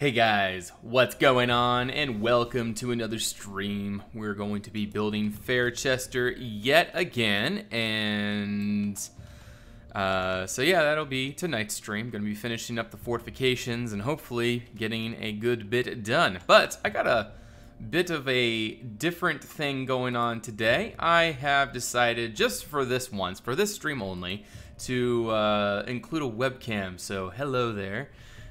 Hey guys, what's going on? And welcome to another stream. We're going to be building Fairchester yet again, and So yeah, that'll be tonight's stream. Gonna be finishing up the fortifications and hopefully getting a good bit done. But I got a bit of a different thing going on today. I have decided, just for this once, for this stream only, to include a webcam. So hello there.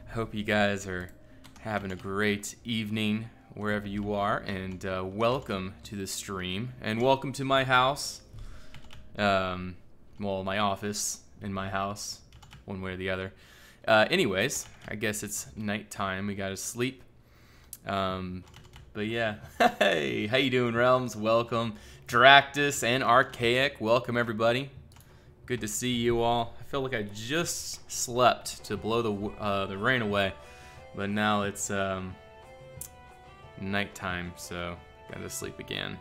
I hope you guys are having a great evening wherever you are, and welcome to the stream, and welcome to my house. Well, my office in my house, one way or the other. Anyways, I guess it's nighttime. We gotta sleep. But yeah, hey, how you doing, Realms? Welcome, Dractus and Archaic. Welcome, everybody. Good to see you all. I feel like I just slept to blow the rain away, but now it's nighttime, so gotta sleep again.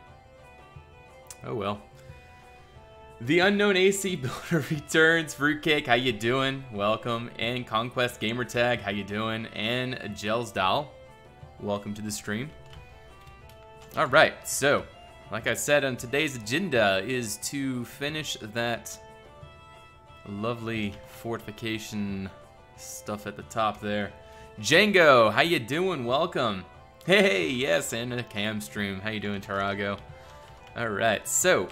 Oh well. The Unknown AC Builder returns. Fruitcake, how you doing? Welcome. And Conquest Gamertag, how you doing? And Gelsdal, welcome to the stream. All right, so like I said, on today's agenda is to finish that lovely fortification stuff at the top there. Django, how you doing? Welcome. Hey, yes, and a cam stream. How you doing, Tarago? All right, so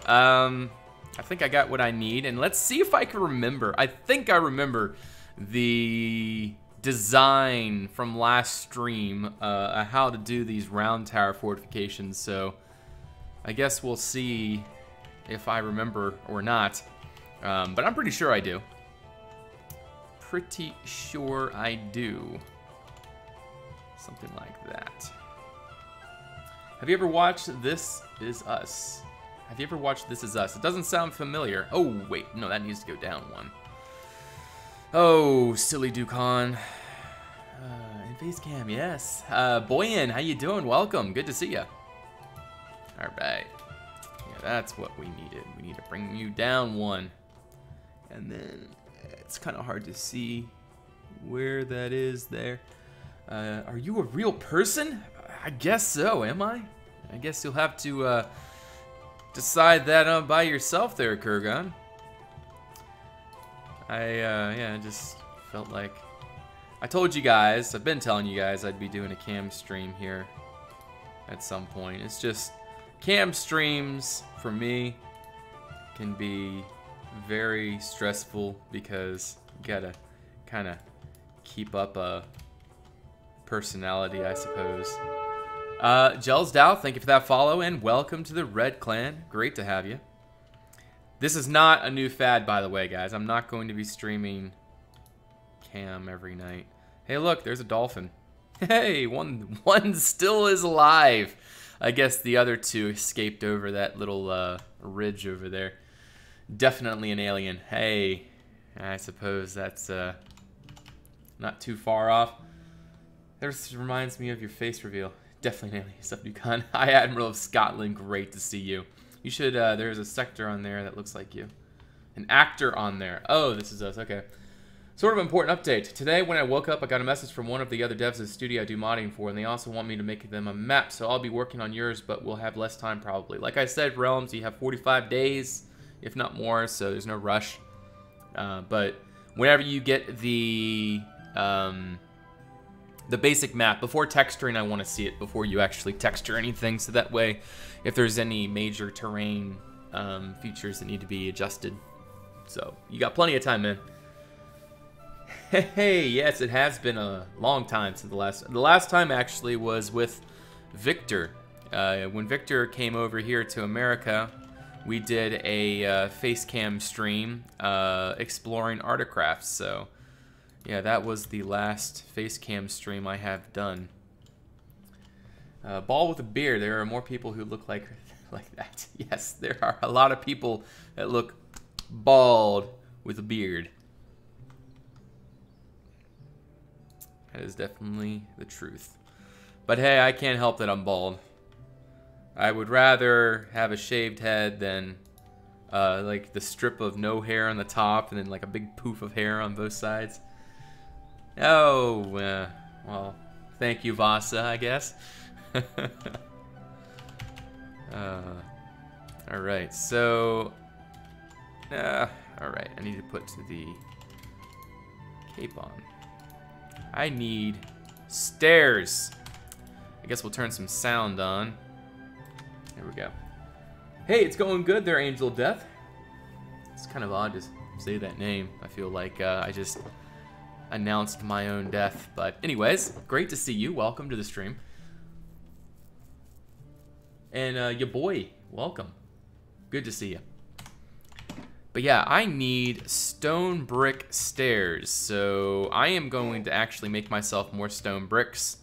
I think I got what I need, and let's see if I can remember. I think I remember the design from last stream, how to do these round tower fortifications, so I guess we'll see if I remember or not, but I'm pretty sure I do. Pretty sure I do. Something like that. Have you ever watched This Is Us? Have you ever watched This Is Us? It doesn't sound familiar. Oh, wait. No, that needs to go down one. Oh, silly Dukonia. And Facecam, yes. Boyan, how you doing? Welcome. Good to see you. All right. Yeah, that's what we needed. We need to bring you down one. And then it's kind of hard to see where that is there. Are you a real person? I guess so, am I? I guess you'll have to decide that by yourself there, Kurgan. Yeah, I just felt like... I told you guys, I've been telling you guys I'd be doing a cam stream here at some point. It's just, cam streams, for me, can be very stressful because you gotta kind of keep up a personality, I suppose. Gelsdow, thank you for that follow, and welcome to the Red Clan. Great to have you. This is not a new fad, by the way, guys. I'm not going to be streaming cam every night. Hey, look, there's a dolphin. Hey, one still is alive. I guess the other two escaped over that little ridge over there. Definitely an alien. Hey, I suppose that's not too far off. This reminds me of your face reveal. Definitely an alien. Sup, Dukonia? Hi, Admiral of Scotland. Great to see you. You should, there's a sector on there that looks like you. An actor on there. Oh, This Is Us. Okay. Sort of important update. Today, when I woke up, I got a message from one of the other devs at the studio I do modding for, and they also want me to make them a map, so I'll be working on yours, but we'll have less time probably. Like I said, Realms, you have 45 days, if not more, so there's no rush. But whenever you get the basic map, before texturing, I want to see it before you actually texture anything, so that way, if there's any major terrain features that need to be adjusted. So, you got plenty of time, man. Hey, yes, it has been a long time since the last time actually was with Victor. When Victor came over here to America, we did a facecam stream exploring artifacts. So, yeah, that was the last facecam stream I have done. Bald with a beard. There are more people who look like that. Yes, there are a lot of people that look bald with a beard. That is definitely the truth. But hey, I can't help that I'm bald. I would rather have a shaved head than like the strip of no hair on the top and then like a big poof of hair on both sides. Oh, well, thank you, Vasa, I guess. Alright, so Alright, I need to put the cape on. I need stairs. I guess we'll turn some sound on. There we go. Hey, it's going good there, Angel of Death. It's kind of odd to say that name. I feel like I just announced my own death. But anyways, great to see you. Welcome to the stream. And your boy, welcome. Good to see you. But yeah, I need stone brick stairs. So I am going to actually make myself more stone bricks.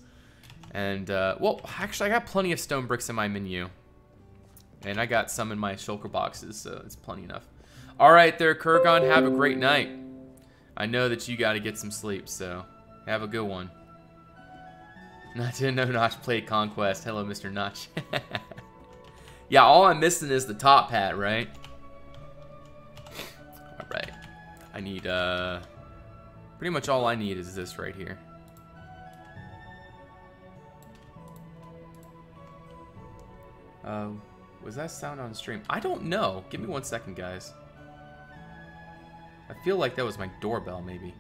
And, well, actually I got plenty of stone bricks in my menu. And I got some in my shulker boxes, so it's plenty enough. Alright there, Kurgon, have a great night. I know that you gotta get some sleep, so have a good one. Nintendo Notch played Conquest. Hello, Mr. Notch. Yeah, all I'm missing is the top hat, right? Alright. I need, pretty much all I need is this right here. Was that sound on stream? I don't know. Give me 1 second, guys. I feel like that was my doorbell, maybe.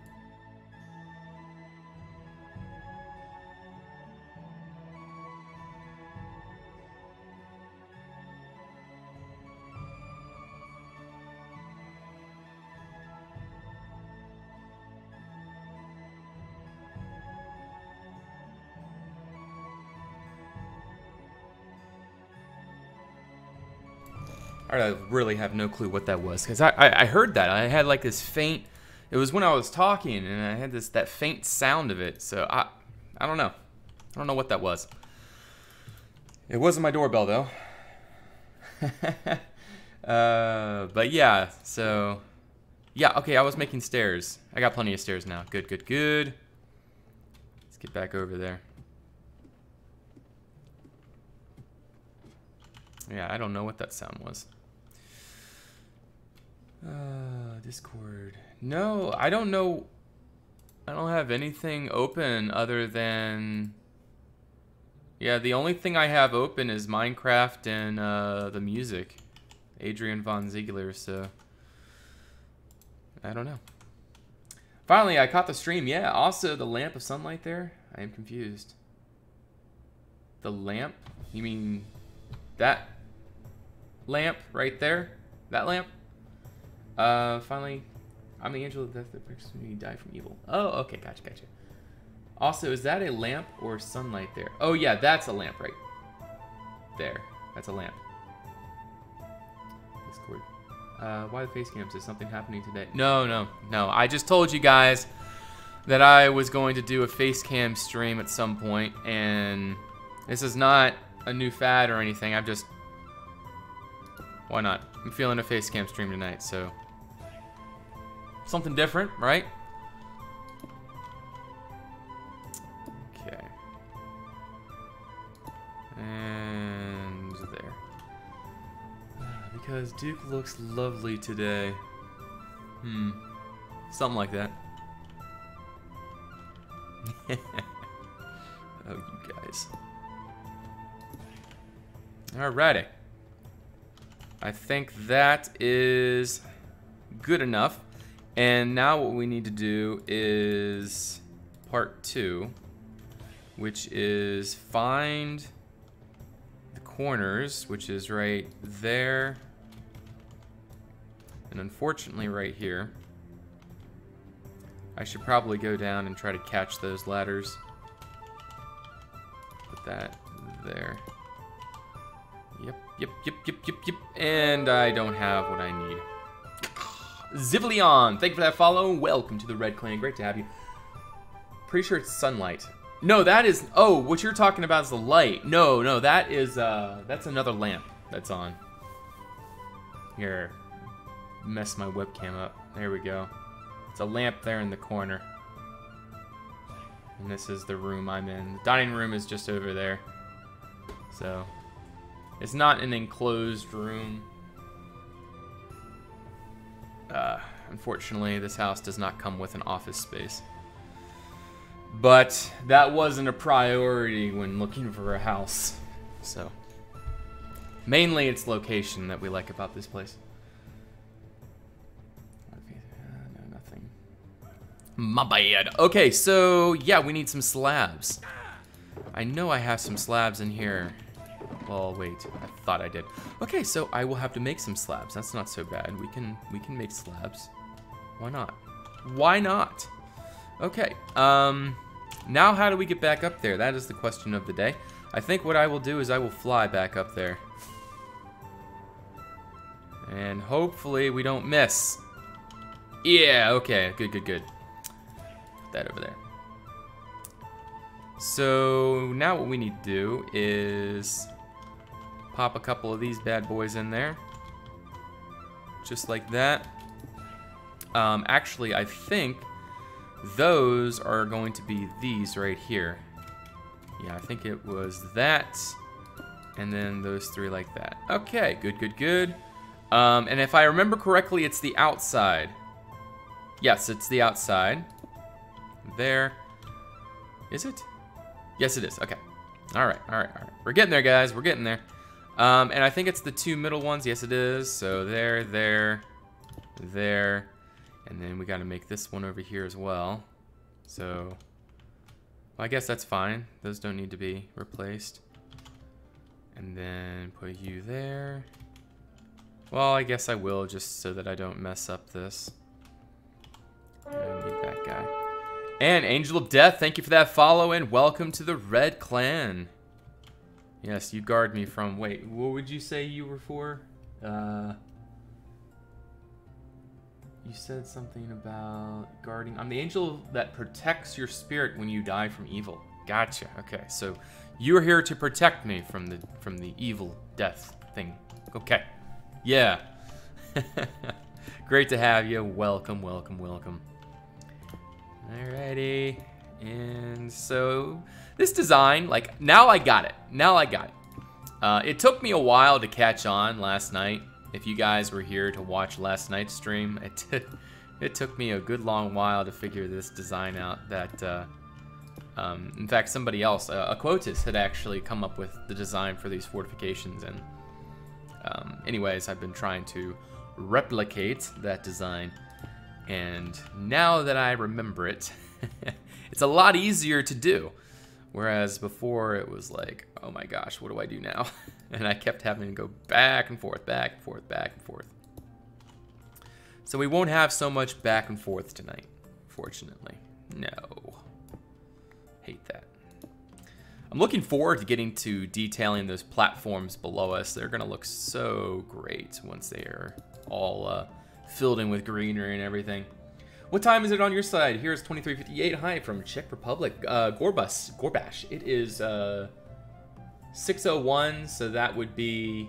I really have no clue what that was, because I heard that. I had like this faint, it was when I was talking, and I had that faint sound of it, so I don't know. I don't know what that was. It wasn't my doorbell, though. But yeah, so, yeah, okay, I was making stairs. I got plenty of stairs now. Good, good, good. Let's get back over there. Yeah, I don't know what that sound was. Discord. No, I don't know. I don't have anything open other than... Yeah, the only thing I have open is Minecraft and the music. Adrian Von Ziegler, so... I don't know. Finally, I caught the stream. Yeah, also the lamp of sunlight there. I am confused. The lamp? You mean that lamp right there? That lamp? Finally, I'm the angel of death that protects me, die from evil. Oh, okay, gotcha, gotcha. Also, is that a lamp or sunlight there? Oh yeah, that's a lamp right there. That's a lamp. Discord. Why the face cams? Is something happening today? No, no, no. I just told you guys that I was going to do a face cam stream at some point, and this is not a new fad or anything. I've just... Why not? I'm feeling a face cam stream tonight, so... Something different, right? Okay. And there. Because Duke looks lovely today. Something like that. Oh, you guys. Alrighty. I think that is good enough. And now what we need to do is part 2, which is find the corners, which is right there, and unfortunately right here. I should probably go down and try to catch those ladders. Put that there. Yep. And I don't have what I need. Zivlion, thank you for that follow. Welcome to the Red Clan. Great to have you. Pretty sure it's sunlight. No, that is... Oh, what you're talking about is the light. No, that is... that's another lamp that's on. Here. Mess my webcam up. There we go. It's a lamp there in the corner. And this is the room I'm in. The dining room is just over there. So... It's not an enclosed room. Unfortunately, this house does not come with an office space. But that wasn't a priority when looking for a house. So, mainly it's location that we like about this place. My bad. Okay, so yeah, we need some slabs. I know I have some slabs in here. Well, wait, I thought I did. Okay, so I will have to make some slabs. That's not so bad. We can make slabs. Why not? Why not? Okay, now how do we get back up there? That is the question of the day. I think what I will do is I will fly back up there. And hopefully we don't miss. Yeah, okay, good, good, good. Put that over there. So now what we need to do is pop a couple of these bad boys in there. Just like that. Actually, I think those are going to be these right here. Yeah, I think it was that. And then those three like that. Okay, good, good, good. And if I remember correctly, it's the outside. Yes, it's the outside. There. Is it? Yes, it is. Okay. All right, all right, all right. We're getting there, guys. We're getting there. And I think it's the two middle ones. Yes, it is. So there, there, there. And then we got to make this one over here as well. So, well, I guess that's fine. Those don't need to be replaced. And then put you there. Well, I guess I will, just so that I don't mess up this. I need that guy. And Angel of Death, thank you for that follow, and welcome to the Red Clan. Yes, you guard me from... Wait, what would you say you were for? You said something about guarding... I'm the angel that protects your spirit when you die from evil. Gotcha. Okay, so you're here to protect me from the evil death thing. Okay. Yeah. Great to have you. Welcome, welcome, welcome. Alrighty. And so this design, like, now I got it. Now I got it. It took me a while to catch on last night. If you guys were here to watch last night's stream, it took me a good long while to figure this design out. That, in fact, somebody else, a Quotus, had actually come up with the design for these fortifications. And anyways, I've been trying to replicate that design. And now that I remember it, it's a lot easier to do. Whereas before it was like, oh my gosh, what do I do now? And I kept having to go back and forth, back and forth, back and forth. So we won't have so much back and forth tonight, fortunately. No. Hate that. I'm looking forward to getting to detailing those platforms below us. They're gonna look so great once they are all filled in with greenery and everything. What time is it on your side? Here's 23:58. Hi from Czech Republic. Gorbash. It is 6:01, so that would be,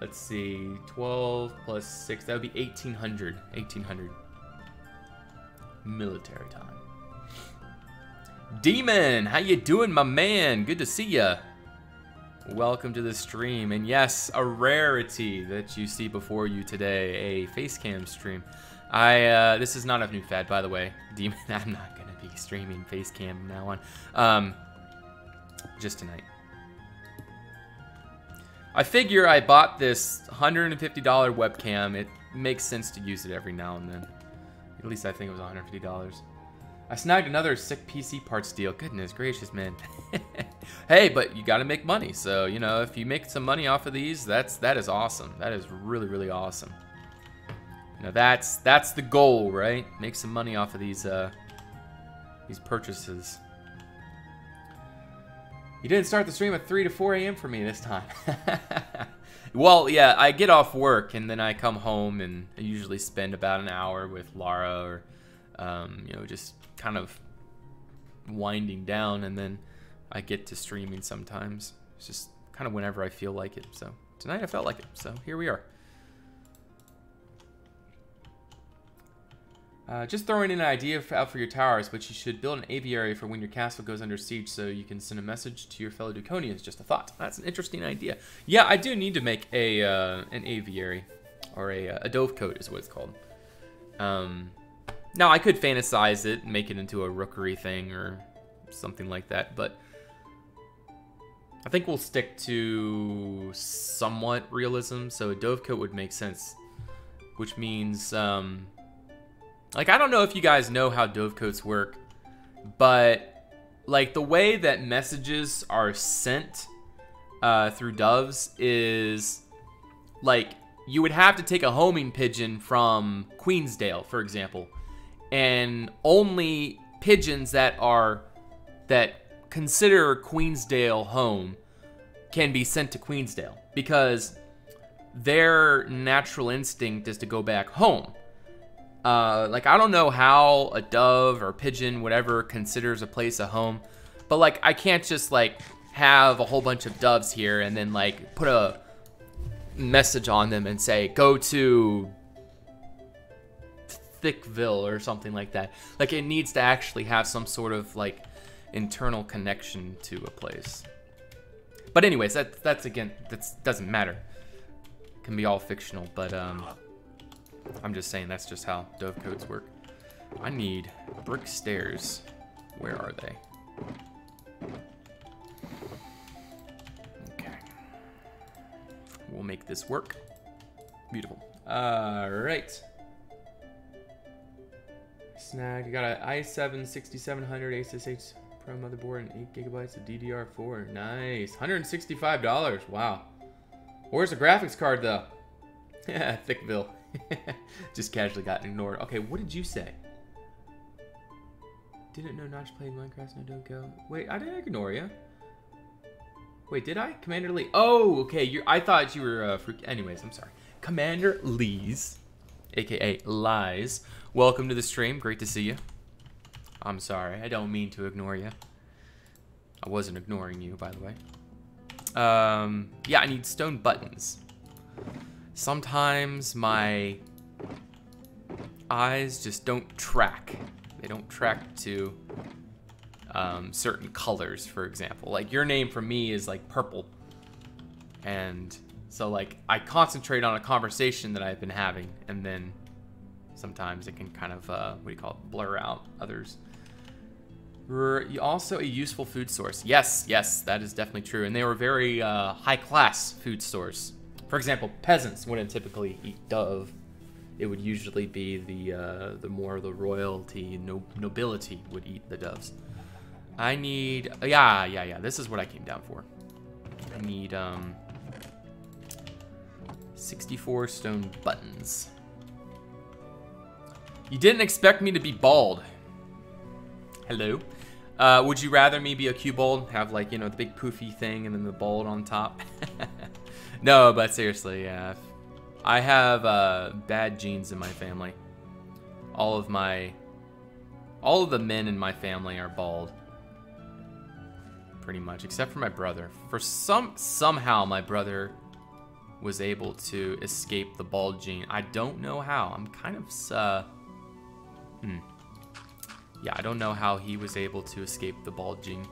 let's see, 12 plus 6. That would be 1800. 1800 military time. Demon, how you doing, my man? Good to see ya. Welcome to the stream, and yes, a rarity that you see before you today, a face cam stream. This is not a new fad, by the way. Demon, I'm not gonna be streaming face cam from now on. Just tonight. I figure I bought this $150 webcam. It makes sense to use it every now and then. At least I think it was $150. I snagged another sick PC parts deal. Goodness gracious, man. Hey, but you gotta make money. So, you know, if you make some money off of these, that is awesome. That is really, really awesome. You know, that's the goal, right? Make some money off of these purchases. You didn't start the stream at 3 to 4 a.m. for me this time. Well, yeah, I get off work and then I come home and I usually spend about an hour with Lara or, you know, just kind of winding down, and then I get to streaming sometimes. It's just kind of whenever I feel like it. So tonight I felt like it, so here we are. Just throwing in an idea out for your towers, but you should build an aviary for when your castle goes under siege so you can send a message to your fellow Dukonians. Just a thought. That's an interesting idea. Yeah, I do need to make a an aviary, or a dovecote is what it's called. Now, I could fantasize it and make it into a rookery thing or something like that, but I think we'll stick to somewhat realism, so a dovecote would make sense, which means Like, I don't know if you guys know how dovecotes work, but like the way that messages are sent through doves is like you would have to take a homing pigeon from Queensdale, for example, and only pigeons that consider Queensdale home can be sent to Queensdale because their natural instinct is to go back home. Like, I don't know how a dove or pigeon, whatever, considers a place a home, but like I can't just like have a whole bunch of doves here and then like put a message on them and say go to Thickville or something like that. Like, it needs to actually have some sort of like internal connection to a place. But anyways, that's again, that doesn't matter. It can be all fictional, but I'm just saying that's just how dovecotes work. I need brick stairs. Where are they? Okay. We'll make this work. Beautiful. All right. Snag. You got an i7 6700 SSH Pro motherboard and 8 gigabytes of DDR4. Nice. $165. Wow. Where's the graphics card though? Yeah, Thickville. Just casually got ignored. Okay, what did you say? Didn't know Notch played Minecraft, no don't go. Wait, I didn't ignore you. Wait, did I? Commander Lee. Oh, okay. I thought you were anyways, I'm sorry. Commander Lee's, aka Lies. Welcome to the stream. Great to see you. I'm sorry. I don't mean to ignore you. I wasn't ignoring you, by the way. Yeah, I need stone buttons. Sometimes my eyes just don't track. They don't track to certain colors, for example. Like, your name for me is like purple. And so like I concentrate on a conversation that I've been having, and then sometimes it can kind of, what do you call it, blur out others. Also a useful food source. Yes, yes, that is definitely true. And they were very high-class food source. For example, peasants wouldn't typically eat dove. It would usually be the more the royalty, nobility would eat the doves. I need, yeah. This is what I came down for. I need 64 stone buttons. You didn't expect me to be bald. Hello. Would you rather me be a cubold, have like, you know, the big poofy thing and then the bald on top? No, but seriously, yeah. I have bad genes in my family. All of the men in my family are bald. Pretty much, except for my brother. Somehow my brother was able to escape the bald gene. I don't know how. I'm kind of yeah, I don't know how he was able to escape the bald gene.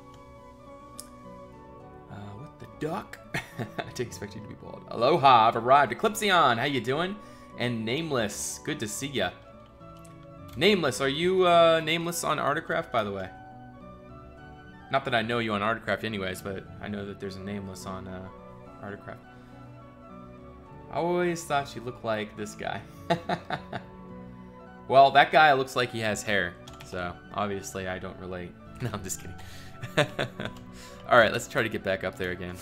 What the duck? I didn't expect you to be bald. Aloha, I've arrived. Eclipsion, how you doing? And Nameless, good to see ya. Nameless, are you Nameless on Artcraft, by the way? Not that I know you on Artcraft anyways, but I know that there's a Nameless on Artcraft. I always thought you looked like this guy. Well, that guy looks like he has hair, so obviously I don't relate. No, I'm just kidding. Alright, let's try to get back up there again.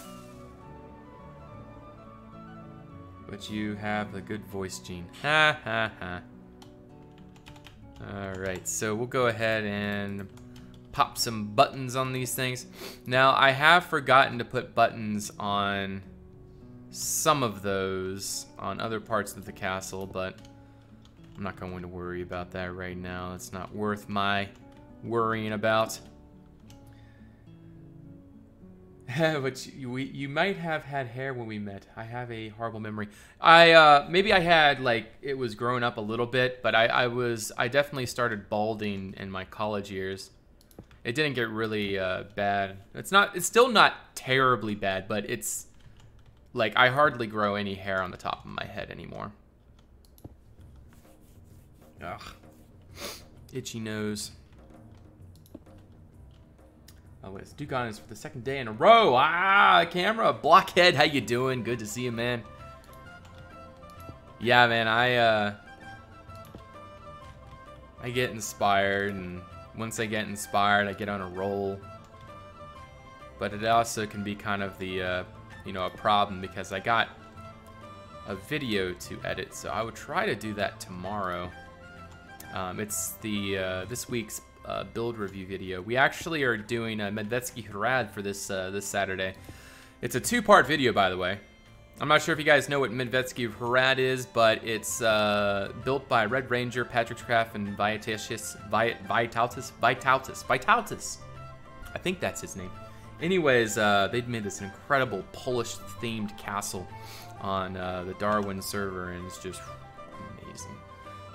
But you have a good voice gene. Ha ha ha. Alright, so we'll go ahead and pop some buttons on these things. Now, I have forgotten to put buttons on some of those on other parts of the castle, but I'm not going to worry about that right now. It's not worth my worrying about. But you might have had hair when we met. I have a horrible memory. Maybe I had, like, it was growing up a little bit, but I definitely started balding in my college years. It didn't get really bad. It's still not terribly bad, but it's like I hardly grow any hair on the top of my head anymore. Ugh. Itchy nose. Oh, it's Dukonia for the second day in a row. Ah, camera. Blockhead, how you doing? Good to see you, man. I get inspired, and once I get inspired, I get on a roll. But it also can be kind of the, you know, a problem because I got a video to edit, so I would try to do that tomorrow. It's the this week's build review video. We actually are doing a Medvedski Hrad for this this Saturday. It's a two-part video, by the way. I'm not sure if you guys know what Medvedski Hrad is, but it's built by Red Ranger, Patrick Craft, and Vitautis. I think that's his name. Anyways, they've made this incredible Polish-themed castle on the Darwin server, and it's just amazing.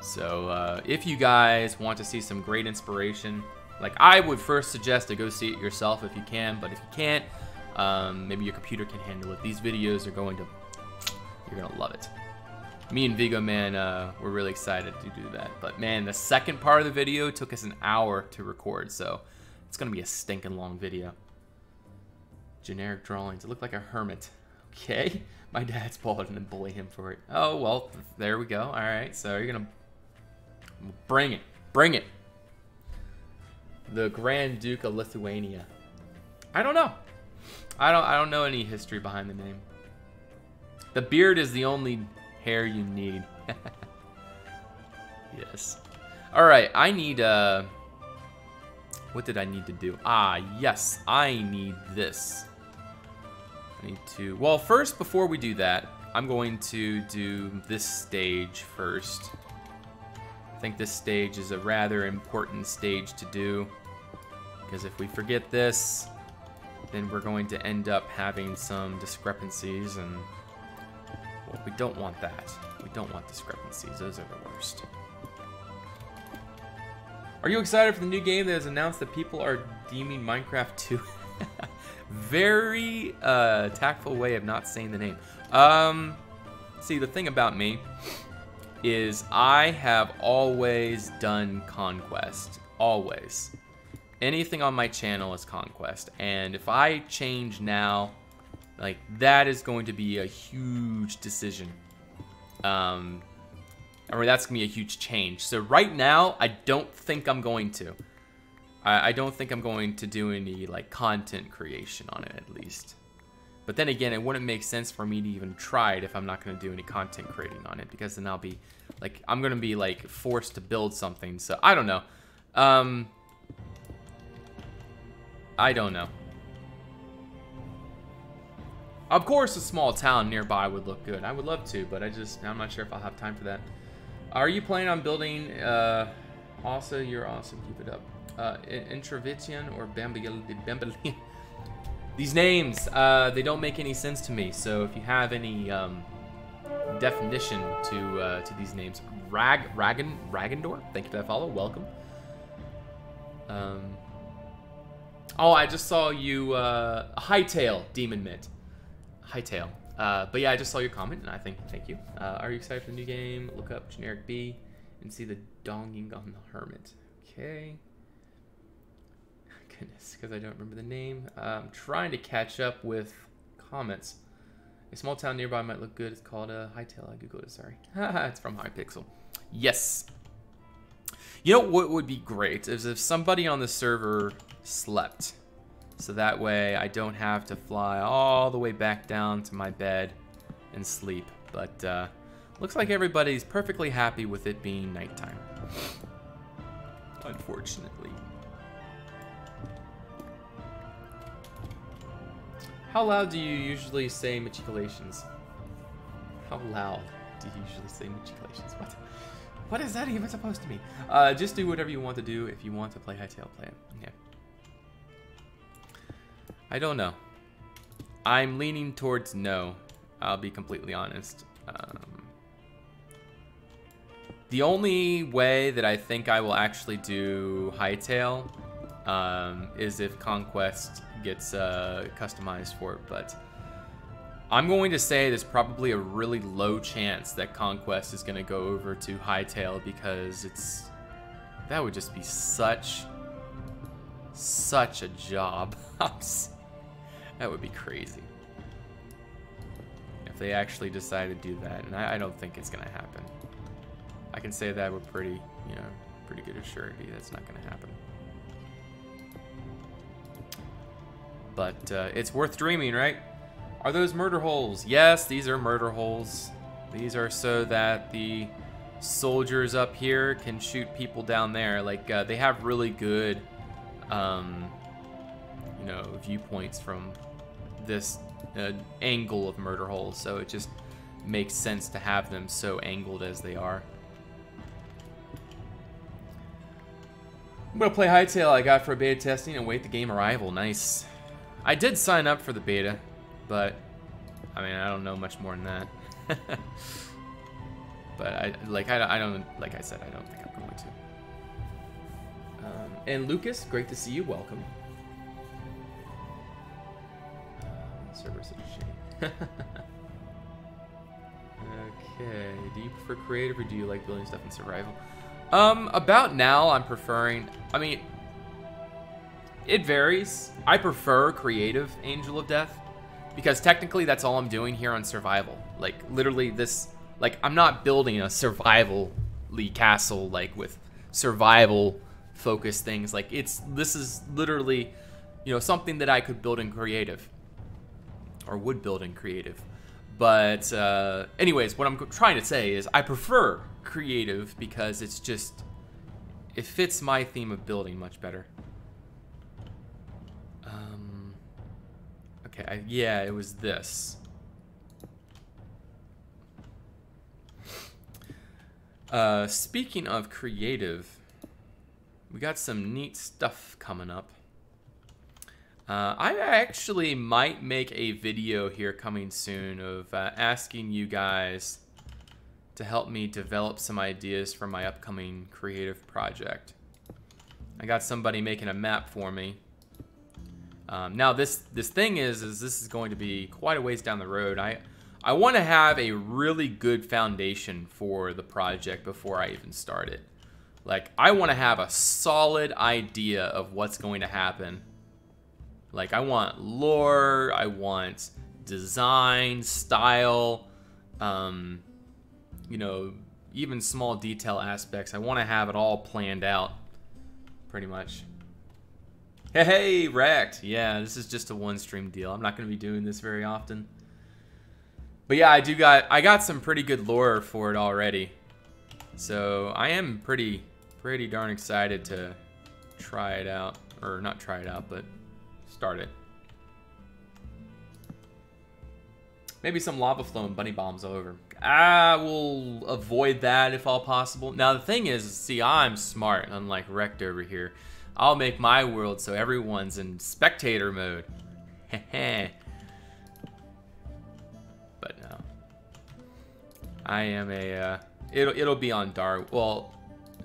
So if you guys want to see some great inspiration, like I would first suggest to go see it yourself if you can, but if you can't, maybe your computer can handle it. These videos are you're gonna love it. Me and Vigo, man, we're really excited to do that. But man, the second part of the video took us an hour to record, so it's gonna be a stinking long video. Generic drawings. It looked like a hermit. Okay, my dad's bald and then bully him for it. Oh well, there we go. All right, so you're gonna bring it, bring it. The Grand Duke of Lithuania. I don't know. I don't know any history behind the name. The beard is the only hair you need. Yes. All right, I need what did I need to do? Ah, yes, I need this. I need to, well, first, before we do that, I'm going to do this stage first. I think this stage is a rather important stage to do, because if we forget this, then we're going to end up having some discrepancies, and well, we don't want that. We don't want discrepancies. Those are the worst. Are you excited for the new game that has announced that people are deeming Minecraft 2? Very tactful way of not saying the name. See, the thing about me is I have always done Conquest. Always. Anything on my channel is Conquest. And if I change now, like, that is going to be a huge decision. I mean, that's going to be a huge change. So right now, I don't think I'm going to. I don't think I'm going to do any, like, content creation on it, at least. But then again, it wouldn't make sense for me to even try it if I'm not going to do any content creating on it. Because then I'll be, like, I'm going to be, like, forced to build something. So, I don't know. I don't know. Of course, a small town nearby would look good. I would love to, but I'm not sure if I'll have time for that. Are you planning on building, also, you're awesome, keep it up. Intravitian or Bambilian? These names, they don't make any sense to me, so if you have any, definition to these names. Ragandor, thank you for that follow, welcome. Oh, I just saw you, Hightail, Demon Mint. Hightail. But yeah, I just saw your comment, and I think, thank you. Are you excited for the new game? Look up generic B and see the donging on the hermit. Okay. Goodness, because I don't remember the name. I'm trying to catch up with comments. A small town nearby might look good. It's called Hightail. I googled it, sorry. It's from Hypixel. Yes. You know what would be great is if somebody on the server slept. So that way I don't have to fly all the way back down to my bed and sleep. But looks like everybody's perfectly happy with it being nighttime. Unfortunately. How loud do you usually say matriculations? How loud do you usually say matriculations? What is that even supposed to mean? Just do whatever you want to do. If you want to play Hightail, play it. Okay. I don't know. I'm leaning towards no. I'll be completely honest. The only way that I think I will actually do Hightail is if Conquest gets customized for it, but I'm going to say there's probably a really low chance that Conquest is going to go over to Hightail because that would just be such a job. That would be crazy if they actually decide to do that, and I don't think it's going to happen. I can say that with pretty, you know, pretty good surety that's not going to happen. But it's worth dreaming, right? Are those murder holes? Yes, these are murder holes. These are so that the soldiers up here can shoot people down there. Like, they have really good, you know, viewpoints from this angle of murder holes. So it just makes sense to have them so angled as they are. I'm going to play Hightail I got for beta testing and wait the game arrival. Nice. I did sign up for the beta, but I mean, I don't know much more than that. But I don't, like I said, I don't think I'm going to. And Lucas, great to see you. Welcome. Server's such a shame. Okay. Do you prefer creative or do you like building stuff in survival? About now, I'm preferring. I mean, it varies. I prefer creative Angel of Death because technically that's all I'm doing here on survival. Like literally this. Like, I'm not building a survival-y castle, like, with survival-focused things. Like, this is literally, you know, something that I could build in creative. Or would build in creative. But, anyways, what I'm trying to say is I prefer creative because it's just, it fits my theme of building much better. Okay, yeah, it was this. Speaking of creative, we got some neat stuff coming up. I actually might make a video here coming soon of asking you guys to help me develop some ideas for my upcoming creative project. I got somebody making a map for me. Now this thing is this is going to be quite a ways down the road. I want to have a really good foundation for the project before I even start it. Like, I want to have a solid idea of what's going to happen. Like, I want lore, I want design, style, you know, even small detail aspects. I want to have it all planned out, pretty much. Hey, wrecked. Yeah, this is just a one-stream deal. I'm not going to be doing this very often. But yeah, I got some pretty good lore for it already. So I am pretty darn excited to try it out. Or not try it out, but start it. Maybe some lava flow and bunny bombs over. We'll avoid that if all possible. Now the thing is, see, I'm smart, unlike Wrecked over here. I'll make my world so everyone's in spectator mode. Heh. But no, I am a. It'll be on Darwin. Well,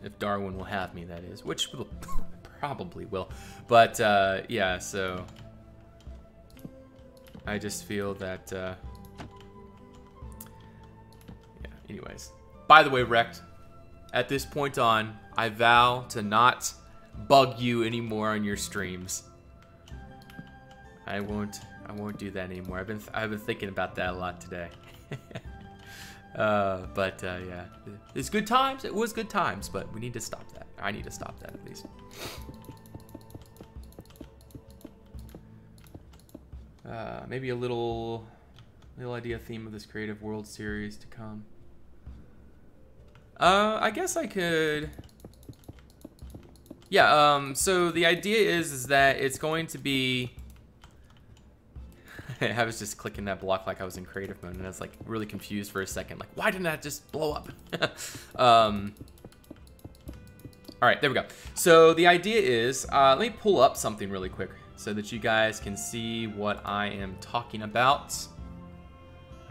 if Darwin will have me, that is, which will probably will. But yeah, so I just feel that. Yeah. Anyways, by the way, Wrecked. At this point on, I vow to not bug you anymore on your streams. I won't do that anymore. I've been thinking about that a lot today. But yeah, it's good times. It was good times, but we need to stop that. I need to stop that at least. Maybe a little idea theme of this Creative World series to come. I guess I could. Yeah. So the idea is that it's going to be. I was just clicking that block like I was in creative mode, and I was like really confused for a second. Like, why didn't that just blow up? All right, there we go. So the idea is, let me pull up something really quick so that you guys can see what I am talking about.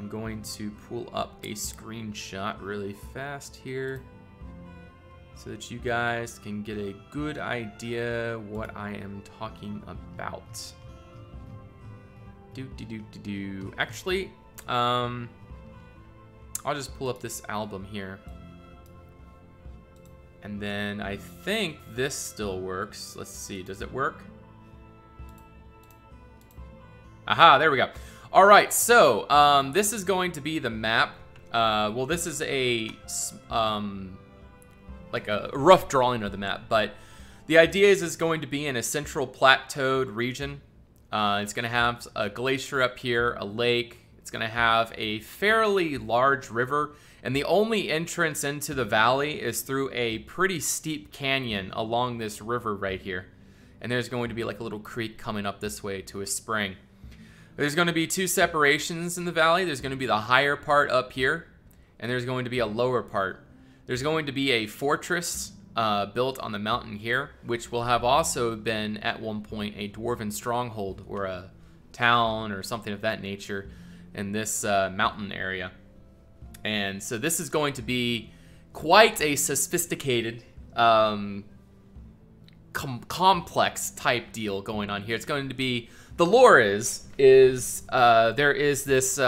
I'm going to pull up a screenshot really fast here so that you guys can get a good idea what I am talking about. Actually, I'll just pull up this album here. And then I think this still works. Let's see, does it work? Aha, there we go. All right, so this is going to be the map. Well, this is a like a rough drawing of the map, but the idea is it's going to be in a central plateaued region. It's going to have a glacier up here, a lake. It's going to have a fairly large river, and the only entrance into the valley is through a pretty steep canyon along this river right here. And there's going to be like a little creek coming up this way to a spring. There's going to be two separations in the valley. There's going to be the higher part up here, and there's going to be a lower part. There's going to be a fortress built on the mountain here, which will have also been at one point a dwarven stronghold or a town or something of that nature in this mountain area. And so this is going to be quite a sophisticated complex type deal going on here. It's going to be, the lore is there is this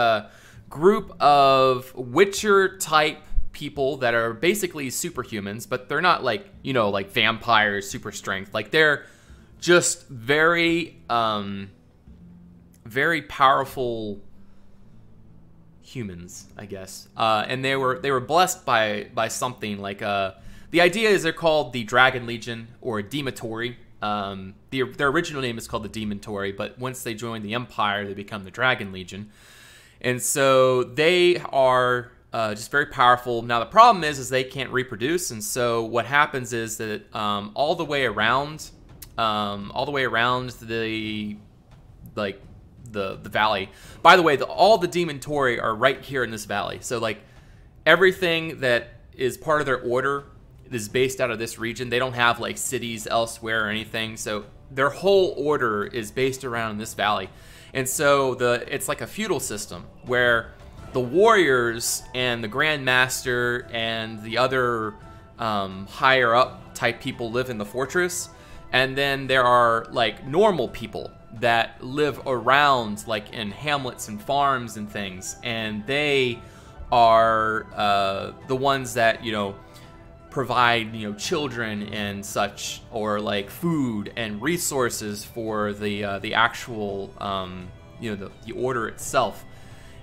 group of Witcher type people that are basically superhumans, but they're not like, you know, like vampires, super strength. Like they're just very very powerful humans, I guess. And they were blessed by something like the idea is they're called the Dragon Legion or Demotori. Their original name is called the Demotori, but once they join the Empire, they become the Dragon Legion. And so they are just very powerful. Now the problem is they can't reproduce, and so what happens is that all the way around the valley. By the way, all the Demotori are right here in this valley. So like everything that is part of their order is based out of this region. They don't have like cities elsewhere or anything. So their whole order is based around this valley. And so it's like a feudal system where the warriors and the Grand Master and the other higher up type people live in the fortress. And then there are like normal people that live around like in hamlets and farms and things. And they are the ones that, you know, provide, you know, children and such, or like food and resources for the actual, you know, the order itself.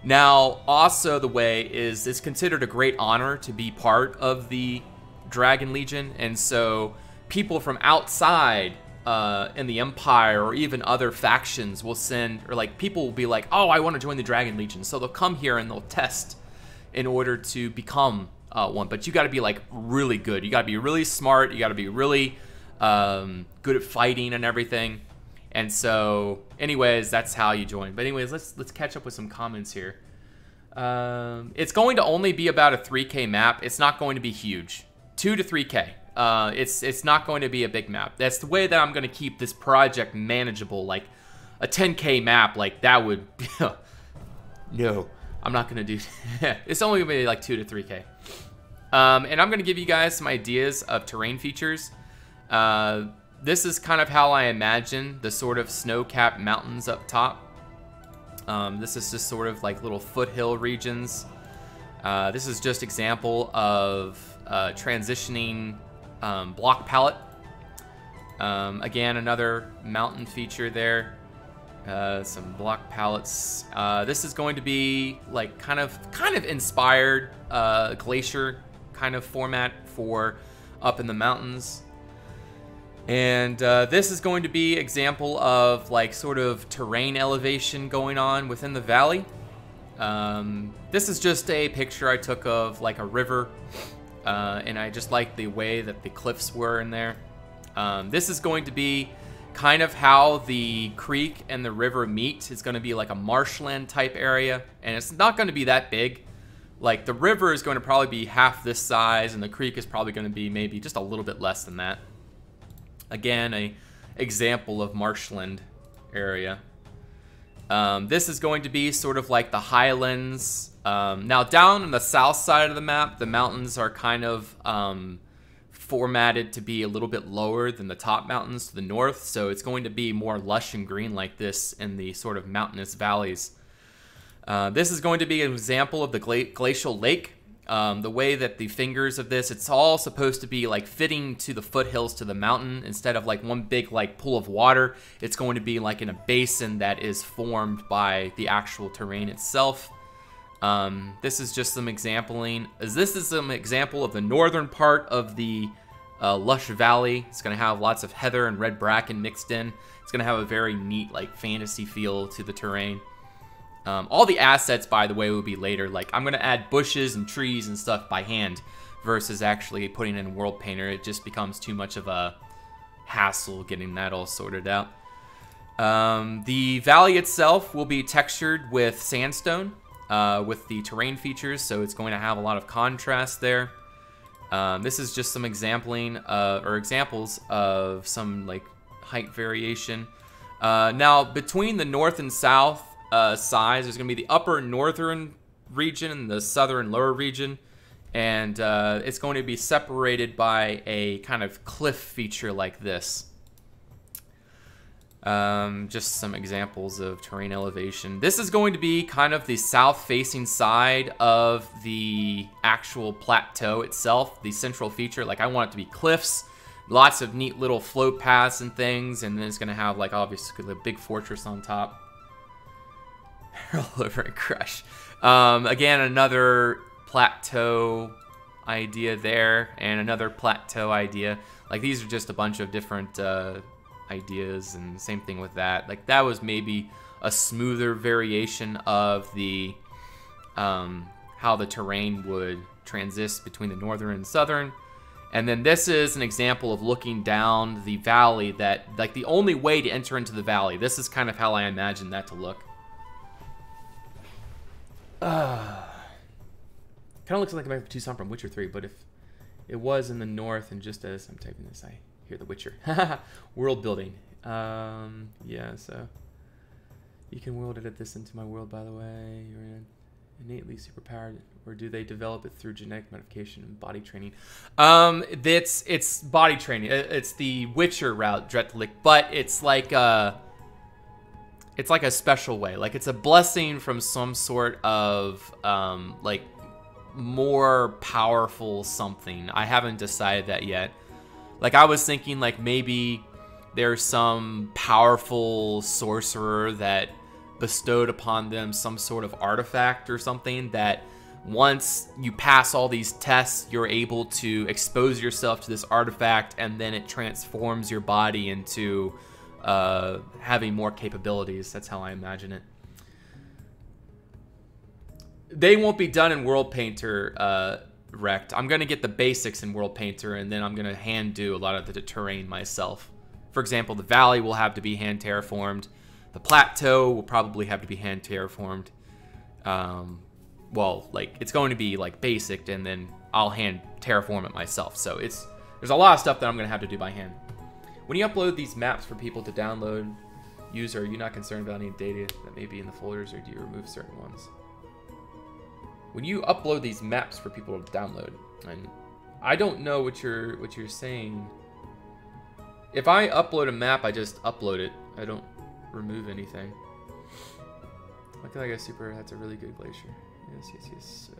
Now, also the way is it's considered a great honor to be part of the Dragon Legion, and so people from outside in the Empire or even other factions will send, or like people will be like, oh, I want to join the Dragon Legion, so they'll come here and they'll test in order to become one. But you got to be like really good. You got to be really smart. You got to be really good at fighting and everything. And so, anyways, that's how you join. But anyways, let's catch up with some comments here. It's going to only be about a 3K map. It's not going to be huge. 2 to 3K. It's not going to be a big map. That's the way that I'm going to keep this project manageable. Like a 10K map, like that would no, I'm not going to do it's only going to be like 2 to 3K. And I'm going to give you guys some ideas of terrain features. This is kind of how I imagine the sort of snow-capped mountains up top. This is just sort of like little foothill regions. This is just example of transitioning block palette. Again, another mountain feature there. Some block palettes. This is going to be like kind of inspired glacier kind of format for up in the mountains. And this is going to be example of like sort of terrain elevation going on within the valley. This is just a picture I took of like a river, and I just like the way that the cliffs were in there. This is going to be kind of how the creek and the river meet. It's going to be like a marshland type area, and it's not going to be that big. Like the river is going to probably be half this size, and the creek is probably going to be maybe just a little bit less than that. Again, a example of marshland area. This is going to be sort of like the highlands. Now down on the south side of the map, the mountains are kind of formatted to be a little bit lower than the top mountains to the north, so it's going to be more lush and green like this in the sort of mountainous valleys. This is going to be an example of the Glacial Lake. The way that the fingers of this, it's all supposed to be like fitting to the foothills to the mountain instead of like one big like pool of water. It's going to be like in a basin that is formed by the actual terrain itself. This is just some exampling. This is some example of the northern part of the lush valley. It's going to have lots of heather and red bracken mixed in. It's going to have a very neat, like, fantasy feel to the terrain. All the assets, by the way, will be later. Like, I'm going to add bushes and trees and stuff by hand versus actually putting in World Painter. It just becomes too much of a hassle getting that all sorted out. The valley itself will be textured with sandstone with the terrain features, so it's going to have a lot of contrast there. This is just some exampling or examples of some like height variation. Now, between the north and south sides, there's going to be the upper northern region and the southern lower region, and it's going to be separated by a kind of cliff feature like this. Just some examples of terrain elevation. This is going to be kind of the south-facing side of the actual plateau itself, the central feature. Like, I want it to be cliffs, lots of neat little float paths and things, and then it's going to have, like, obviously the big fortress on top. Roll over and crush. Again, another plateau idea there, and another plateau idea. Like, these are just a bunch of different ideas, and same thing with that. Like, that was maybe a smoother variation of the how the terrain would transist between the northern and southern. And then this is an example of looking down the valley, that like the only way to enter into the valley. This is kind of how I imagine that to look. Kind of looks like I'm Tucson from Witcher 3, but if it was in the north, and just as I'm typing this, I hear the Witcher. World building. Yeah, so you can world edit this into my world, by the way. You're innately superpowered, or do they develop it through genetic modification and body training? It's body training. It's the Witcher route, Dretlik, but it's like a special way. Like, it's a blessing from some sort of like more powerful something. I haven't decided that yet. Like, I was thinking, like, maybe there's some powerful sorcerer that bestowed upon them some sort of artifact or something that once you pass all these tests, you're able to expose yourself to this artifact, and then it transforms your body into having more capabilities. That's how I imagine it. They won't be done in World Painter, Wrecked. I'm going to get the basics in World Painter, and then I'm going to hand do a lot of the terrain myself. For example, the valley will have to be hand terraformed. The plateau will probably have to be hand terraformed. Well, like, it's going to be like basic, and then I'll hand terraform it myself. So there's a lot of stuff that I'm going to have to do by hand. When you upload these maps for people to download, user, are you not concerned about any data that may be in the folders, or do you remove certain ones? When you upload these maps for people to download, and I don't know what you're saying. If I upload a map, I just upload it. I don't remove anything. I feel like that's a really good glacier. Yes.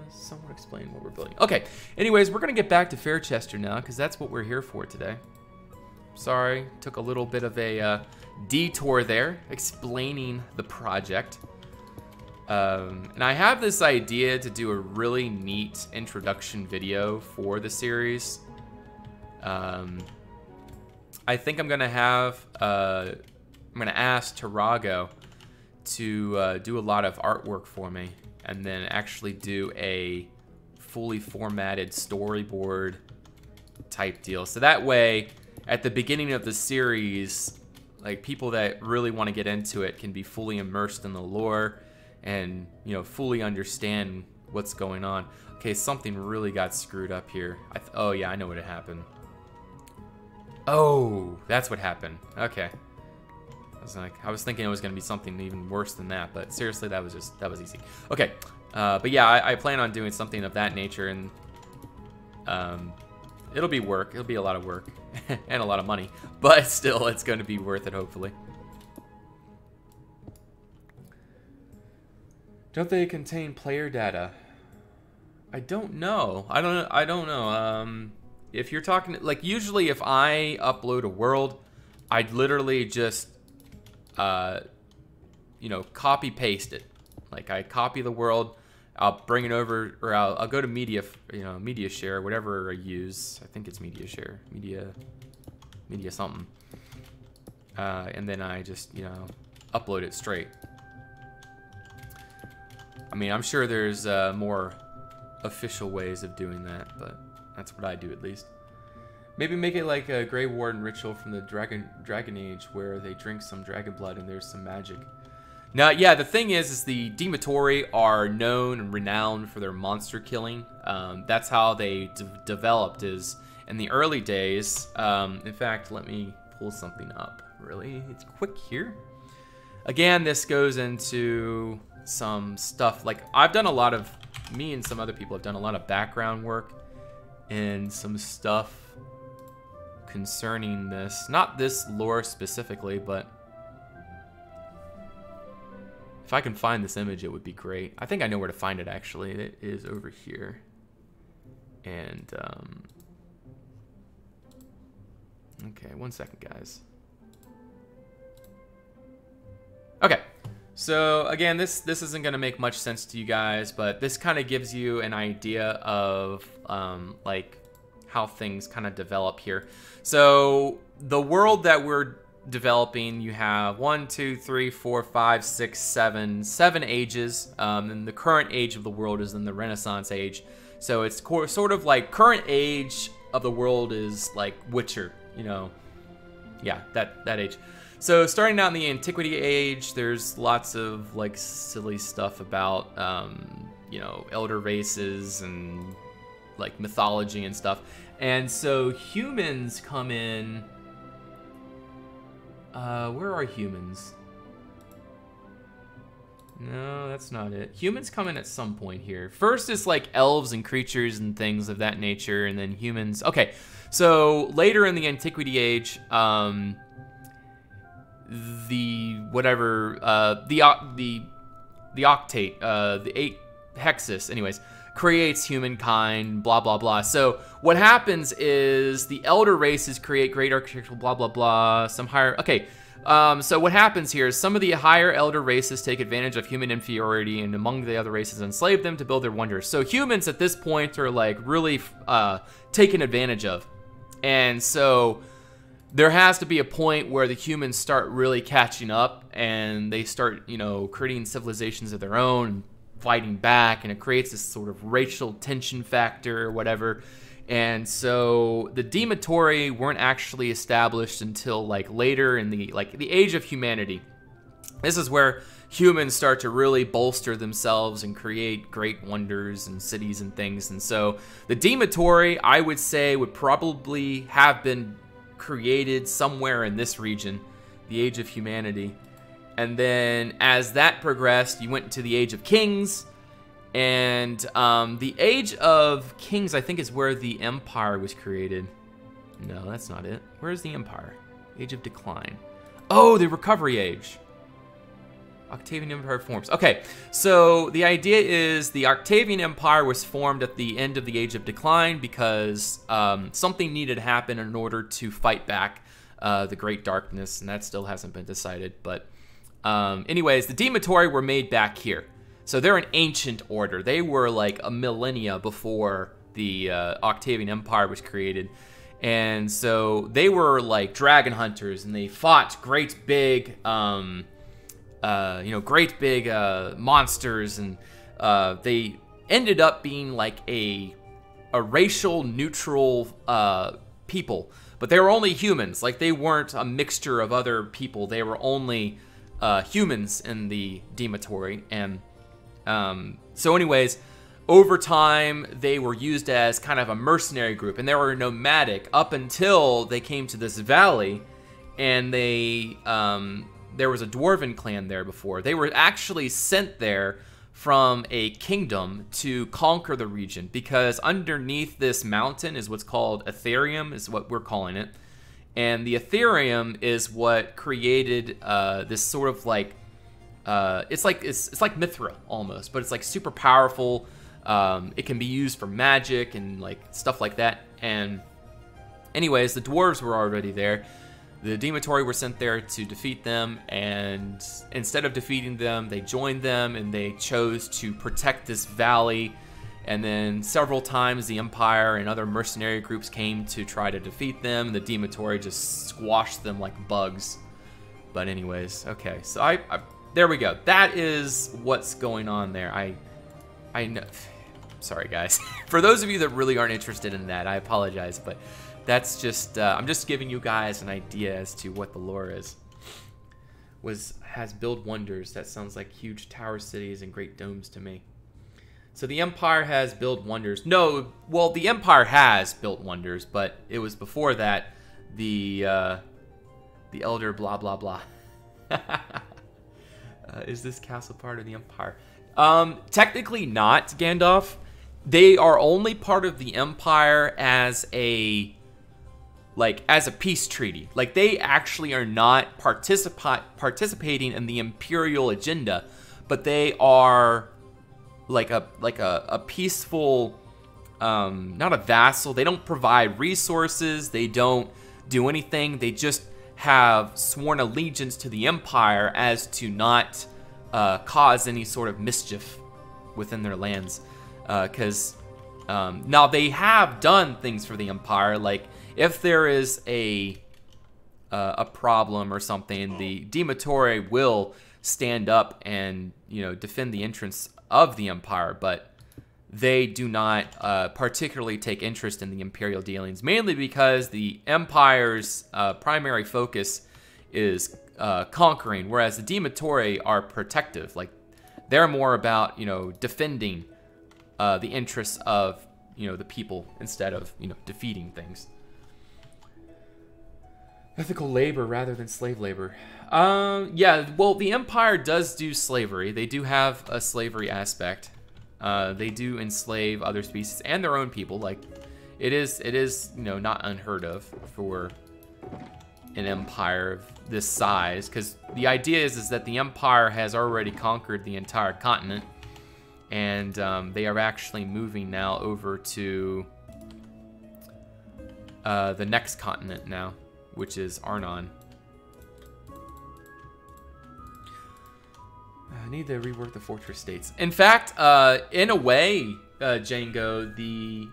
Someone explain what we're building. Okay. Anyways, we're gonna get back to Fairchester now, because that's what we're here for today. Sorry, took a little bit of a detour there, explaining the project. And I have this idea to do a really neat introduction video for the series. I think I'm gonna have I'm gonna ask Tarago to do a lot of artwork for me, and then actually do a fully formatted storyboard type deal. So that way, at the beginning of the series, like, people that really want to get into it can be fully immersed in the lore and, you know, fully understand what's going on. Okay, something really got screwed up here. Oh yeah, I know what happened. Oh, that's what happened. Okay. I was thinking it was gonna be something even worse than that, but seriously, that was easy. Okay, but yeah, I plan on doing something of that nature, and it'll be work. It'll be a lot of work and a lot of money, but still, it's going to be worth it, hopefully. Don't they contain player data? I don't know. I don't know. If you're talking, like, usually if I upload a world, I'd literally just, you know, copy paste it. Like, I copy the world, I'll bring it over, or I'll go to media, media share, whatever I use. I think it's media share, media something. And then I just, upload it straight. I mean, I'm sure there's more official ways of doing that, but that's what I do at least. Maybe make it like a Grey Warden ritual from the Dragon Age, where they drink some dragon blood and there's some magic. Now, yeah, the thing is the Dematory are known and renowned for their monster killing. That's how they developed, is in the early days. In fact, let me pull something up. Really, it's quick here. Again, this goes into some stuff. Like, I've done a lot of, me and some other people have done a lot of background work and some stuff concerning this. Not this lore specifically, but if I can find this image, it would be great. I think I know where to find it, actually. It is over here. And, okay, 1 second, guys. Okay, so again, this isn't going to make much sense to you guys, but this kind of gives you an idea of, like, how things kind of develop here. So, the world that we're developing, you have 1, 2, 3, 4, 5, 6, 7 ages, and the current age of the world is in the Renaissance age. So it's sort of like current age of the world is like Witcher, yeah, that age. So starting out in the Antiquity age, there's lots of like silly stuff about elder races and like mythology and stuff. And so humans come in. Where are humans? No, that's not it. Humans come in at some point here. First is like elves and creatures and things of that nature, and then humans. Okay, so later in the Antiquity age, the octate, the 8 hexis, anyways, creates humankind, blah, blah, blah. So what happens is the elder races create great architectural, blah, blah, blah, some higher, okay. So what happens here is some of the higher elder races take advantage of human inferiority and among the other races enslave them to build their wonders. So humans at this point are like really taken advantage of. And so there has to be a point where the humans start really catching up and they start, creating civilizations of their own, fighting back, and it creates this sort of racial tension factor or whatever. And so the Dematory weren't actually established until like later in the age of humanity. This is where humans start to really bolster themselves and create great wonders and cities and things. And so the Dematory, I would say, would probably have been created somewhere in this region, the age of humanity. And then as that progressed, you went into the age of kings. And the age of kings, I think, is where the empire was created. No, that's not it. Where's the empire? Age of decline. Oh, the recovery age. Octavian Empire forms. Okay, so the idea is the Octavian Empire was formed at the end of the Age of Decline because something needed to happen in order to fight back the Great Darkness, and that still hasn't been decided. But anyways, the Dematory were made back here. So they're an ancient order. They were like a millennia before the Octavian Empire was created. And so they were like dragon hunters, and they fought great big monsters, and they ended up being like a racial neutral people, but they were only humans. Like, they weren't a mixture of other people. They were only humans in the Dematory. And so anyways, over time they were used as kind of a mercenary group, and they were nomadic up until they came to this valley, and they there was a dwarven clan there before. They were actually sent there from a kingdom to conquer the region, because underneath this mountain is what's called Ethereum, is what we're calling it. And the Ethereum is what created this sort of like, it's like Mithra almost, but it's like super powerful. It can be used for magic and like stuff like that. And anyways, the dwarves were already there. The Dematory were sent there to defeat them, and instead of defeating them, they joined them, and they chose to protect this valley. And then several times the Empire and other mercenary groups came to try to defeat them. The Dematory just squashed them like bugs. But anyways, okay, so I there we go. That is what's going on there. I know. Sorry, guys. For those of you that really aren't interested in that, I apologize, but that's just I'm just giving you guys an idea as to what the lore is. Has build wonders. That sounds like huge tower cities and great domes to me. So the Empire has built wonders. No, well, the Empire has built wonders, but it was before that the Elder blah blah blah. Is this castle part of the Empire? Technically not, Gandalf. They are only part of the Empire as a peace treaty. Like, they actually are not participating in the Imperial agenda, but they are like a peaceful, not a vassal. They don't provide resources. They don't do anything. They just have sworn allegiance to the Empire as to not cause any sort of mischief within their lands. Because now they have done things for the Empire. Like, if there is a problem or something, the Dematory will stand up and, you know, defend the entrance of the Empire, but they do not particularly take interest in the Imperial dealings, mainly because the Empire's primary focus is conquering, whereas the Dematory are protective. Like, they're more about, you know, defending the interests of, you know, the people instead of, you know, defeating things. Ethical labor rather than slave labor. Yeah, well, the Empire does do slavery. They do have a slavery aspect. They do enslave other species and their own people. Like, it is, you know, not unheard of for an empire of this size, because the idea is that the Empire has already conquered the entire continent, and they are actually moving now over to the next continent now, which is Arnon. I need to rework the fortress states. In fact, in a way, Django,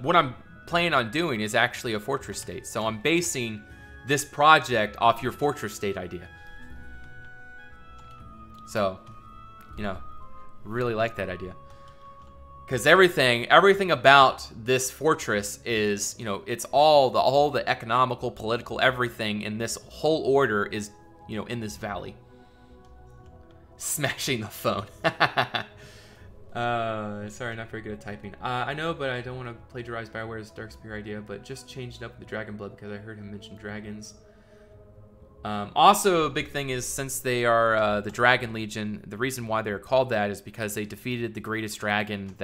what I'm planning on doing is actually a fortress state. So I'm basing this project off your fortress state idea. So, you know, really like that idea. Because everything about this fortress is, you know, it's all the economical, political, everything in this whole order is, you know, in this valley. Smashing the phone. Sorry, not very good at typing. I know, but I don't want to plagiarize Bioware's Dark Spear idea, but just changed it up with the Dragon Blood because I heard him mention dragons. Also, a big thing is, since they are the Dragon Legion, the reason why they're called that is because they defeated the greatest dragon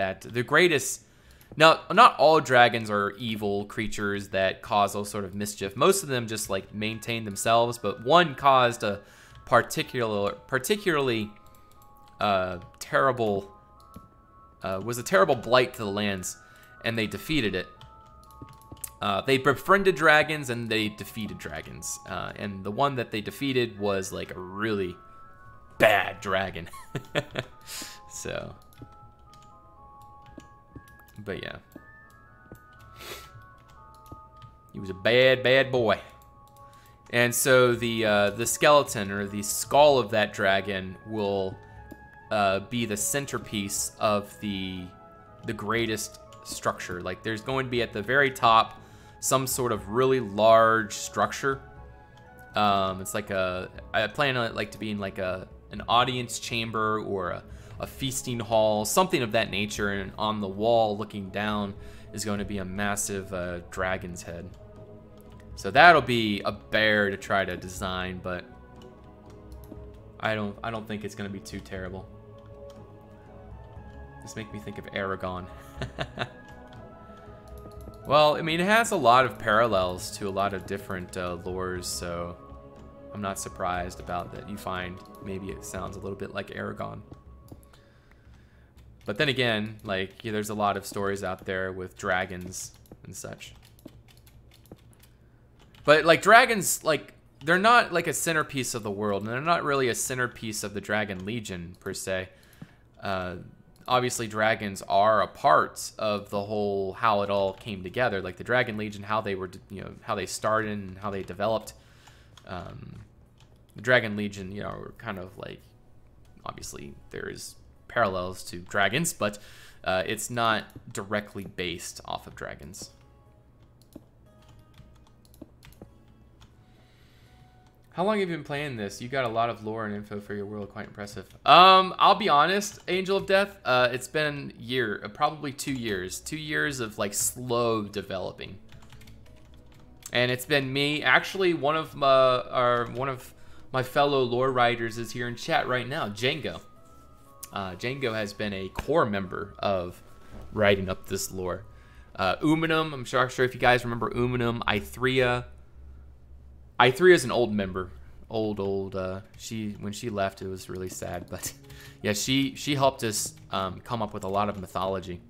Now, not all dragons are evil creatures that cause all sort of mischief. Most of them just, like, maintain themselves, but one caused a particularly terrible, was a terrible blight to the lands, and they defeated it. They befriended dragons and they defeated dragons, and the one that they defeated was like a really bad dragon. So, but yeah, he was a bad boy. And so the skeleton, or the skull of that dragon, will be the centerpiece of the greatest structure. Like, there's going to be at the very top some sort of really large structure. It's like I plan on it like to be in like an audience chamber or a feasting hall, something of that nature. And on the wall, looking down, is going to be a massive dragon's head. So that'll be a bear to try to design, but I don't think it's gonna be too terrible. This makes me think of Aragon. Well, I mean, it has a lot of parallels to a lot of different lores, so I'm not surprised about that. You find maybe it sounds a little bit like Aragon. But then again, like, yeah, there's a lot of stories out there with dragons and such. But like dragons, like they're not like a centerpiece of the world, and they're not really a centerpiece of the Dragon Legion per se. Obviously, dragons are a part of the whole how it all came together. Like the Dragon Legion, how they were, how they started and how they developed. The Dragon Legion, were kind of like, obviously there is parallels to dragons, but it's not directly based off of dragons. How long have you been playing this? You got a lot of lore and info for your world. Quite impressive. I'll be honest, Angel of Death, it's been probably 2 years. 2 years of like slow developing. And it's been me. Actually, one of my fellow lore writers is here in chat right now, Django. Django has been a core member of writing up this lore. Uminum, I'm sure if you guys remember Uminum, Ithria. Ithria is an old member. When she left, it was really sad. But yeah, she helped us come up with a lot of mythology.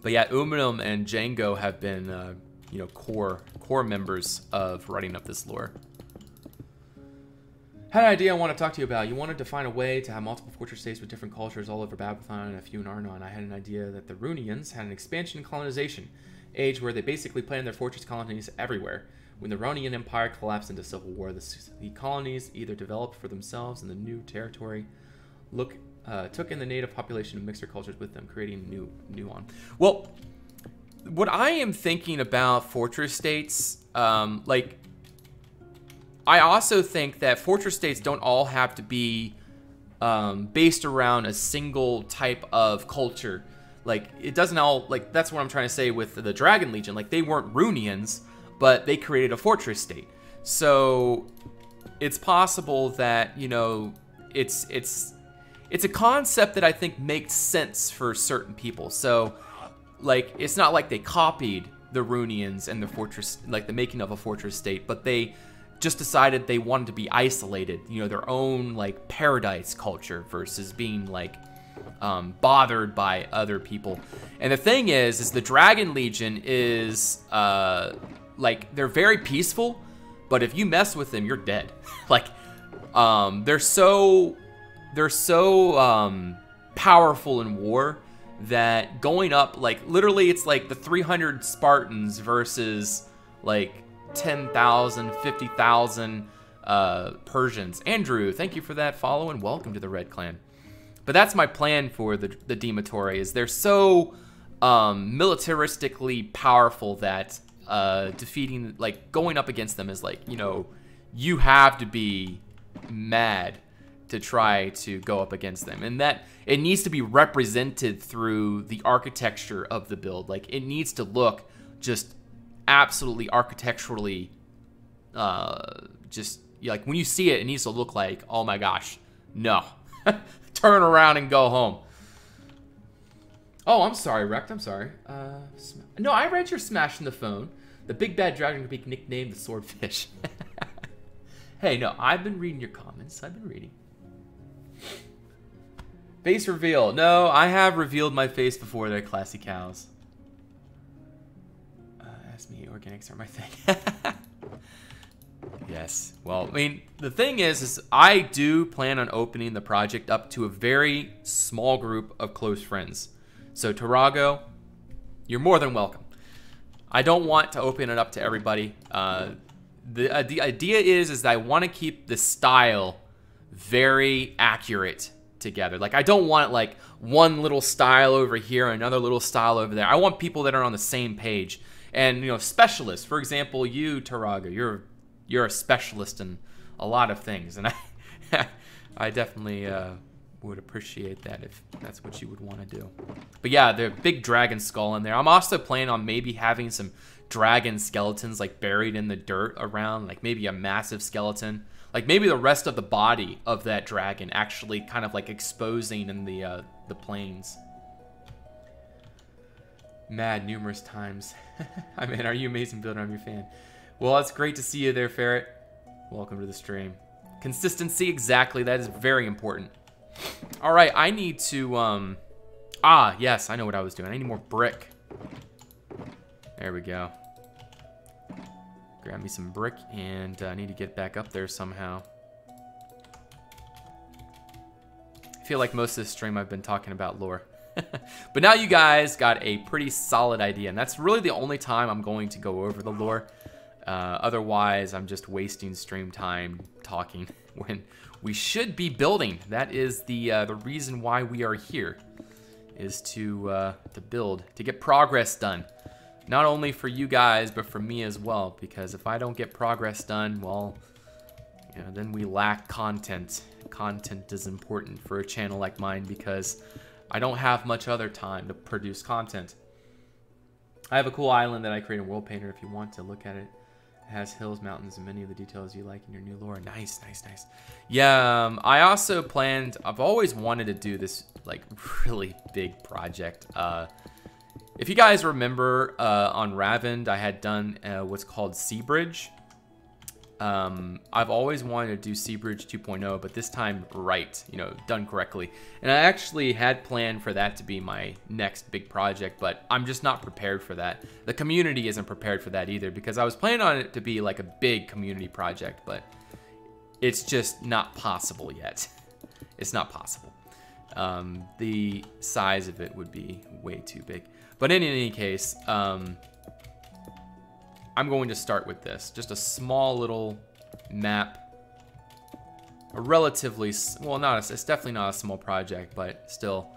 But yeah, Uminum and Django have been core members of writing up this lore. Had an idea I want to talk to you about. You wanted to find a way to have multiple fortress states with different cultures all over Babylon and a few in Arnon. I had an idea that the Runians had an expansion and colonization age where they basically planned their fortress colonies everywhere. When the Ronian Empire collapsed into civil war, the colonies either developed for themselves in the new territory, took in the native population and mixed their cultures with them, creating new one. Well, what I am thinking about fortress states, I also think that fortress states don't all have to be based around a single type of culture. Like, it doesn't all, like, that's what I'm trying to say with the Dragon Legion. Like, they weren't Runians, but they created a fortress state. So it's possible that, it's a concept that I think makes sense for certain people. So, like, it's not like they copied the Runians and the fortress, like the making of a fortress state, but they just decided they wanted to be isolated, their own like paradise culture versus being like bothered by other people. And the thing is the Dragon Legion is like, they're very peaceful, but if you mess with them, you're dead. Like, they're so powerful in war that going up, like, literally it's like the 300 Spartans versus like 10,000, 50,000 Persians. Andrew, thank you for that follow and welcome to the Red Clan. But that's my plan for the Dematory, is they're so militaristically powerful that defeating, like, going up against them is like, you have to be mad to try to go up against them. And that it needs to be represented through the architecture of the build. Like, it needs to look just absolutely architecturally, just, like, when you see it, it needs to look like, oh my gosh, no. Turn around and go home. Oh, I'm sorry, Rect, I'm sorry. No, I read your Smashing the Phone. The big bad dragon could be nicknamed the Swordfish. Hey, no, I've been reading your comments. I've been reading. Face reveal. No, I have revealed my face before. They're classy cows. Ask me, organics are my thing. Yes. Well, I mean, the thing is I do plan on opening the project up to a very small group of close friends. So, Tarago, you're more than welcome. I don't want to open it up to everybody. The idea is that I want to keep the style very accurate together. Like, I don't want like one little style over here, another little style over there. I want people that are on the same page. And, specialists. For example, you, Tarago, you're a specialist in a lot of things, and I definitely would appreciate that if that's what you would want to do. But yeah, the big dragon skull in there. I'm also planning on maybe having some dragon skeletons like buried in the dirt around, like maybe a massive skeleton, like maybe the rest of the body of that dragon actually kind of like exposing in the plains. Mad numerous times. I mean, are you amazing builder? I'm your fan. Well, it's great to see you there, Ferret. Welcome to the stream. Consistency, exactly. That is very important. All right, I need to, yes, I know what I was doing. I need more brick. There we go. Grab me some brick, and I need to get back up there somehow. I feel like most of this stream I've been talking about lore. But now you guys got a pretty solid idea, and that's really the only time I'm going to go over the lore. Otherwise, I'm just wasting stream time talking when we should be building. That is the reason why we are here, is to build, to get progress done. Not only for you guys, but for me as well, because if I don't get progress done, well, you know, then we lack content. Content is important for a channel like mine because I don't have much other time to produce content. I have a cool island that I created in World Painter if you want to look at it. It has hills, mountains, and many of the details you like in your new lore. Nice, nice, nice. Yeah, I also planned, I've always wanted to do this like really big project. If you guys remember on Ravend, I had done what's called Seabridge. I've always wanted to do Seabridge 2.0, but this time right, you know, done correctly. And I actually had planned for that to be my next big project, but I'm just not prepared for that. The community isn't prepared for that either, because I was planning on it to be like a big community project, but it's just not possible yet. It's not possible. The size of it would be way too big. But in any case, I'm going to start with this. Just a small little map. A relatively, well, it's definitely not a small project, but still,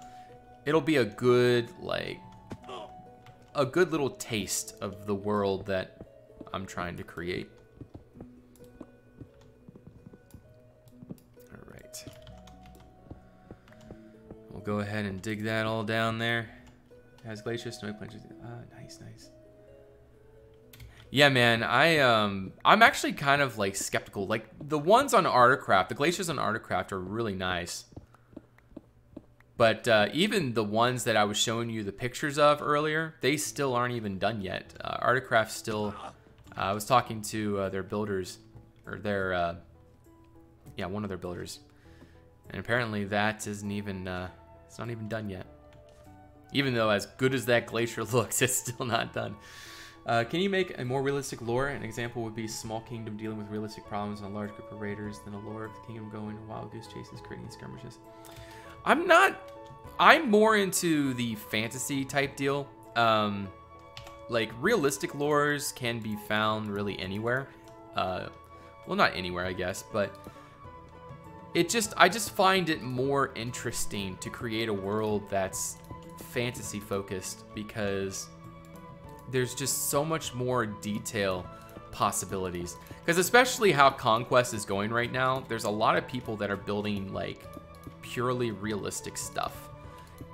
it'll be a good, like, a good little taste of the world that I'm trying to create. All right. We'll go ahead and dig that all down there. It has glaciers, snowy plunges. Nice, nice. Yeah, man, I'm actually kind of like skeptical. Like the ones on Artcraft, the glaciers on Artcraft are really nice. But even the ones that I was showing you the pictures of earlier, they still aren't even done yet. Artcraft still, I was talking to their builders, or their, yeah, one of their builders. And apparently that isn't even, it's not even done yet. Even though as good as that glacier looks, it's still not done. Can you make a more realistic lore? An example would be small kingdom dealing with realistic problems and a large group of raiders than a lore of the kingdom going to wild goose chases, creating skirmishes. I'm more into the fantasy type deal. Like realistic lores can be found really anywhere. Well, not anywhere, I guess, but I just find it more interesting to create a world that's fantasy focused, because there's just so much more detail possibilities. Because especially how Conquest is going right now, there's a lot of people that are building like purely realistic stuff,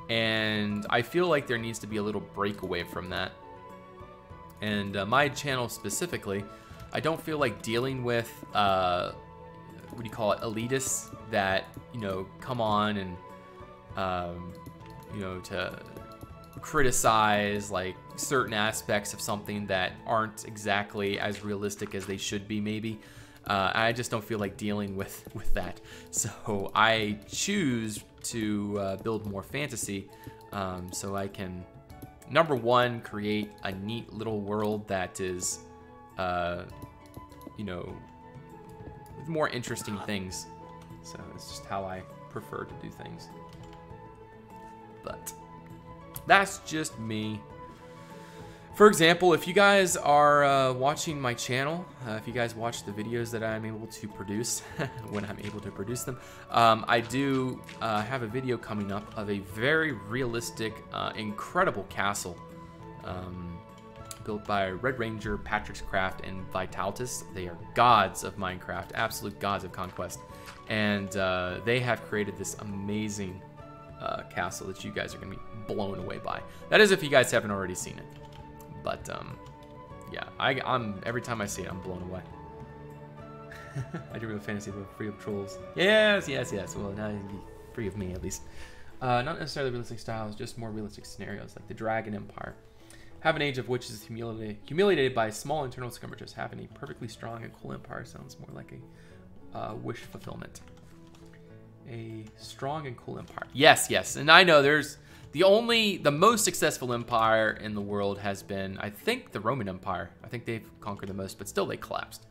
and I feel like there needs to be a little breakaway from that. And my channel specifically, I don't feel like dealing with what do you call it, elitists that, you know, come on and you know, to criticize like certain aspects of something that aren't exactly as realistic as they should be, maybe. I just don't feel like dealing with that. So I choose to build more fantasy, so I can, number one, create a neat little world that is, you know, with more interesting things. So it's just how I prefer to do things. But that's just me. For example, if you guys are watching my channel, if you guys watch the videos that I'm able to produce, when I'm able to produce them, I do have a video coming up of a very realistic, incredible castle built by Red Ranger, Patrick's Craft, and Vitaltis. They are gods of Minecraft, absolute gods of Conquest. And they have created this amazing castle that you guys are going to be blown away by. That is if you guys haven't already seen it. But yeah, I'm every time I see it, I'm blown away. I do real fantasy, but free of trolls. Yes, yes, yes. Well, now you can be free of me at least. Not necessarily realistic styles, just more realistic scenarios, like the Dragon Empire. Have an age of which is humiliated by small internal skirmishes. Having a perfectly strong and cool empire sounds more like a wish fulfillment. A strong and cool empire. Yes, yes, and I know there's The most successful empire in the world has been, I think, the Roman Empire. I think they've conquered the most, but still they collapsed.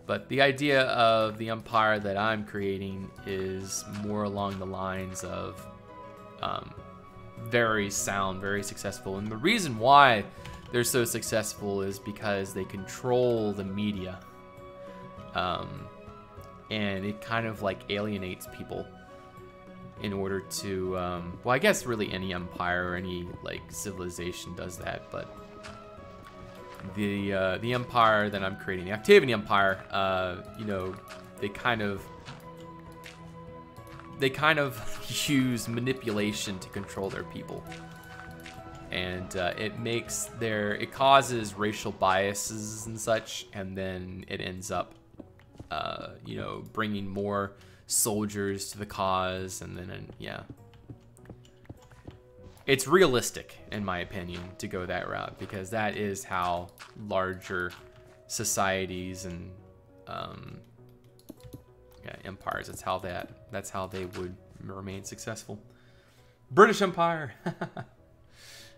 But the idea of the empire that I'm creating is more along the lines of very sound, very successful. And the reason why they're so successful is because they control the media. And it kind of like alienates people in order to, well, I guess really any empire or any like civilization does that, but the empire that I'm creating, the Octavian Empire, you know, they kind of use manipulation to control their people, and it causes racial biases and such, and then it ends up, you know, bringing more soldiers to the cause, and then yeah, it's realistic in my opinion to go that route, because that is how larger societies and yeah, empires, that's how they would remain successful. British Empire.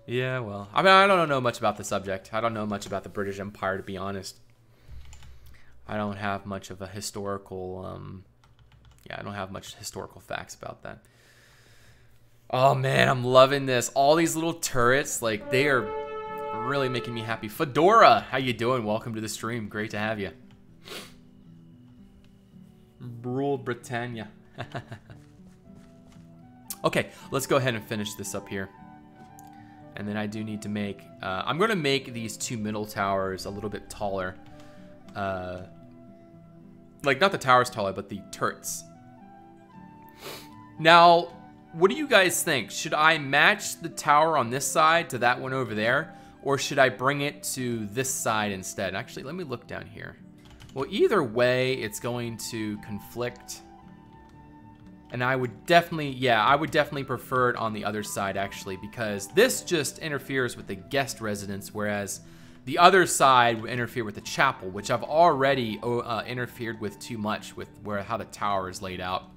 Yeah, well, I mean, I don't know much about the subject. I don't know much about the British Empire, to be honest. I don't have much of a historical yeah, I don't have much historical facts about that. Oh man, I'm loving this. All these little turrets, like, they are really making me happy. Fedora, how you doing? Welcome to the stream. Great to have you. Rule Britannia. Okay, let's go ahead and finish this up here. And then I do need to make, I'm going to make these two middle towers a little bit taller. Like, not the towers taller, but the turrets. Now, what do you guys think? Should I match the tower on this side to that one over there? Or should I bring it to this side instead? Actually, let me look down here. Well, either way, it's going to conflict. And I would definitely, yeah, I would definitely prefer it on the other side, actually, because this just interferes with the guest residence, whereas the other side would interfere with the chapel, which I've already interfered with too much with how the tower is laid out.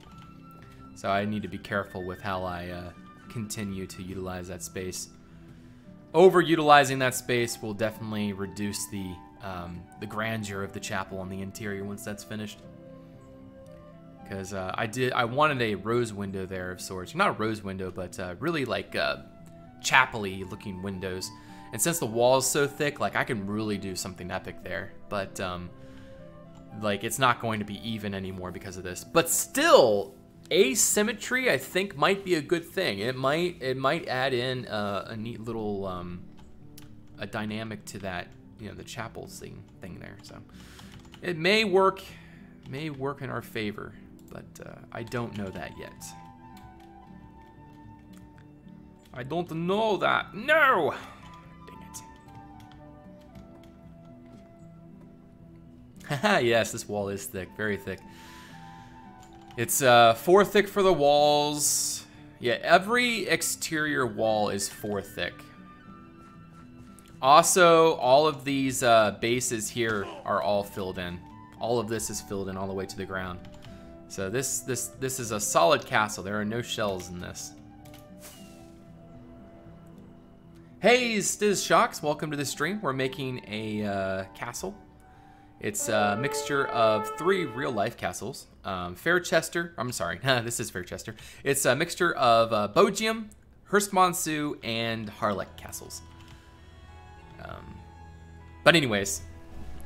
So I need to be careful with how I continue to utilize that space. Overutilizing that space will definitely reduce the grandeur of the chapel on the interior once that's finished. Because I wanted a rose window there of sorts. Not a rose window, but really like chapel-y looking windows. And since the wall is so thick, like, I can really do something epic there. But like, it's not going to be even anymore because of this. But still, asymmetry, I think, might be a good thing. It might add in a neat little a dynamic to that, you know, the chapel thing there. So it may work in our favor, but I don't know that yet. I don't know that. No. Haha, yes, this wall is thick, very thick. It's 4 thick for the walls. Yeah, every exterior wall is 4 thick. Also, all of these bases here are all filled in. All of this is filled in all the way to the ground. So this is a solid castle. There are no shells in this. Hey, Stiz Shocks, welcome to the stream. We're making a castle. It's a mixture of 3 real-life castles. Fairchester, I'm sorry, this is Fairchester. It's a mixture of Bogium, Hurstmonsu, and Harlech castles. But anyways,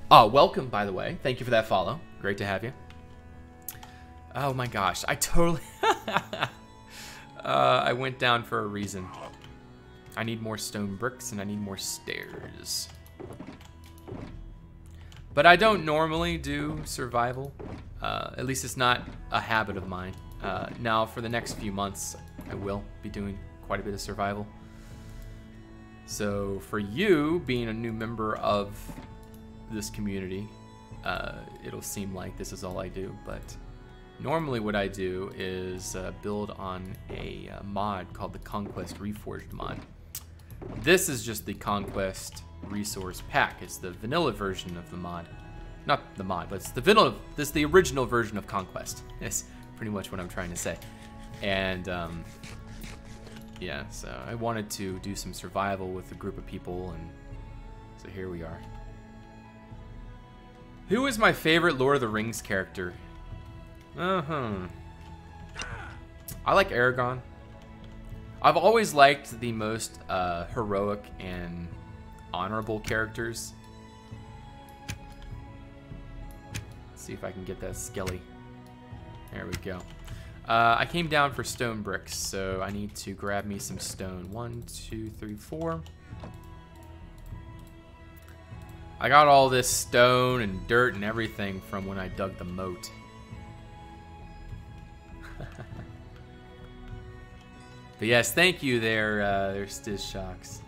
welcome, by the way. Thank you for that follow. Great to have you. Oh my gosh, I totally... I went down for a reason. I need more stone bricks, and I need more stairs. But I don't normally do survival. At least it's not a habit of mine. Now, for the next few months, I will be doing quite a bit of survival. So for you, being a new member of this community, it'll seem like this is all I do. But normally what I do is build on a mod called the Conquest Reforged mod. This is just the Conquest resource pack. It's the vanilla version of the mod. Not the mod, but it's the vanilla. This is the original version of Conquest. It's pretty much what I'm trying to say. And yeah, so I wanted to do some survival with a group of people, and so here we are. Who is my favorite Lord of the Rings character? I like Aragorn. I've always liked the most heroic and honorable characters. Let's see if I can get that skelly. There we go. I came down for stone bricks, so I need to grab me some stone. 1, 2, 3, 4. I got all this stone and dirt and everything from when I dug the moat. But yes, thank you there, Stiz Shocks.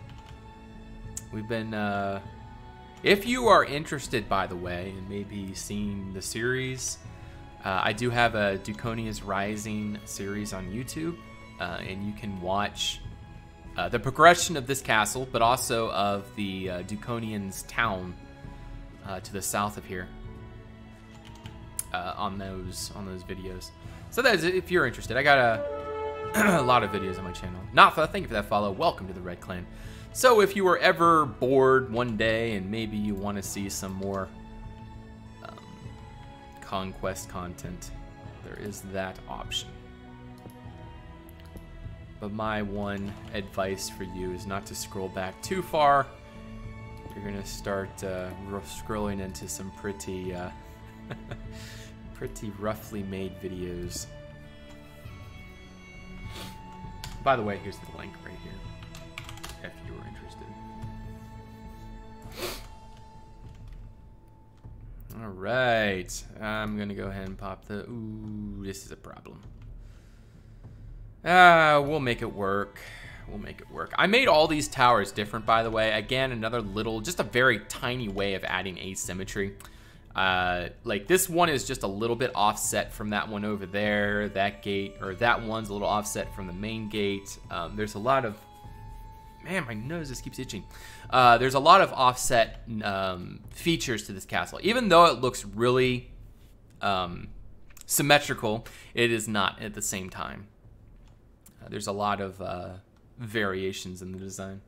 We've been, if you are interested, by the way, in maybe seeing the series, I do have a Dukonia's Rising series on YouTube, and you can watch the progression of this castle, but also of the Dukonians town to the south of here on those videos. So that is, if you're interested, I got a lot of videos on my channel. Natha, thank you for that follow. Welcome to the Red Clan. So if you were ever bored one day and maybe you want to see some more conquest content, there is that option. But my one advice for you is not to scroll back too far. You're gonna start scrolling into some pretty pretty roughly made videos. By the way, here's the link right here if you were interested. All right, I'm gonna go ahead and pop the. Ooh, this is a problem. We'll make it work. We'll make it work. I made all these towers different, by the way. Again, another little, just a very tiny way of adding asymmetry. Like this one is just a little bit offset from that one over there. That gate, or that one's a little offset from the main gate. There's a lot of, man, my nose just keeps itching. There's a lot of offset features to this castle. Even though it looks really symmetrical, it is not at the same time. There's a lot of variations in the design.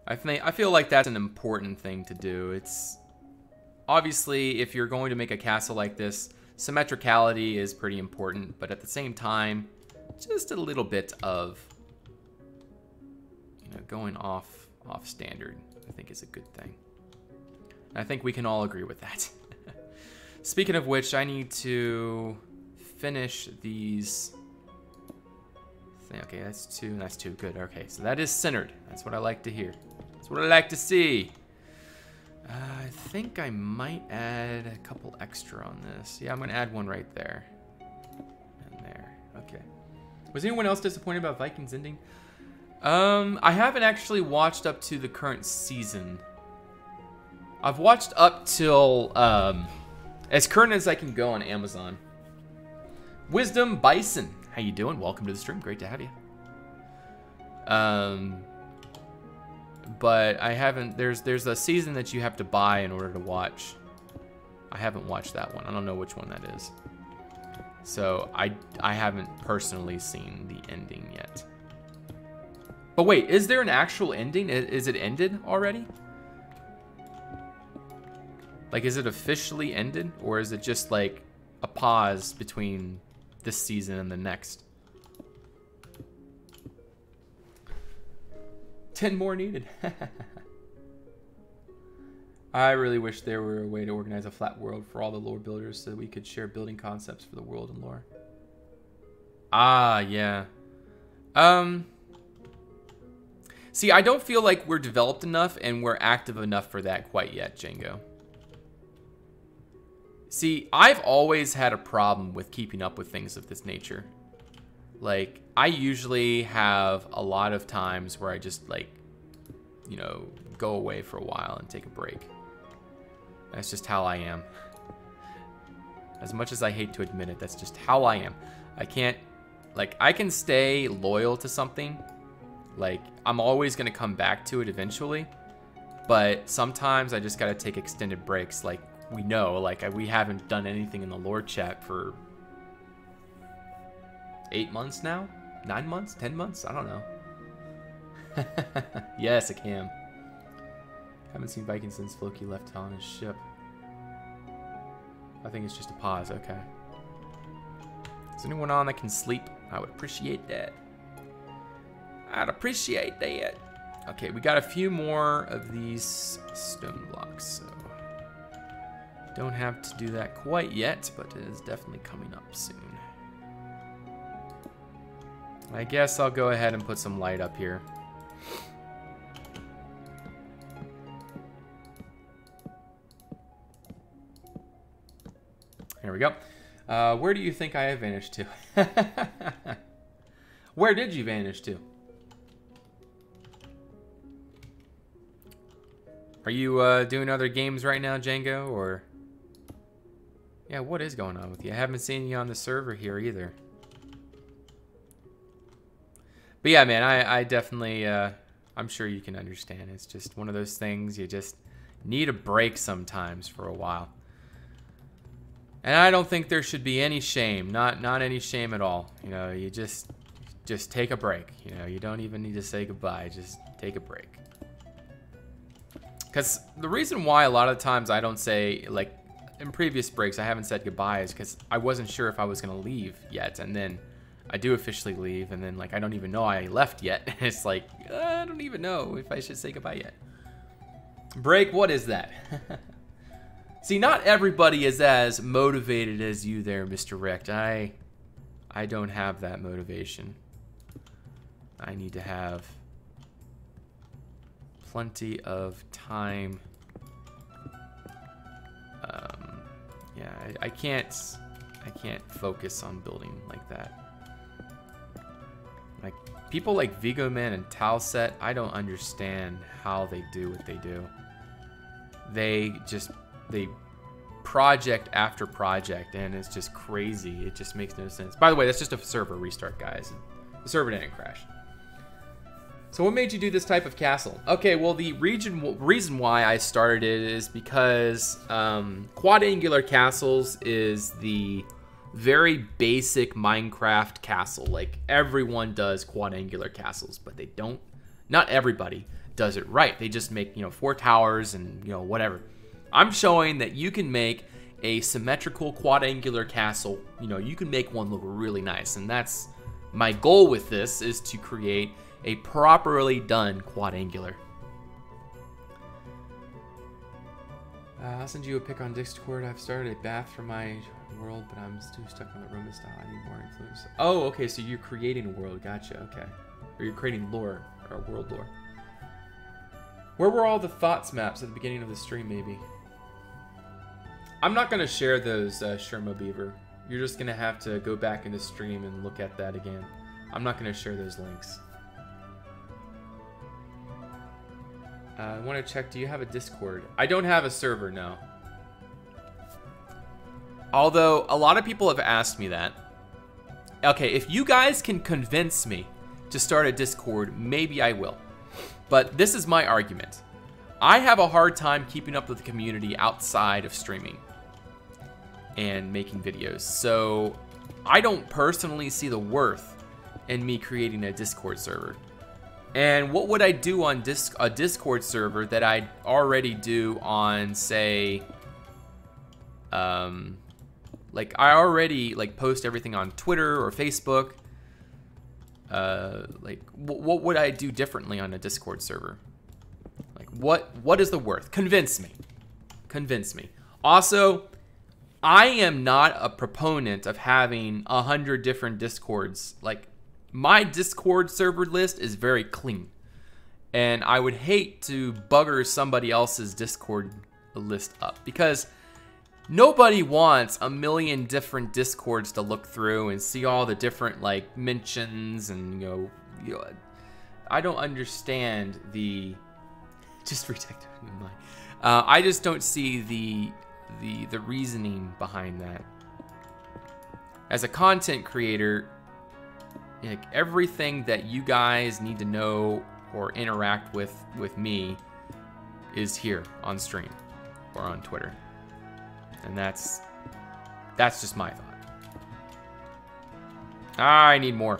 I feel like that's an important thing to do. It's obviously, if you're going to make a castle like this, symmetricality is pretty important, but at the same time, just a little bit of, you know, going off standard, I think is a good thing. I think we can all agree with that. Speaking of which, I need to finish these. Okay, that's two. That's two. Good. Okay, so that is centered. That's what I like to hear. That's what I like to see. I think I might add a couple extra on this. Yeah, I'm going to add one right there. And there. Okay. Was anyone else disappointed about Vikings ending? I haven't actually watched up to the current season. I've watched up till as current as I can go on Amazon. Wisdom Bison, how you doing? Welcome to the stream. Great to have you. But I haven't. There's a season that you have to buy in order to watch. I haven't watched that one. I don't know which one that is. So I haven't personally seen the ending yet. But wait, is there an actual ending? Is it ended already? Like, is it officially ended? Or is it just like a pause between this season and the next? 10 more needed. I really wish there were a way to organize a flat world for all the lore builders so that we could share building concepts for the world and lore. Ah, yeah. See, I don't feel like we're developed enough and we're active enough for that quite yet, Django. See, I've always had a problem with keeping up with things of this nature. Like, I usually have a lot of times where I just, like, you know, go away for a while and take a break. That's just how I am. As much as I hate to admit it, that's just how I am. I can't, like, I can stay loyal to something. Like, I'm always going to come back to it eventually. But sometimes I just got to take extended breaks, like we know. Like, we haven't done anything in the lore chat for 8 months now? 9 months? 10 months? I don't know. Yes, a cam. Haven't seen Viking since Loki left on his ship. I think it's just a pause. Okay. Is anyone on that can sleep? I would appreciate that. I'd appreciate that. Okay, we got a few more of these stone blocks, so don't have to do that quite yet, but it is definitely coming up soon. I guess I'll go ahead and put some light up here. There we go. Where do you think I have vanished to? Where did you vanish to? Are you doing other games right now, Django, or? Yeah, what is going on with you? I haven't seen you on the server here either. But yeah, man, I definitely, I'm sure you can understand. It's just one of those things, you just need a break sometimes for a while. And I don't think there should be any shame, not any shame at all. You know, you just take a break. You know, you don't even need to say goodbye, just take a break. Because the reason why a lot of times I don't say, like, in previous breaks I haven't said goodbye is because I wasn't sure if I was going to leave yet. And then I do officially leave, and then, like, I don't even know I left yet. It's like, I don't even know if I should say goodbye yet. Break, what is that? See, not everybody is as motivated as you there, Mr. Richt. I don't have that motivation. I need to have plenty of time. Yeah, I can't focus on building like that. Like, people like Vigo Man and Talset, I don't understand how they do what they do. They project after project, and it's just crazy. It just makes no sense. By the way, that's just a server restart, guys. The server didn't crash. So what made you do this type of castle? Okay, well, the reason why I started it is because quadrangular castles is the very basic Minecraft castle. Like, everyone does quadrangular castles, but they don't, not everybody does it right. They just make, you know, 4 towers and, you know, whatever. I'm showing that you can make a symmetrical quadrangular castle. You know, you can make one look really nice, and that's my goal with this, is to create a properly done quadrangular. I'll send you a pic on Discord. I've started a bath for my world, but I'm still stuck on the Roma style. I need more influence. Oh, okay, so you're creating a world. Gotcha, okay. Or you're creating lore, or world lore. Where were all the thoughts maps at the beginning of the stream, maybe? I'm not going to share those, Sherma Beaver. You're just going to have to go back in the stream and look at that again. I'm not going to share those links. I want to check, do you have a Discord? I don't have a server, no. Although, a lot of people have asked me that. Okay, if you guys can convince me to start a Discord, maybe I will. But this is my argument. I have a hard time keeping up with the community outside of streaming and making videos. So, I don't personally see the worth in me creating a Discord server. And what would I do on a Discord server that I'd already do on, say, like, I already, like, post everything on Twitter or Facebook. Like, what would I do differently on a Discord server? Like, what is the worth? Convince me. Convince me. Also, I am not a proponent of having 100 different Discords. Like, my Discord server list is very clean, and I would hate to bugger somebody else's Discord list up, because nobody wants a million different Discords to look through and see all the different, like, mentions and, you know, I don't understand the, just protect my mind. I just don't see the reasoning behind that. As a content creator, like, everything that you guys need to know or interact with me is here on stream or on Twitter. And that's just my thought. I need more.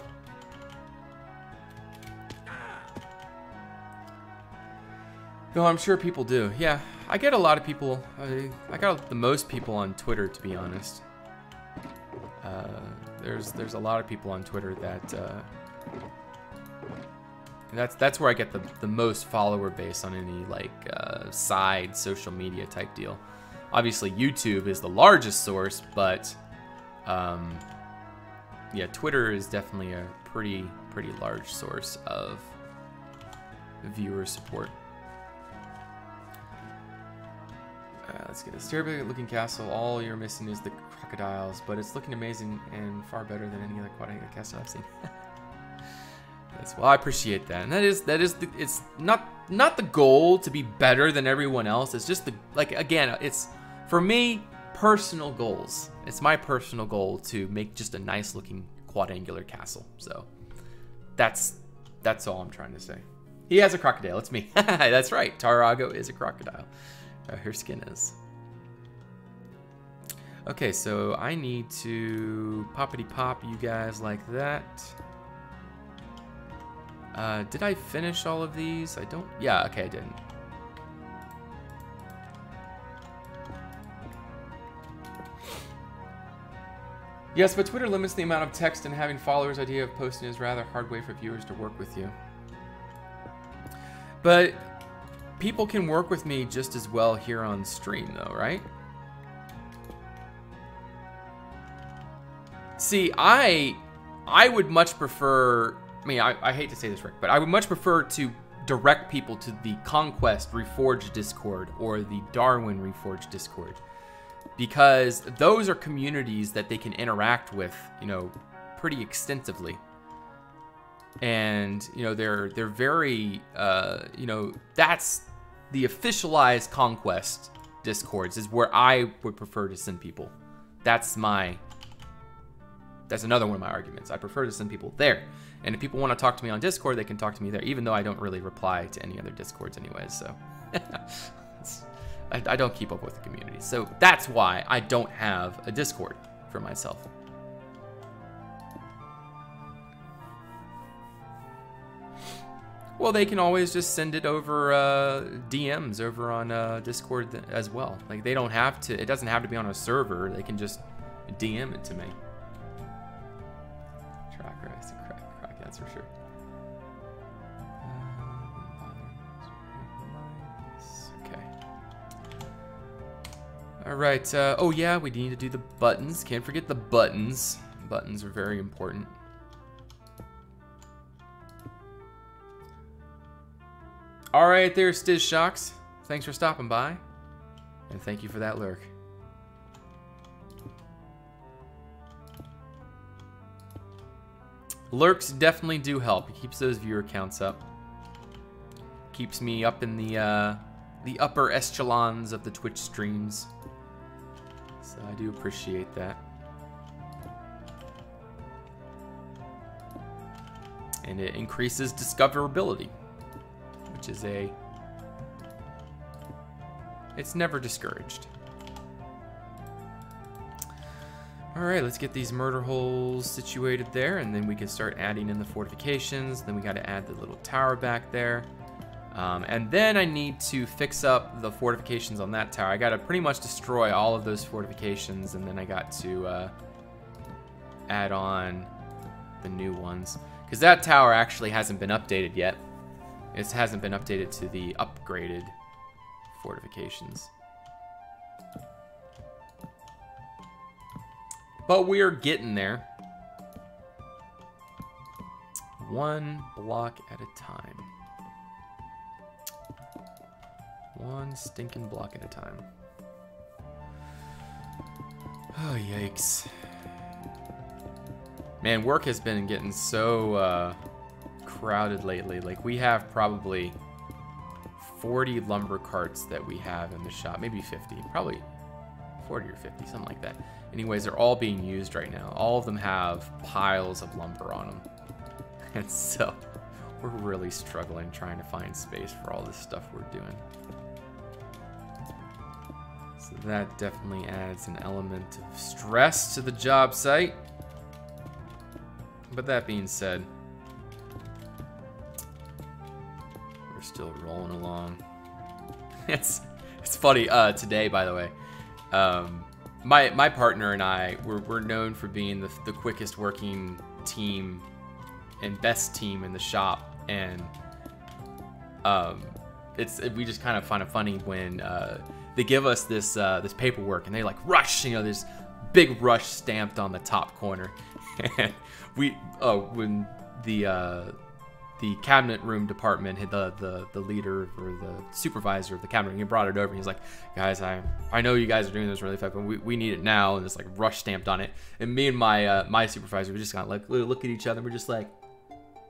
No, I'm sure people do. Yeah, I get a lot of people. I got the most people on Twitter, to be honest. There's a lot of people on Twitter that's where I get the most follower base on any like side social media type deal. Obviously, YouTube is the largest source, but yeah, Twitter is definitely a pretty large source of viewer support. Let's get a terrible looking castle. All you're missing is the crocodiles, but it's looking amazing and far better than any other quadrangular castle I've seen. Yes, well, I appreciate that, and it's not the goal to be better than everyone else. It's just again, it's for me personal goals. It's my personal goal to make just a nice looking quadrangular castle. So that's all I'm trying to say. He has a crocodile. It's me. That's right. Tarago is a crocodile. Her skin is. Okay, so I need to poppity pop you guys like that. Did I finish all of these? I don't. Yeah, okay, I didn't. Yes, but Twitter limits the amount of text, and having followers' idea of posting is rather hard way for viewers to work with you. But people can work with me just as well here on stream, though, right? See, I would much prefer. I mean, I hate to say this, Rick, but I would much prefer to direct people to the Conquest Reforged Discord or the Darwin Reforged Discord, because those are communities that they can interact with, you know, pretty extensively. And, you know, they're very, you know, that's the officialized Conquest Discords is where I would prefer to send people. That's another one of my arguments. I prefer to send people there. And if people want to talk to me on Discord, they can talk to me there, even though I don't really reply to any other Discords anyways, so. I don't keep up with the community. So that's why I don't have a Discord for myself. Well, they can always just send it over DMs over on Discord as well. Like, they don't have to, it doesn't have to be on a server. They can just DM it to me. Tracker, I see crack, that's for sure. Okay. All right. Oh yeah, we need to do the buttons. Can't forget the buttons. Buttons are very important. All right, there, Stiz Shocks. Thanks for stopping by, and thank you for that lurk. Lurks definitely do help. It keeps those viewer counts up. Keeps me up in the upper echelons of the Twitch streams. So I do appreciate that. And it increases discoverability, which is it's never discouraged. All right, let's get these murder holes situated there, and then we can start adding in the fortifications. Then we got to add the little tower back there. And then I need to fix up the fortifications on that tower. I got to pretty much destroy all of those fortifications, and then I got to add on the new ones. Because that tower actually hasn't been updated yet. It hasn't been updated to the upgraded fortifications. But we're getting there. One block at a time. One stinking block at a time. Oh, yikes. Man, work has been getting so crowded lately. Like, we have probably 40 lumber carts that we have in the shop. Maybe 50. Probably 40 or 50, something like that. Anyways, they're all being used right now. All of them have piles of lumber on them. And so, we're really struggling trying to find space for all this stuff we're doing. So that definitely adds an element of stress to the job site. But that being said, we're still rolling along. It's funny. Today, by the way, my partner and I we're known for being the quickest working team and best team in the shop, and we just kind of find it funny when they give us this paperwork and they like rush, you know, there's big rush stamped on the top corner. And when the cabinet room department had the leader or the supervisor of the cabinet room, he brought it over and he's like, guys, I know you guys are doing this really fast, but we need it now, and it's like rush stamped on it. And me and my supervisor, we just kind of like look at each other, and we're just like,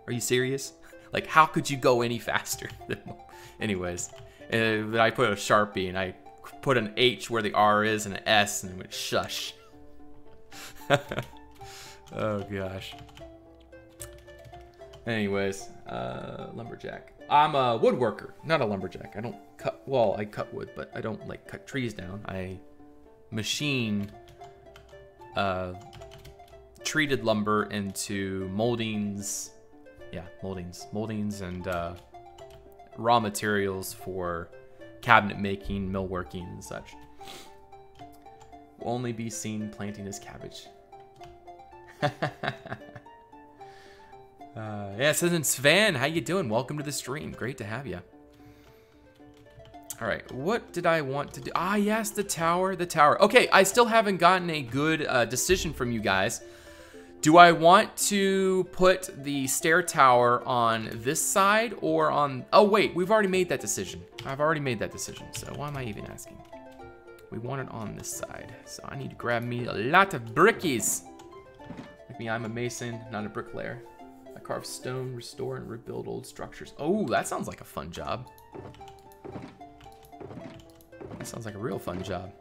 are you serious? Like, how could you go any faster? Anyways, and I put a Sharpie and I put an H where the R is and an S, and it went shush. Oh gosh. Anyways, lumberjack. I'm a woodworker, not a lumberjack. I don't cut, well, I cut wood, but I don't like cut trees down. I machine treated lumber into moldings. Yeah, moldings and raw materials for cabinet making, millworking, and such. Will only be seen planting his cabbage. Yeah, Citizen Sven, how you doing? Welcome to the stream. Great to have you. All right, what did I want to do? Ah, yes, the tower. Okay, I still haven't gotten a good decision from you guys. Do I want to put the stair tower on this side or on... Oh, wait, we've already made that decision. I've already made that decision, so why am I even asking? We want it on this side, so I need to grab me a lot of brickies. Like me, I'm a mason, not a bricklayer. I carve stone, restore, and rebuild old structures. Oh, that sounds like a fun job. That sounds like a real fun job.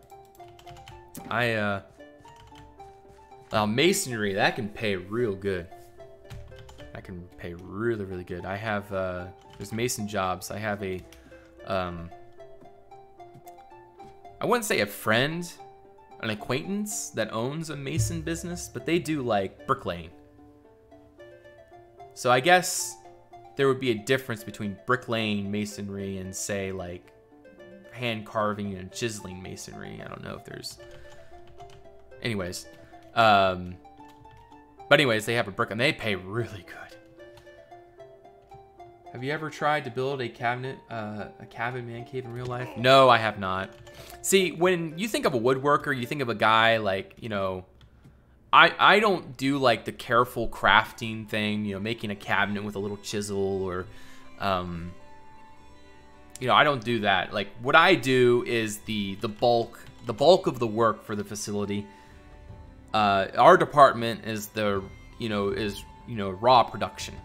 Masonry, that can pay real good. That can pay really, really good. I have, there's mason jobs. I have a, I wouldn't say a friend, an acquaintance that owns a mason business, but they do like bricklaying. So I guess there would be a difference between bricklaying masonry and say like hand carving and chiseling masonry. I don't know if there's, anyways. But anyways, they have a brick and they pay really good. Have you ever tried to build a cabin man cave in real life? No, I have not. See, when you think of a woodworker, you think of a guy like, you know, I don't do like the careful crafting thing, you know, making a cabinet with a little chisel or, you know, I don't do that. Like what I do is the bulk of the work for the facility. Our department is raw production.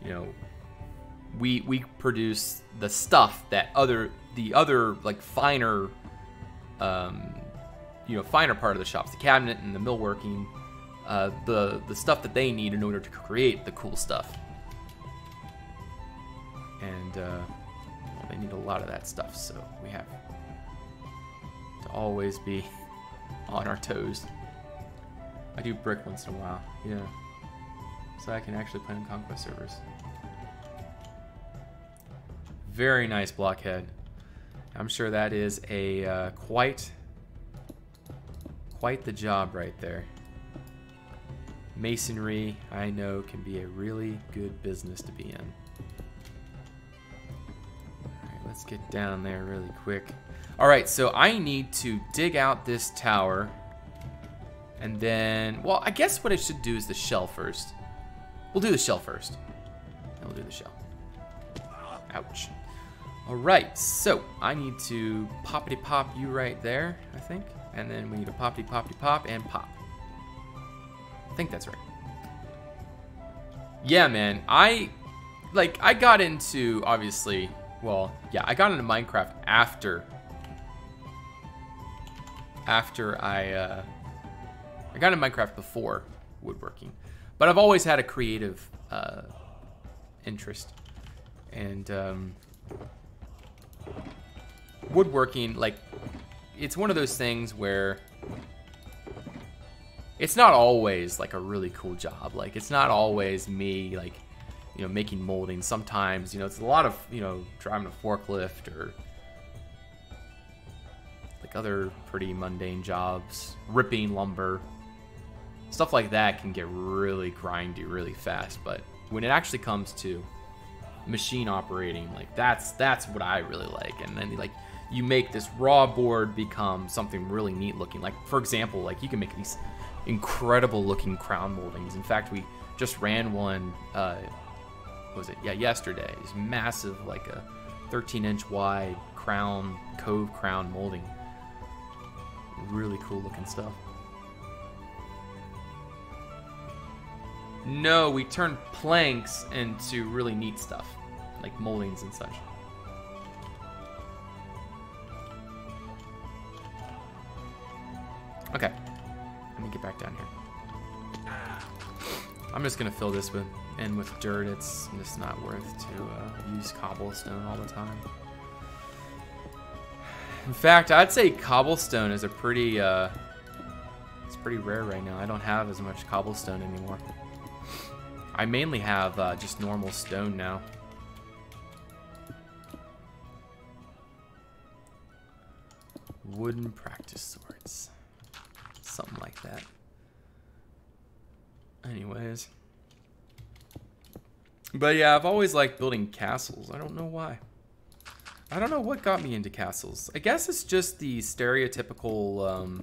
You know, we produce the stuff that the other like finer, finer part of the shops, the cabinet and the millworking, the stuff that they need in order to create the cool stuff. And well, they need a lot of that stuff, so we have to always be on our toes. I do brick once in a while, yeah. So I can actually play on Conquest servers. Very nice blockhead. I'm sure that is a quite the job right there. Masonry, I know, can be a really good business to be in. Alright, let's get down there really quick. Alright, so I need to dig out this tower. And then, well, I guess what I should do is the shell first. We'll do the shell first. Then we'll do the shell. Ouch. Alright, so I need to poppity pop you right there, I think. And then we need to poppity poppity pop and pop. I think that's right. Yeah, man, I got into, obviously, well, yeah, I got into Minecraft after I got into Minecraft before woodworking, but I've always had a creative interest, and woodworking, like, it's one of those things where it's not always like a really cool job. Like, it's not always me, like, you know, making molding. Sometimes, you know, it's a lot of, you know, driving a forklift or like other pretty mundane jobs, ripping lumber. Stuff like that can get really grindy really fast, but when it actually comes to machine operating, like that's what I really like. And then like you make this raw board become something really neat looking. Like, for example, like you can make these incredible looking crown moldings. In fact, we just ran one, what was it? Yeah, yesterday. It's massive, like a 13-inch wide crown, cove crown molding. Really cool looking stuff. No, we turned planks into really neat stuff, like moldings and such. Okay, let me get back down here. I'm just gonna fill this in with dirt. It's just not worth to use cobblestone all the time. In fact, I'd say cobblestone is a pretty, it's pretty rare right now. I don't have as much cobblestone anymore. I mainly have just normal stone now. Wooden practice swords. Something like that. Anyways. But yeah, I've always liked building castles. I don't know why. I don't know what got me into castles. I guess it's just the stereotypical,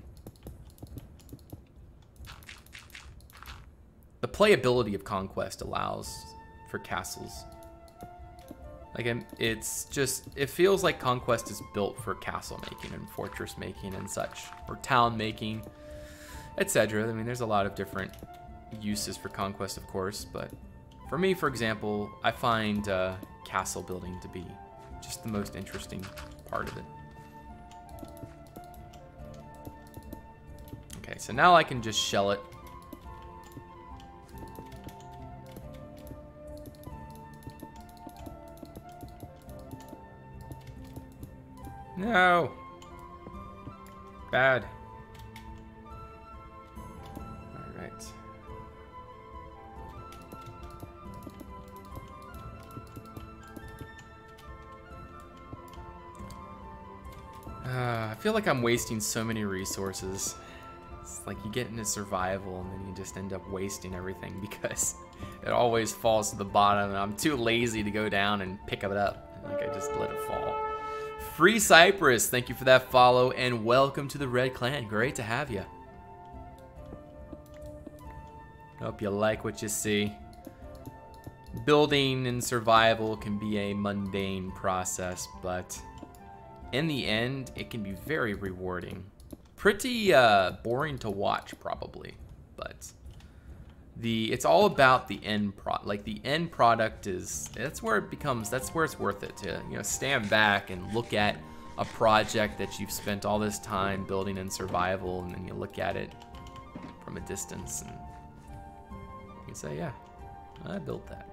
the playability of Conquest allows for castles. Like, it's just, it feels like Conquest is built for castle making and fortress making and such, or town making, etc. I mean, there's a lot of different uses for Conquest, of course, but for me, for example, I find castle building to be just the most interesting part of it. Okay, so now I can just shell it. No. Bad. All right. I feel like I'm wasting so many resources. It's like you get into survival and then you just end up wasting everything because it always falls to the bottom and I'm too lazy to go down and pick it up. Like, I just let it fall. Free Cypress, thank you for that follow and welcome to the Red Clan. Great to have you. Hope you like what you see. Building and survival can be a mundane process, but in the end, it can be very rewarding. Pretty boring to watch, probably, but it's all about the end product. Like, the end product that's where it's worth it to, you know, stand back and look at a project that you've spent all this time building in survival, and then you look at it from a distance and you say, yeah, I built that.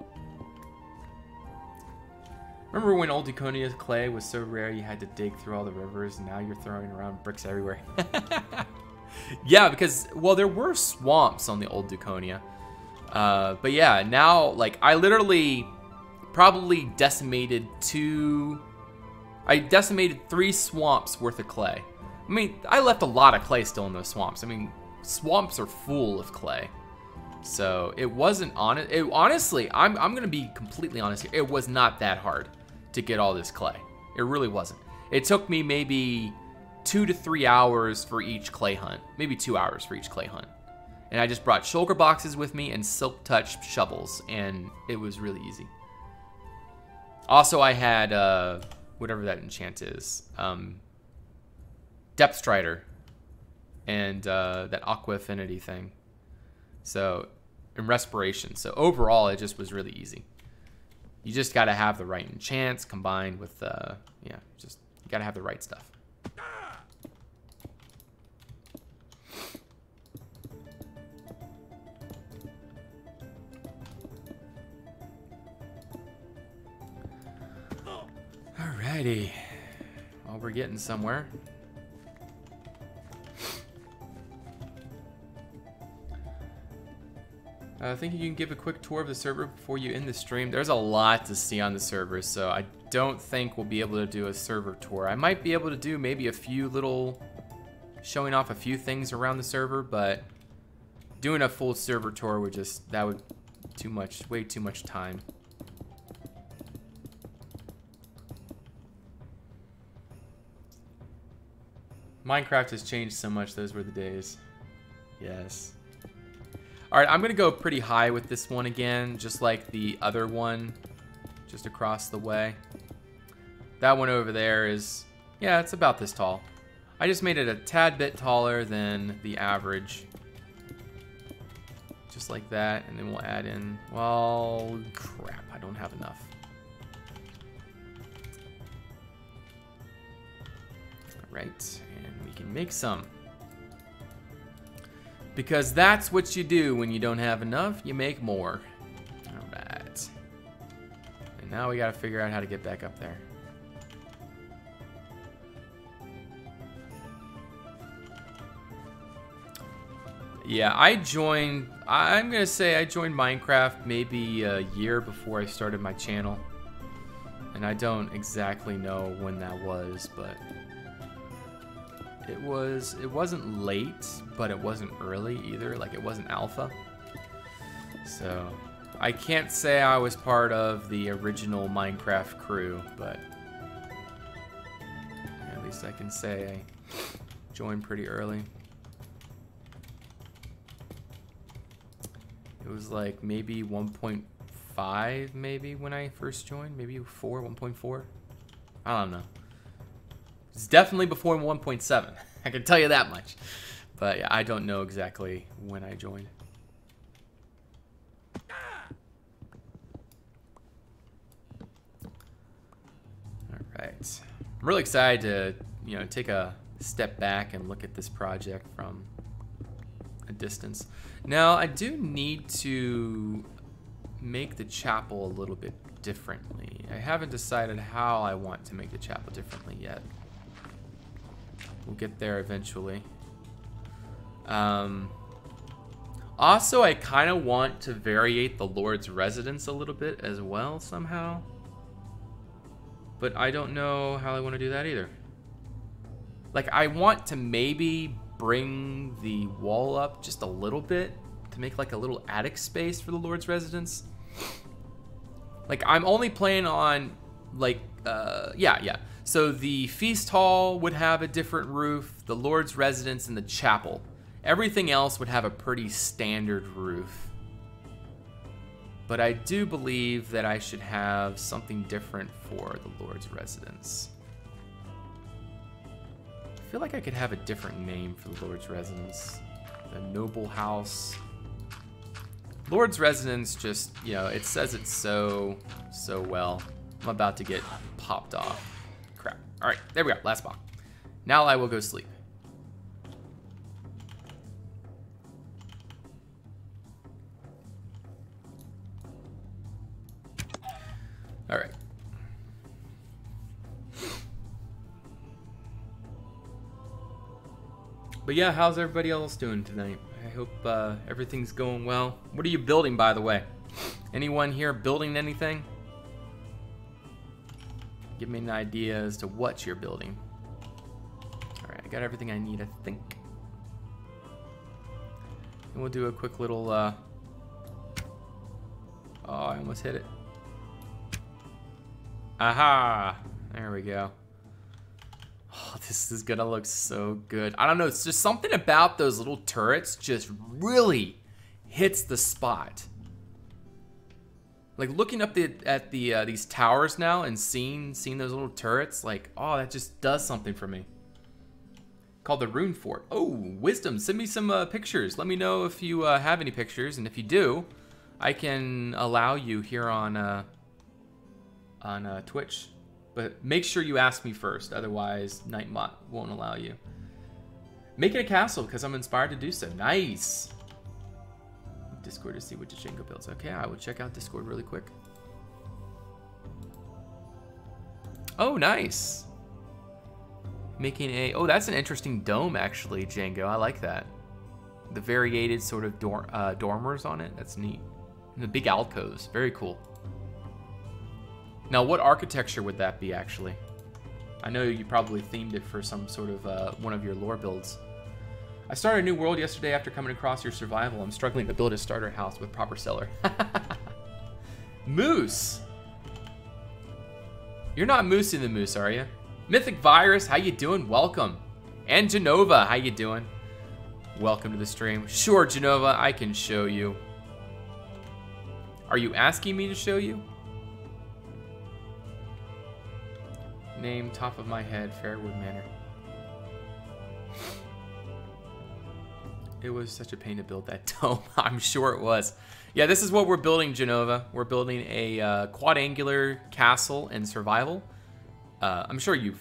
Remember when old Dukonia clay was so rare you had to dig through all the rivers, and now you're throwing around bricks everywhere? Yeah, because, well, there were swamps on the old Dukonia. But yeah, now, like, I literally probably decimated 3 swamps worth of clay. I mean, I left a lot of clay still in those swamps. I mean, swamps are full of clay. So it wasn't honestly, I'm gonna be completely honest here. It was not that hard to get all this clay. It really wasn't. It took me maybe 2 to 3 hours for each clay hunt. Maybe 2 hours for each clay hunt. And I just brought shulker boxes with me and silk touch shovels, and it was really easy. Also, I had, whatever that enchant is, Depth Strider, and that Aqua Affinity thing. So, and Respiration. So overall, it just was really easy. You just got to have the right enchants combined with, yeah, just, you got to have the right stuff. Alrighty. Well, we're getting somewhere. I think you can give a quick tour of the server before you end the stream. There's a lot to see on the server, so I don't think we'll be able to do a server tour. I might be able to do maybe a few little, showing off a few things around the server, but doing a full server tour would just, that would way too much time. Minecraft has changed so much, those were the days. Yes. Alright, I'm gonna go pretty high with this one again, just like the other one, just across the way. That one over there is, yeah, it's about this tall. I just made it a tad bit taller than the average. Just like that, and then we'll add in, well, crap, I don't have enough. Alright, and we can make some. Because that's what you do when you don't have enough, you make more. Alright. And now we gotta figure out how to get back up there. Yeah, I'm gonna say I joined Minecraft maybe a year before I started my channel. And I don't exactly know when that was, but it wasn't late, but it wasn't early either, like it wasn't alpha. So I can't say I was part of the original Minecraft crew, but at least I can say I joined pretty early. It was like maybe 1.5 maybe when I first joined, maybe 1.4. I don't know. It's definitely before 1.7. I can tell you that much. But yeah, I don't know exactly when I joined. Alright. I'm really excited to, take a step back and look at this project from a distance. Now, I do need to make the chapel a little bit differently. I haven't decided how I want to make the chapel differently yet. We'll get there eventually. Also, I kind of want to variate the Lord's residence a little bit as well somehow. But I don't know how I want to do that either. Like, I want to maybe bring the wall up just a little bit to make like a little attic space for the Lord's residence. Like, I'm only planning on like, yeah. So the feast hall would have a different roof, the Lord's residence, and the chapel. Everything else would have a pretty standard roof. But I do believe that I should have something different for the Lord's residence. I feel like I could have a different name for the Lord's residence. The noble house. Lord's residence just, it says it so well. I'm about to get popped off. Crap. All right, there we go, last block. Now I will go sleep. All right. But yeah, how's everybody else doing tonight? I hope everything's going well. What are you building, by the way? Anyone here building anything? Give me an idea as to what you're building. All right, I got everything I need, I think. And we'll do a quick little, oh, I almost hit it. Aha! There we go. Oh, this is gonna look so good. I don't know, it's just something about those little turrets just really hits the spot. Like looking up at these towers now and seeing those little turrets, like, oh, that just does something for me. Called the Rune Fort. Oh, Wisdom, send me some pictures. Let me know if you have any pictures, and if you do, I can allow you here on Twitch. But make sure you ask me first, otherwise Nightmot won't allow you. Make it a castle because I'm inspired to do so. Nice. Discord to see what Django builds. Okay, I will check out Discord really quick. Oh, nice. Making a, oh, that's an interesting dome actually, Django. I like that. the variated sort of dormers on it. That's neat. And the big alcoves. Very cool. Now, what architecture would that be, actually? I know you probably themed it for some sort of one of your lore builds. I started a new world yesterday after coming across your survival. I'm struggling to build a starter house with proper cellar. Moose! You're not Moose in the Moose, are you? Mythic Virus, how you doing? Welcome. And Genova, how you doing? Welcome to the stream. Sure, Genova, I can show you. Are you asking me to show you? Name, top of my head, Fairwood Manor. It was such a pain to build that dome. I'm sure it was. Yeah, this is what we're building, Genova. We're building a quadrangular castle in survival. I'm sure you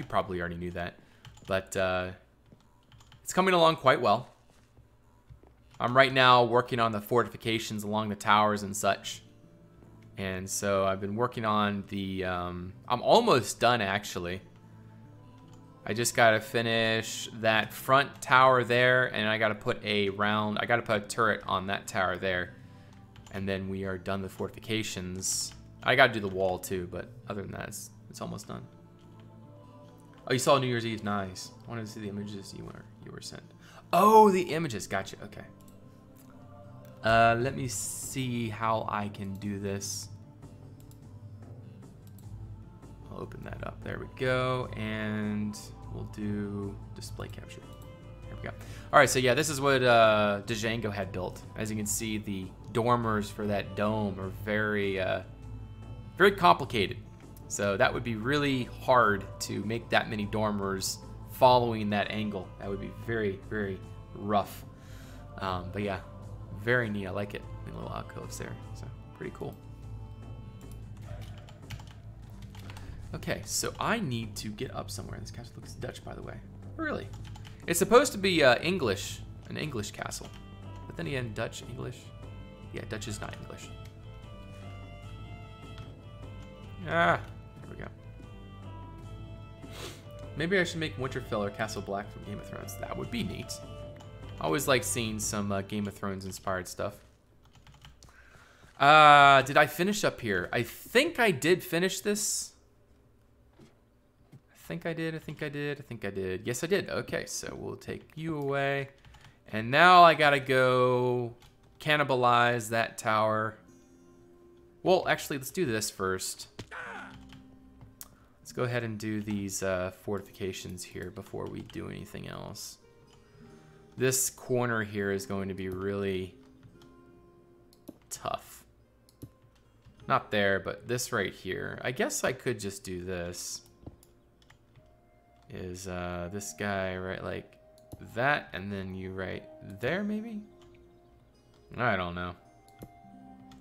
probably already knew that. But it's coming along quite well. I'm right now working on the fortifications along the towers and such. And so I've been working on the, I'm almost done actually. I just gotta finish that front tower there, and I gotta put a turret on that tower there. And then we are done with fortifications. I gotta do the wall too, but other than that, it's almost done. Oh, you saw New Year's Eve, nice. I wanted to see the images you were sent. Oh, the images, gotcha, okay. Let me see how I can do this. I'll open that up. There we go. And we'll do display capture. There we go. All right, so yeah, this is what Django had built. As you can see, the dormers for that dome are very, very complicated. So that would be really hard to make that many dormers following that angle. That would be very, very rough. But yeah, very neat. I like it. Little alcoves there. So pretty cool. Okay, so I need to get up somewhere. This castle looks Dutch, by the way. Really? It's supposed to be English, an English castle. But then again, Dutch, English. Yeah, Dutch is not English. Ah, there we go. Maybe I should make Winterfell or Castle Black from Game of Thrones. That would be neat. I always like seeing some Game of Thrones inspired stuff. Did I finish up here? I think I did finish this. I think I did. Yes, I did. Okay, so we'll take you away. And now I gotta go cannibalize that tower. Well, actually, let's do this first. Let's go ahead and do these fortifications here before we do anything else. This corner here is going to be really tough. Not there, but this right here. I guess I could just do this. Is this guy right like that, and then you right there maybe? I don't know.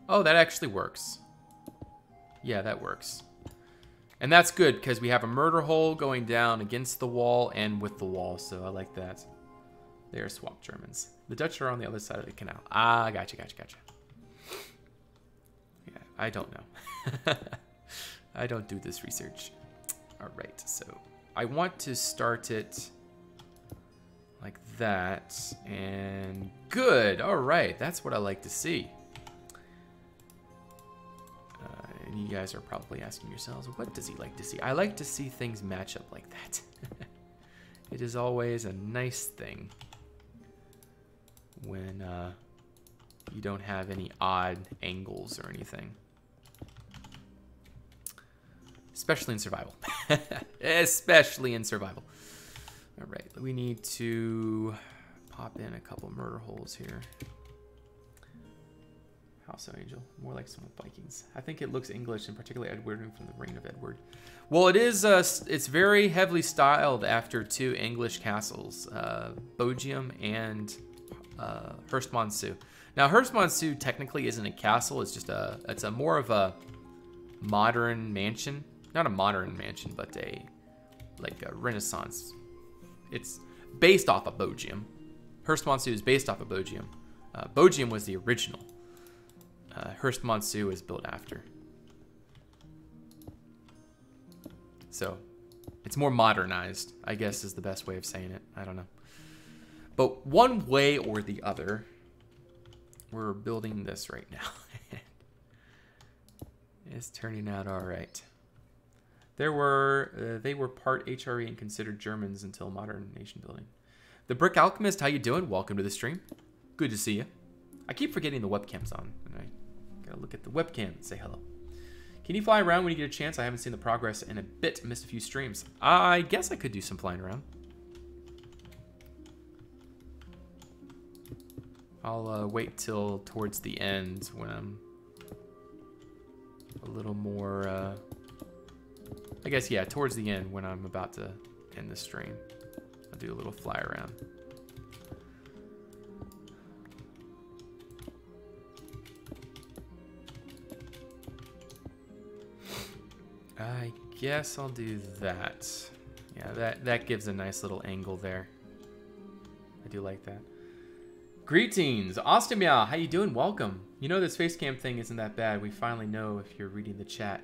Oh, that actually works. Yeah, that works. And that's good because we have a murder hole going down against the wall and with the wall, so I like that. They're swamp Germans. The Dutch are on the other side of the canal. Ah, gotcha. Yeah, I don't know. I don't do this research. All right, so I want to start it like that, and good. All right, that's what I like to see. And you guys are probably asking yourselves, what does he like to see? I like to see things match up like that. It is always a nice thing when you don't have any odd angles or anything. Especially in survival. Especially in survival. All right, we need to pop in a couple murder holes here. House of Angel, more like some Vikings. I think it looks English, and particularly Edward from the reign of Edward. Well, it is. It's very heavily styled after two English castles, Bogium and Hurstmonceau. Now, Hurstmonceau technically isn't a castle. It's just it's a more of a modern mansion. Not a modern mansion, but a Renaissance. It's based off of Bogium. Hurstmonceau is based off of Bogium. Bogium was the original. Hurstmonceau is built after. So, it's more modernized, I guess is the best way of saying it. I don't know. But one way or the other, we're building this right now. It's turning out all right. They were part HRE and considered Germans until modern nation building. The Brick Alchemist, how you doing? Welcome to the stream. Good to see you. I keep forgetting the webcam's on, and I gotta look at the webcam and say hello. Can you fly around when you get a chance? I haven't seen the progress in a bit. Missed a few streams. I guess I could do some flying around. I'll wait till towards the end when I'm a little more, I guess, yeah, towards the end when I'm about to end the stream. I'll do a little fly around. I guess I'll do that. Yeah, that gives a nice little angle there. I do like that. Greetings, Ostamia. How you doing? Welcome. You know this face cam thing isn't that bad. We finally know if you're reading the chat.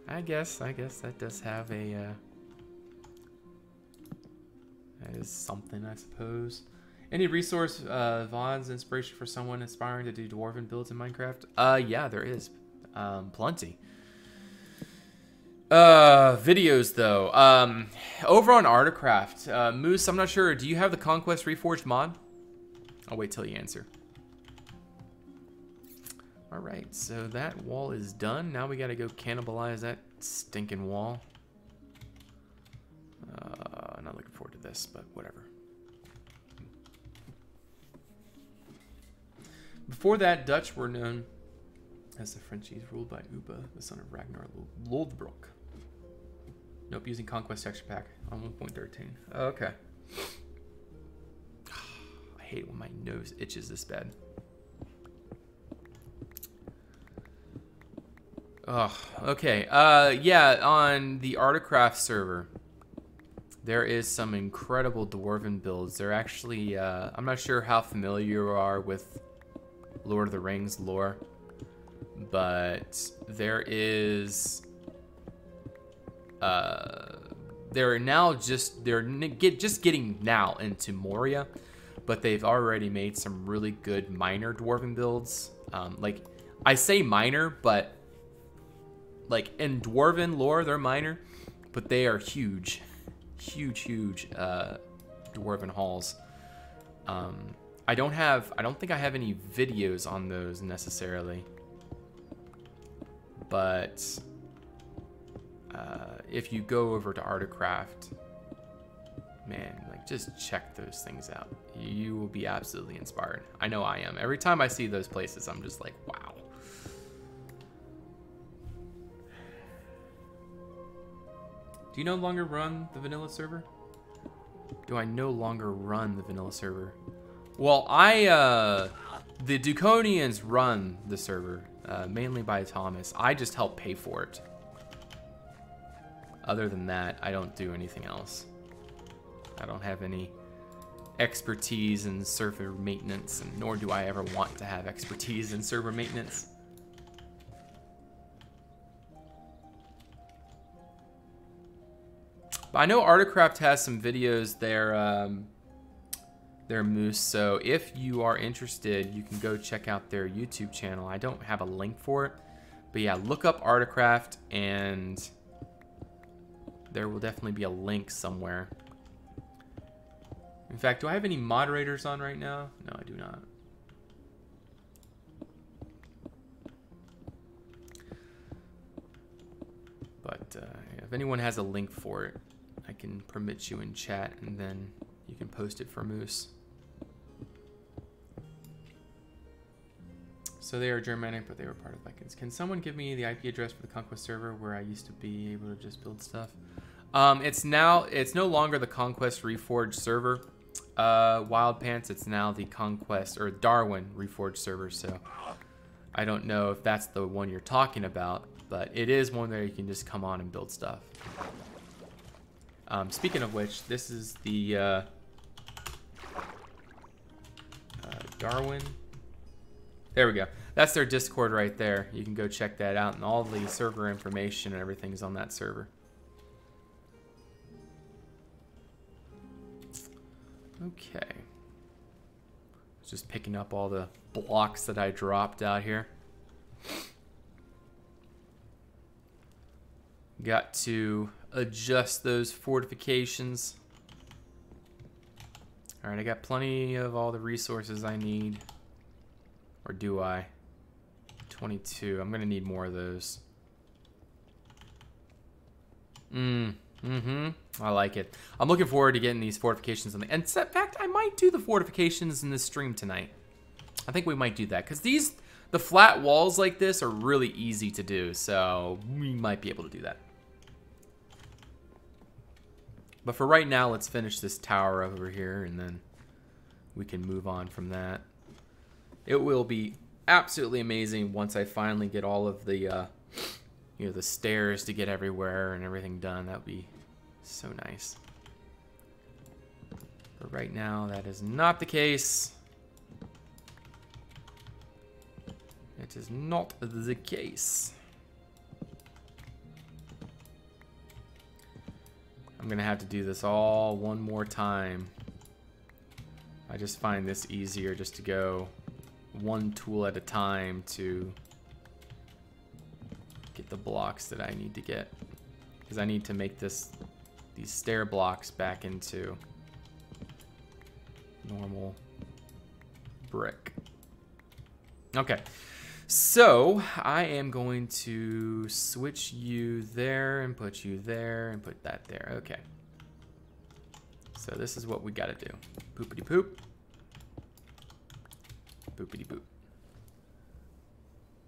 I guess that does have a that is something, I suppose. Any resource VODs inspiration for someone aspiring to do dwarven builds in Minecraft? Yeah, there is plenty. Videos though. Over on Artcraft, Moose, I'm not sure. Do you have the Conquest Reforged mod? I'll wait till you answer. All right, so that wall is done. Now we got to go cannibalize that stinking wall. Not looking forward to this, but whatever. Before that, Dutch were known as the Frenchies, ruled by Uba, the son of Ragnar Lodbrok. Nope, using Conquest texture pack on 1.13. Okay. I hate when my nose itches this bad. Oh, okay. Yeah, on the Artcraft server, there is some incredible dwarven builds. They're actually, I'm not sure how familiar you are with Lord of the Rings lore, but there is, they're just getting now into Moria, but they've already made some really good minor dwarven builds. Like, I say minor, but like in dwarven lore, they're minor, but they are huge, huge dwarven halls. I don't think I have any videos on those necessarily, but if you go over to Artcraft, man, like, just check those things out. You will be absolutely inspired. I know I am. Every time I see those places, I'm just like, wow. Do you no longer run the vanilla server? Do I no longer run the vanilla server? Well, the Dukonians run the server, mainly by Thomas. I just help pay for it. Other than that, I don't do anything else. I don't have any expertise in server maintenance, and nor do I ever want to have expertise in server maintenance. But I know Artcraft has some videos there, Moose, so if you are interested, you can go check out their YouTube channel. I don't have a link for it, but yeah, look up Artcraft, and there will definitely be a link somewhere. In fact, do I have any moderators on right now? No, I do not. But if anyone has a link for it, I can permit you in chat, and then you can post it for Moose. So they are Germanic, but they were part of Vikings. Can someone give me the IP address for the Conquest server where I used to be able to just build stuff? It's no longer the Conquest Reforged server, Wild Pants. It's now the Conquest or Darwin Reforged server. So I don't know if that's the one you're talking about, but it is one where you can just come on and build stuff. Speaking of which, this is the Darwin. There we go. That's their Discord right there. You can go check that out, and all the server information and everything is on that server. Okay. Just picking up all the blocks that I dropped out here. Got to adjust those fortifications. Alright, I got plenty of all the resources I need. Or do I? 22. I'm going to need more of those. I like it. I'm looking forward to getting these fortifications on the... And in fact, I might do the fortifications in this stream tonight. I think we might do that. Because the flat walls like this are really easy to do. So we might be able to do that. But for right now, let's finish this tower over here, and then we can move on from that. It will be absolutely amazing once I finally get all of the, you know, the stairs to get everywhere and everything done. That would be so nice. But right now, that is not the case. It is not the case. I'm gonna have to do this all one more time. I just find this easier just to go one tool at a time to get the blocks that I need to get. Because I need to make these stair blocks back into normal brick. Okay. So, I am going to switch you there and put you there and put that there. Okay. So this is what we gotta do. Poopity poop. Poopity poop.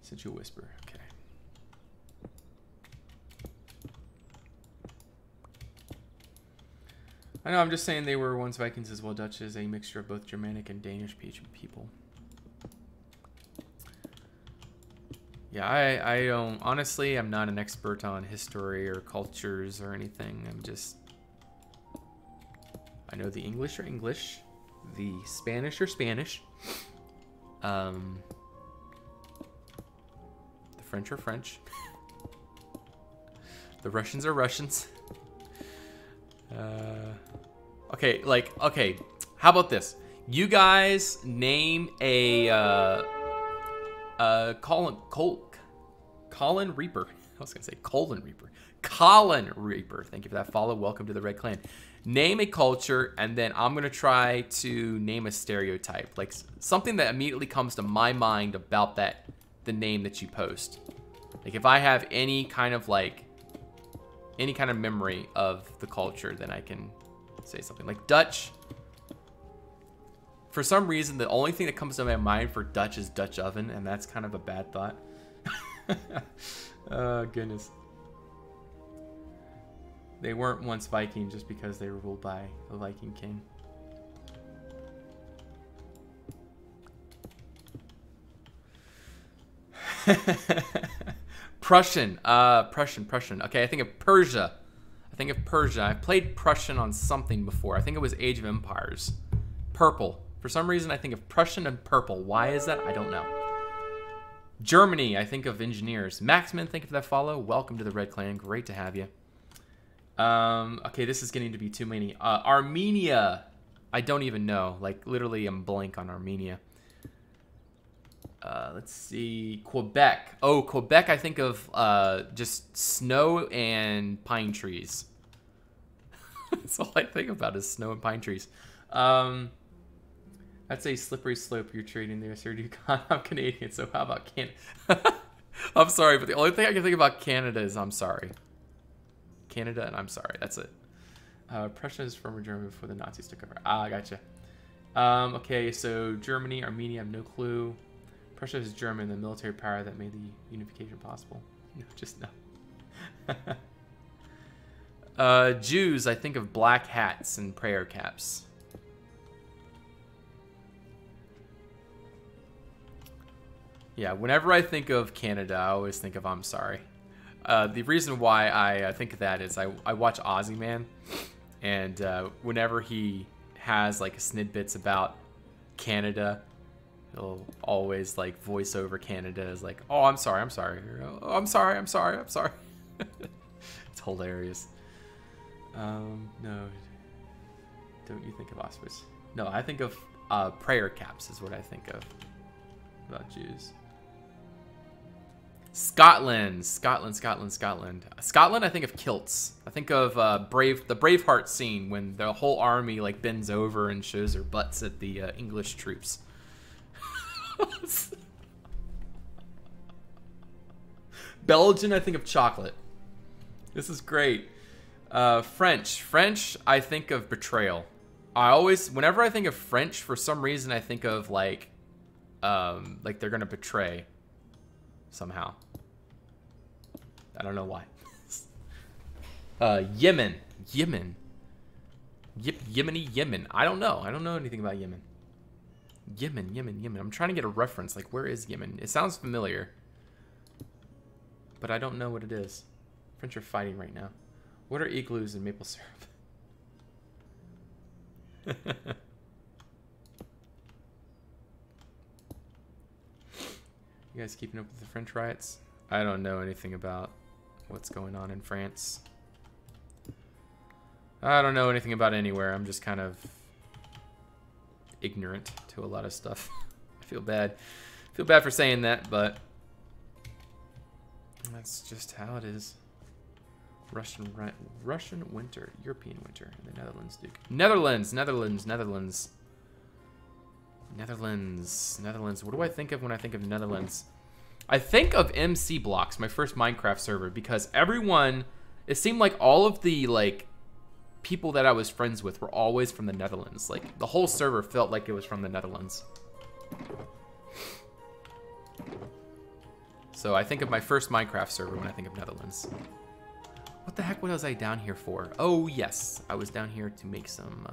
Since you whisper. Okay. I know, I'm just saying they were once Vikings as well. Dutch is a mixture of both Germanic and Danish people. Yeah, I don't, honestly, I'm not an expert on history or cultures or anything. I know the English are English, the Spanish are Spanish, the French are French, the Russians are Russians. Okay, how about this? You guys name a, Colin Reaper. I was gonna say Colin Reaper. Colin Reaper. Thank you for that follow. Welcome to the Red Clan. Name a culture, and then I'm gonna try to name a stereotype, like something that immediately comes to my mind about the name that you post. Like if I have any kind of memory of the culture, then I can say something like Dutch. For some reason, the only thing that comes to my mind for Dutch is Dutch oven, and that's kind of a bad thought. Oh, goodness. They weren't once Viking just because they were ruled by a Viking king. Prussian. Prussian. Okay, I think of Persia. I've played Prussian on something before. I think it was Age of Empires. Purple. For some reason, I think of Prussian and purple. Why is that? I don't know. Germany, I think of engineers. Maxman, thank you for that follow. Welcome to the Red Clan. Great to have you. Okay, this is getting to be too many. Armenia. I don't even know. Like, literally, I'm blank on Armenia. Let's see. Quebec. Oh, Quebec, I think of just snow and pine trees. That's all I think about is snow and pine trees. That's a slippery slope you're trading there, Sir Dukonia. I'm Canadian, so how about Canada? I'm sorry, but the only thing I can think about Canada is I'm sorry. Canada and I'm sorry. That's it. Prussia is former Germany before the Nazis took over. Ah, gotcha. Okay, so Germany, Armenia, I have no clue. Prussia is German, the military power that made the unification possible. No, just no. Jews, I think of black hats and prayer caps. Yeah, whenever I think of Canada, I always think of I'm sorry. The reason why I think of that is I watch Aussie Man, and whenever he has like snippets about Canada, he'll always like voice over Canada as like, oh, I'm sorry. Oh, I'm sorry. It's hilarious. No, don't you think of Auschwitz? No, I think of prayer caps is what I think of about Jews. Scotland, Scotland, Scotland, Scotland. Scotland, I think of kilts. I think of the Braveheart scene when the whole army like bends over and shows their butts at the English troops. Belgian, I think of chocolate. This is great. French, I think of betrayal. Whenever I think of French, for some reason, I think of like they're gonna betray somehow. I don't know why. Yemen. Yemen. Yemen. I don't know. I don't know anything about Yemen. Yemen. I'm trying to get a reference. Like, where is Yemen? It sounds familiar, but I don't know what it is. French are fighting right now. What are igloos and maple syrup? You guys keeping up with the French riots? I don't know anything about what's going on in France. I don't know anything about anywhere. I'm just kind of ignorant to a lot of stuff. I feel bad. I feel bad for saying that, but that's just how it is. Russian winter, European winter, and the Netherlands, Duke. Netherlands. What do I think of when I think of Netherlands? I think of MC Blocks, my first Minecraft server, because it seemed like all of the like people that I was friends with were always from the Netherlands. Like the whole server felt like it was from the Netherlands. So I think of my first Minecraft server when I think of Netherlands. What the heck was I down here for? Oh yes, I was down here to make some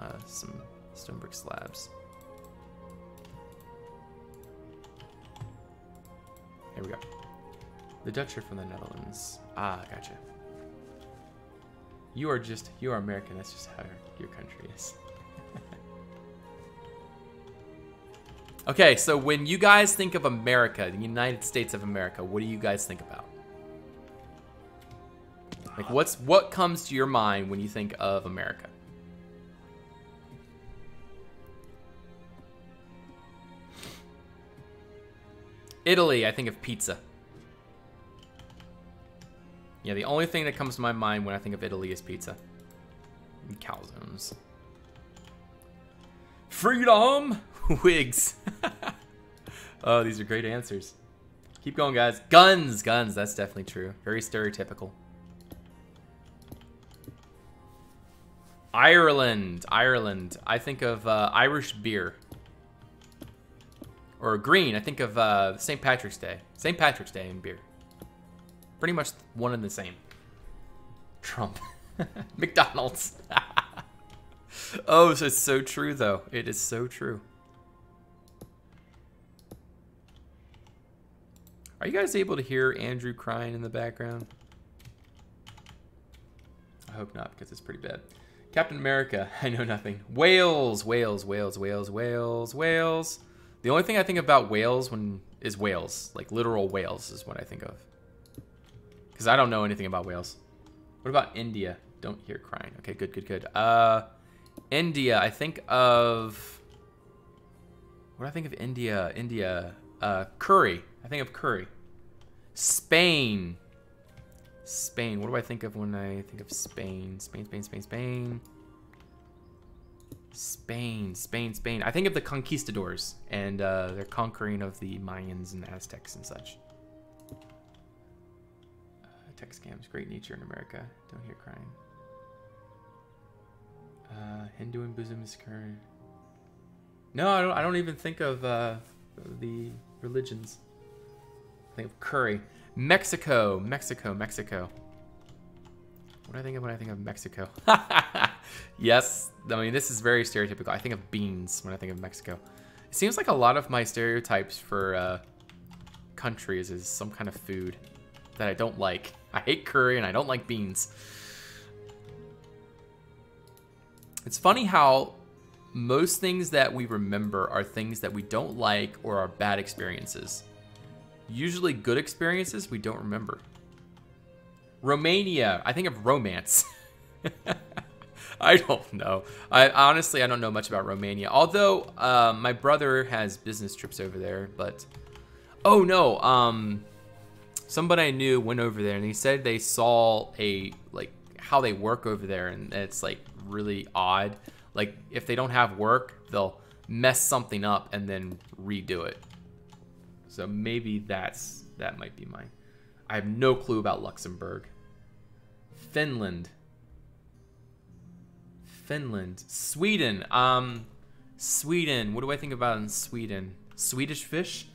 stone brick slabs. Here we go. The Dutch are from the Netherlands. Ah, gotcha. You are American. That's just how your country is. Okay, so when you guys think of America, the United States of America, what do you guys think about? Like, what comes to your mind when you think of America? Italy, I think of pizza. Yeah, the only thing that comes to my mind when I think of Italy is pizza. And calzones. Freedom! Wigs. Oh, these are great answers. Keep going, guys. Guns! Guns, that's definitely true. Very stereotypical. Ireland. I think of Irish beer. Or green, I think of St. Patrick's Day. St. Patrick's Day and beer. Pretty much one and the same. Trump. McDonald's. Oh, so it's so true, though. It is so true. Are you guys able to hear Andrew crying in the background? I hope not, because it's pretty bad. Captain America, I know nothing. Wales. The only thing I think about Wales is Wales. Like, literal Wales is what I think of. Because I don't know anything about Wales. What about India? Don't hear crying. Okay, good. India, I think of... What do I think of India? Curry. I think of curry. Spain. What do I think of when I think of Spain? Spain. I think of the conquistadors and their conquering of the Mayans and Aztecs and such. Tech scams, great nature in America. Don't hear crying. Hindu and Buddhism is current. No, I don't even think of the religions. I think of curry. Mexico. What do I think of when I think of Mexico? Yes, I mean, this is very stereotypical. I think of beans when I think of Mexico. It seems like a lot of my stereotypes for countries is some kind of food that I don't like. I hate curry and I don't like beans. It's funny how most things that we remember are things that we don't like or are bad experiences. Usually good experiences we don't remember. Romania, I think of romance. I don't know. Honestly, I don't know much about Romania. Although, my brother has business trips over there, but... Oh, no. Somebody I knew went over there, and he said they saw like, how they work over there, and it's, like, really odd. Like, if they don't have work, they'll mess something up and then redo it. So maybe that might be mine. I have no clue about Luxembourg. Finland. Sweden. Sweden. What do I think about in Sweden? Swedish fish?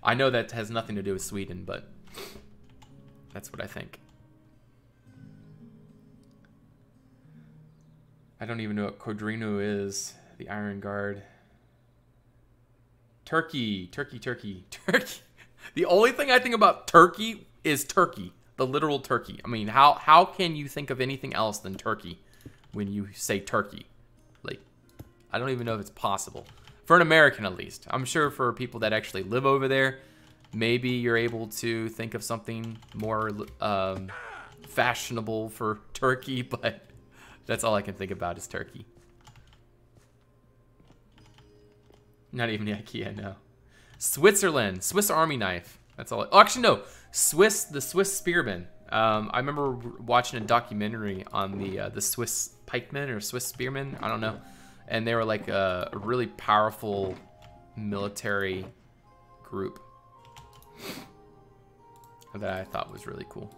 I know that has nothing to do with Sweden, but that's what I think. I don't even know what Codrino is. The Iron Guard. Turkey. The only thing I think about Turkey is turkey. The literal turkey. I mean, how can you think of anything else than turkey when you say turkey? Like, I don't even know if it's possible. For an American, at least. I'm sure for people that actually live over there, maybe you're able to think of something more fashionable for turkey, but that's all I can think about is turkey. Not even the IKEA, no. Switzerland, Swiss Army knife. That's all. Oh, actually, no. The Swiss spearmen. I remember watching a documentary on the Swiss pikemen or Swiss spearmen. I don't know. And they were like a really powerful military group that I thought was really cool.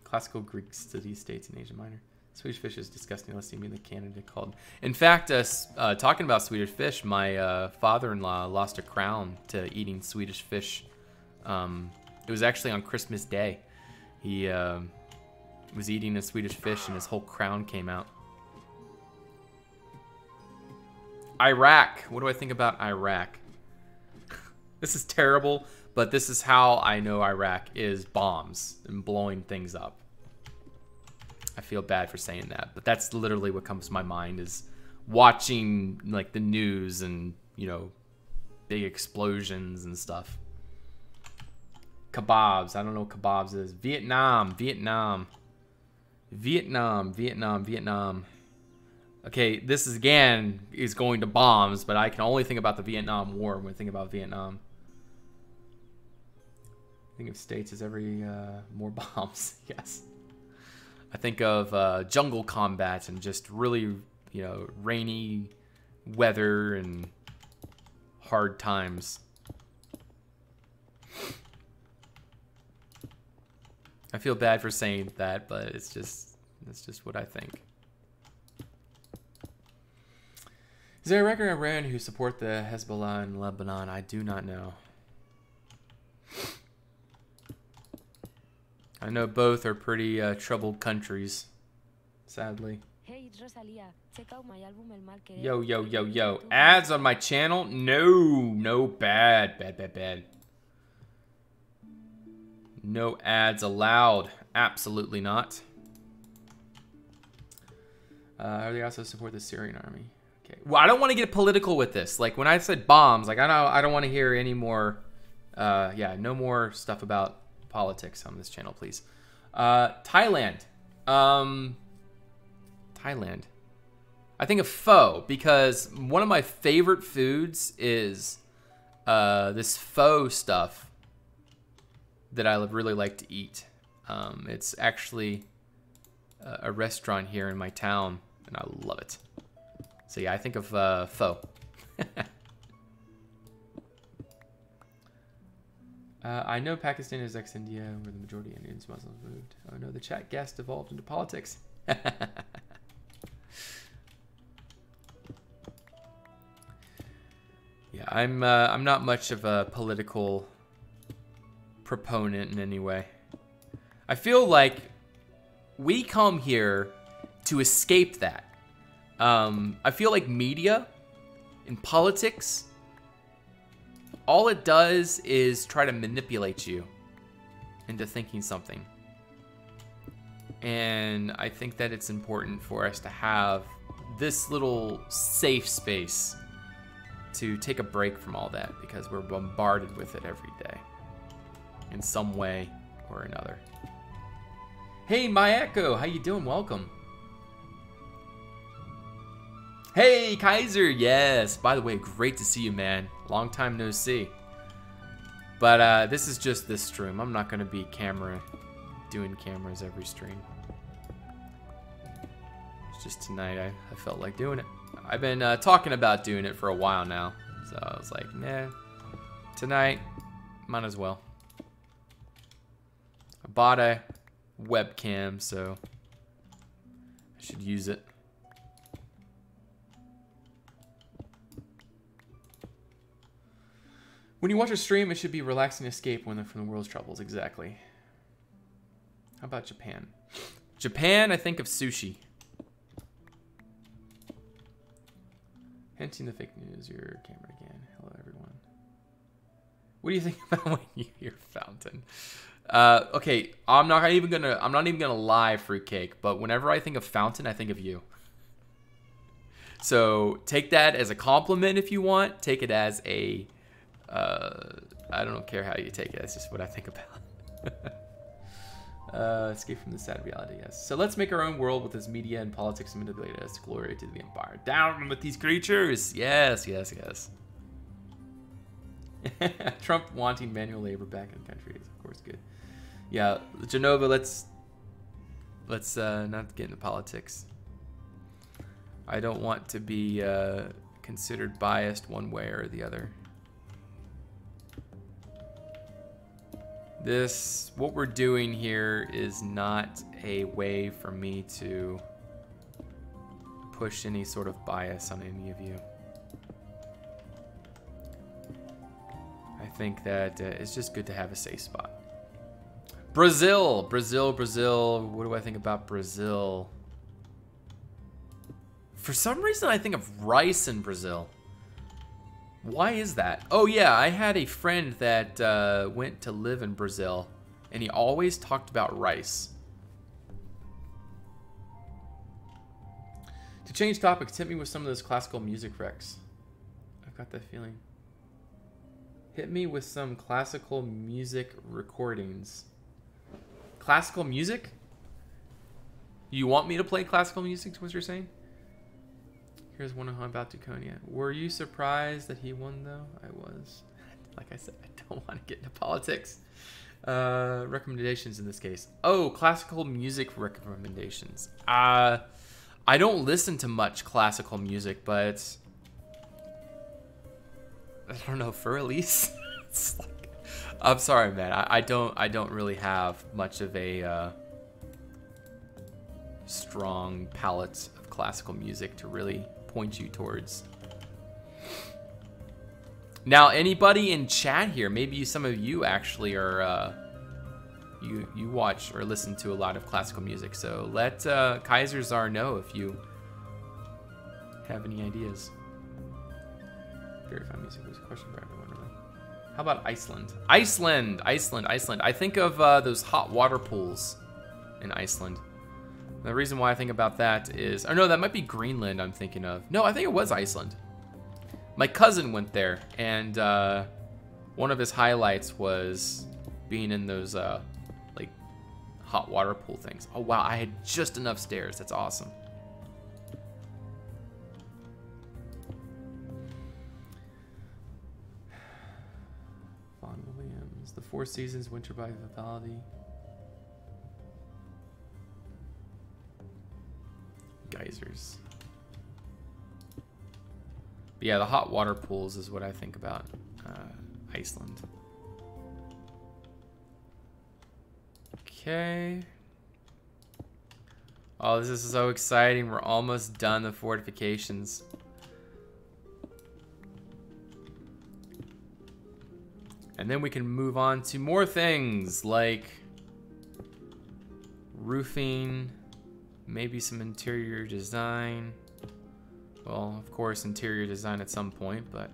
Classical Greek city-states in Asia Minor. Swedish fish is disgusting unless you mean the Canada called. In fact, talking about Swedish fish, my father-in-law lost a crown to eating Swedish fish. It was actually on Christmas Day. He was eating a Swedish fish and his whole crown came out. Iraq. What do I think about Iraq? This is terrible, but this is how I know Iraq is bombs and blowing things up. I feel bad for saying that, but that's literally what comes to my mind is watching like the news and, you know, big explosions and stuff. Kebabs. I don't know what kebabs is. Vietnam. Okay, this is again is going to bombs, but I can only think about the Vietnam War when I think about Vietnam. I think of states as every more bombs. Yes. I think of jungle combat and just really, you know, rainy weather and hard times. I feel bad for saying that, but it's just what I think. Is there a record of Iran who support the Hezbollah in Lebanon? I do not know. I know both are pretty troubled countries, sadly. Hey, it's Rosalia. Check out my album El Mal Querer. Yo. Ads on my channel? No, bad. No ads allowed. Absolutely not. They also support the Syrian army. Okay. Well, I don't want to get political with this. Like when I said bombs, like I don't want to hear any more. Yeah, no more stuff about politics on this channel, please. Thailand. Thailand. I think of pho because one of my favorite foods is this pho stuff that I really like to eat. It's actually a restaurant here in my town, and I love it. So yeah, I think of pho. I know Pakistan is ex-India, where the majority of Indians Muslims moved. Oh no, the chat guest evolved into politics. Yeah, I'm not much of a political proponent in any way. I feel like we come here to escape that. I feel like media and politics, all it does is try to manipulate you into thinking something. And I think that it's important for us to have this little safe space to take a break from all that because we're bombarded with it every day in some way or another. Hey, Mayako, how you doing? Welcome. Hey, Kaiser, yes. By the way, great to see you, man. Long time no see. But this is just this stream. I'm not gonna be doing cameras every stream. It's just tonight I felt like doing it. I've been talking about doing it for a while now. So I was like, nah, tonight, might as well. I bought a webcam, so I should use it. When you watch a stream, it should be a relaxing escape from the world's troubles. Exactly. How about Japan? Japan, I think of sushi. Hinting the fake news, your camera again. Hello, everyone. What do you think about when you hear fountain? Okay, I'm not even gonna lie, fruitcake. But whenever I think of fountain, I think of you. So take that as a compliment if you want. Take it as a I don't care how you take it. That's just what I think about. Escape from the sad reality, yes. So let's make our own world with this media and politics to manipulate us. Glory to the empire. Down with these creatures. Yes, yes, yes. Trump wanting manual labor back in the country is, of course, good. Yeah, Genova, let's not get into politics. I don't want to be considered biased one way or the other. What we're doing here is not a way for me to push any sort of bias on any of you. I think that it's just good to have a safe spot. Brazil, Brazil, Brazil. What do I think about Brazil? For some reason, I think of rice in Brazil. Why is that? Oh yeah, I had a friend that went to live in Brazil, and he always talked about rice. To change topics, hit me with some of those classical music recs. I've got that feeling. Hit me with some classical music recordings. Classical music? You want me to play classical music, is what you're saying? Here's one about Dukonia. Were you surprised that he won, though? I was. Like I said, I don't want to get into politics. Recommendations in this case. Oh, classical music recommendations. I don't listen to much classical music, but I don't know, for Elise. It's like, I'm sorry, man. I don't really have much of a strong palette of classical music to really point you towards. Now, anybody in chat here, maybe some of you actually are you watch or listen to a lot of classical music, so let Kaiser Czar know if you have any ideas. Very fun music was a question for everyone, really. How about Iceland? Iceland. I think of those hot water pools in Iceland. The reason why I think about that is, or no, that might be Greenland I'm thinking of. No, I think it was Iceland. My cousin went there, and one of his highlights was being in those like hot water pool things. Oh wow, I had just enough stairs. That's awesome. Vaughan Williams, The Four Seasons, Winter by Vivaldi. Geysers. But yeah, the hot water pools is what I think about Iceland. Okay. Oh, this is so exciting. We're almost done the fortifications. And then we can move on to more things like roofing, maybe some interior design. Well, of course, interior design at some point, but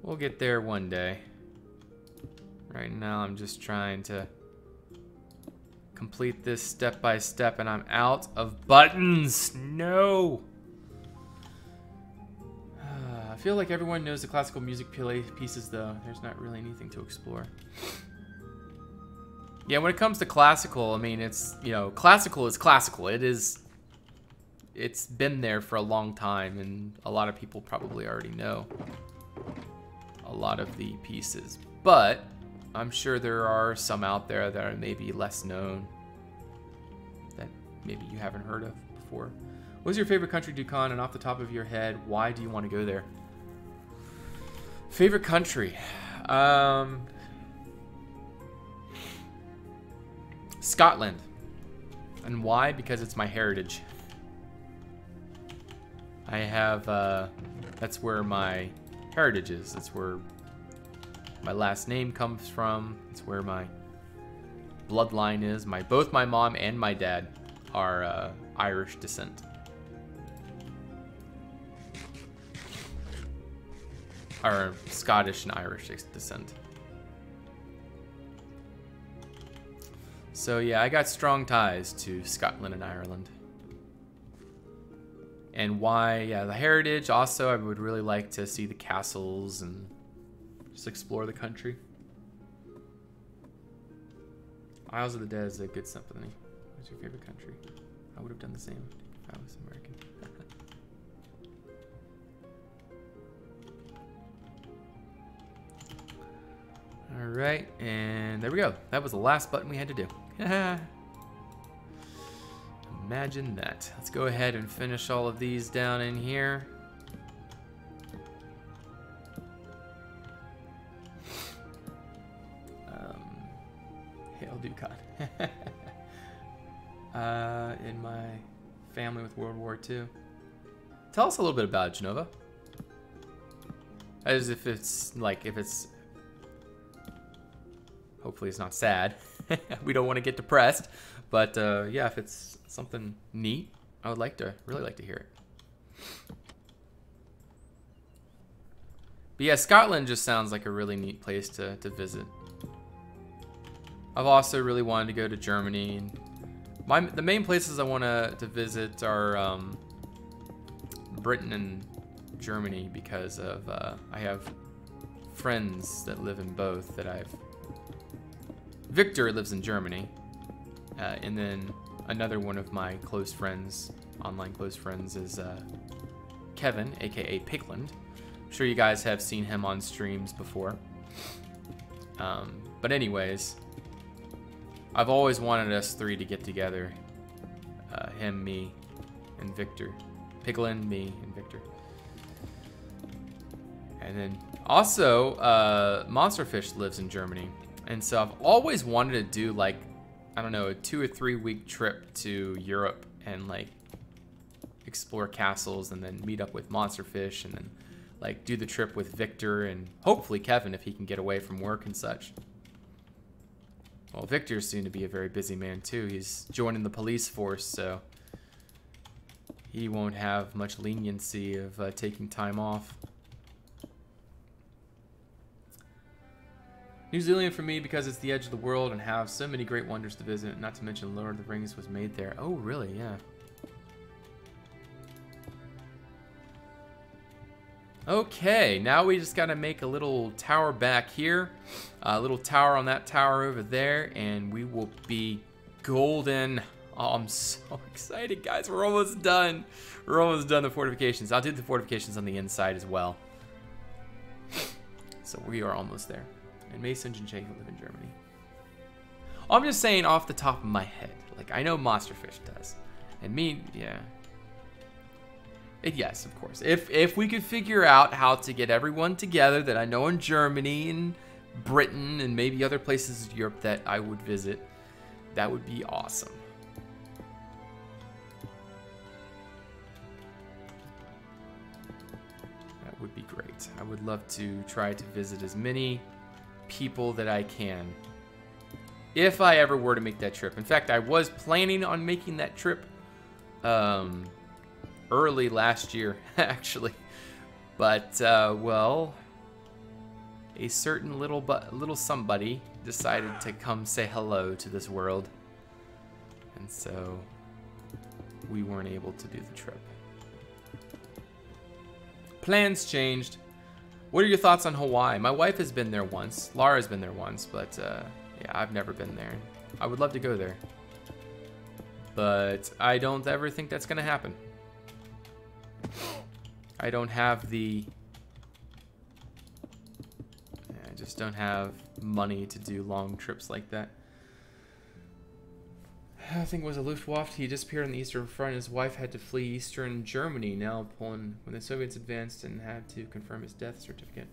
we'll get there one day. Right now, I'm just trying to complete this step by step, and I'm out of buttons. No! I feel like everyone knows the classical music pieces, though. There's not really anything to explore. Yeah, when it comes to classical, I mean, it's, you know, classical is classical. It's been there for a long time, and a lot of people probably already know a lot of the pieces. But I'm sure there are some out there that are maybe less known that maybe you haven't heard of before. What's your favorite country, Dukonia? And off the top of your head, why do you want to go there? Favorite country? Scotland. And why? Because it's my heritage. I have, that's where my heritage is. That's where my last name comes from. It's where my bloodline is. Both my mom and my dad are Irish descent. Or Scottish and Irish descent. So yeah, I got strong ties to Scotland and Ireland. And why? Yeah, the heritage. Also, I would really like to see the castles and just explore the country. Isles of the Dead is a good symphony. What's your favorite country? I would have done the same if I was American. All right, and there we go. That was the last button we had to do. Imagine that. Let's go ahead and finish all of these down in here. Hail Dukonia. In my family with World War II. Tell us a little bit about Genova. As if it's like, hopefully it's not sad. We don't want to get depressed. But yeah, if it's something neat, I would really like to hear it. But yeah, Scotland just sounds like a really neat place to visit. I've also really wanted to go to Germany. The main places I want to visit are Britain and Germany because of I have friends that live in both Victor lives in Germany, and then another one of my close friends, online close friends, is Kevin, aka Pigland. I'm sure you guys have seen him on streams before. But anyways, I've always wanted us three to get together. Him, me, and Victor. Pigland, me, and Victor. And then also, Monsterfish lives in Germany. And so I've always wanted to do like, I don't know, a 2 or 3 week trip to Europe and like explore castles and then meet up with Monsterfish and then like do the trip with Victor and hopefully Kevin if he can get away from work and such. Well, Victor's soon to be a very busy man too. He's joining the police force, so he won't have much leniency of taking time off. New Zealand for me because it's the edge of the world and have so many great wonders to visit, not to mention Lord of the Rings was made there. Oh, really? Yeah. Okay, now we just gotta make a little tower back here, a little tower on that tower over there, and we will be golden. Oh, I'm so excited, guys. We're almost done. We're almost done the fortifications. I'll do the fortifications on the inside as well. So we are almost there. And Mason and Jake live in Germany. I'm just saying off the top of my head. Like, I know Monsterfish does. And me, yeah. Yes, of course. If we could figure out how to get everyone together that I know in Germany and Britain and maybe other places in Europe that I would visit, that would be awesome. That would be great. I would love to try to visit as many people that I can if I ever were to make that trip. In fact, I was planning on making that trip early last year actually, but well, a certain little somebody decided to come say hello to this world, and so we weren't able to do the trip. Plans changed. What are your thoughts on Hawaii? My wife has been there once. Laura's been there once, but yeah, I've never been there. I would love to go there. But I don't ever think that's going to happen. I don't have the... I just don't have money to do long trips like that. I think it was a Luftwaffe. He disappeared on the Eastern Front. His wife had to flee Eastern Germany, now Poland, when the Soviets advanced and had to confirm his death certificate.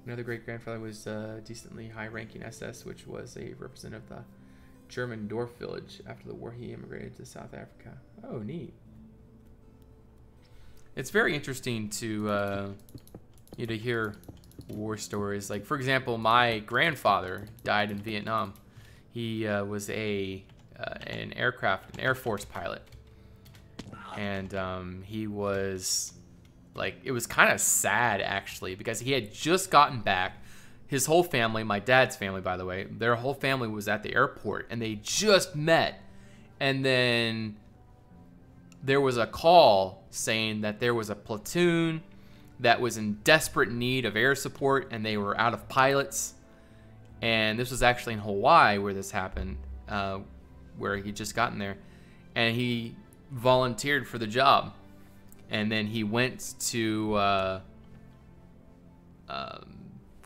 Another great-grandfather was decently high-ranking SS, which was a representative of the German Dorf village. After the war, he immigrated to South Africa. Oh, neat. It's very interesting to to hear war stories. Like, for example, my grandfather died in Vietnam. He was an Air Force pilot, and he was like, it was kind of sad actually, because he had just gotten back. His whole family, my dad's family, by the way, their whole family was at the airport, and they just met. And then there was a call saying that there was a platoon that was in desperate need of air support, and they were out of pilots. And this was actually in Hawaii where this happened, where he'd just gotten there. And he volunteered for the job. And then he went to...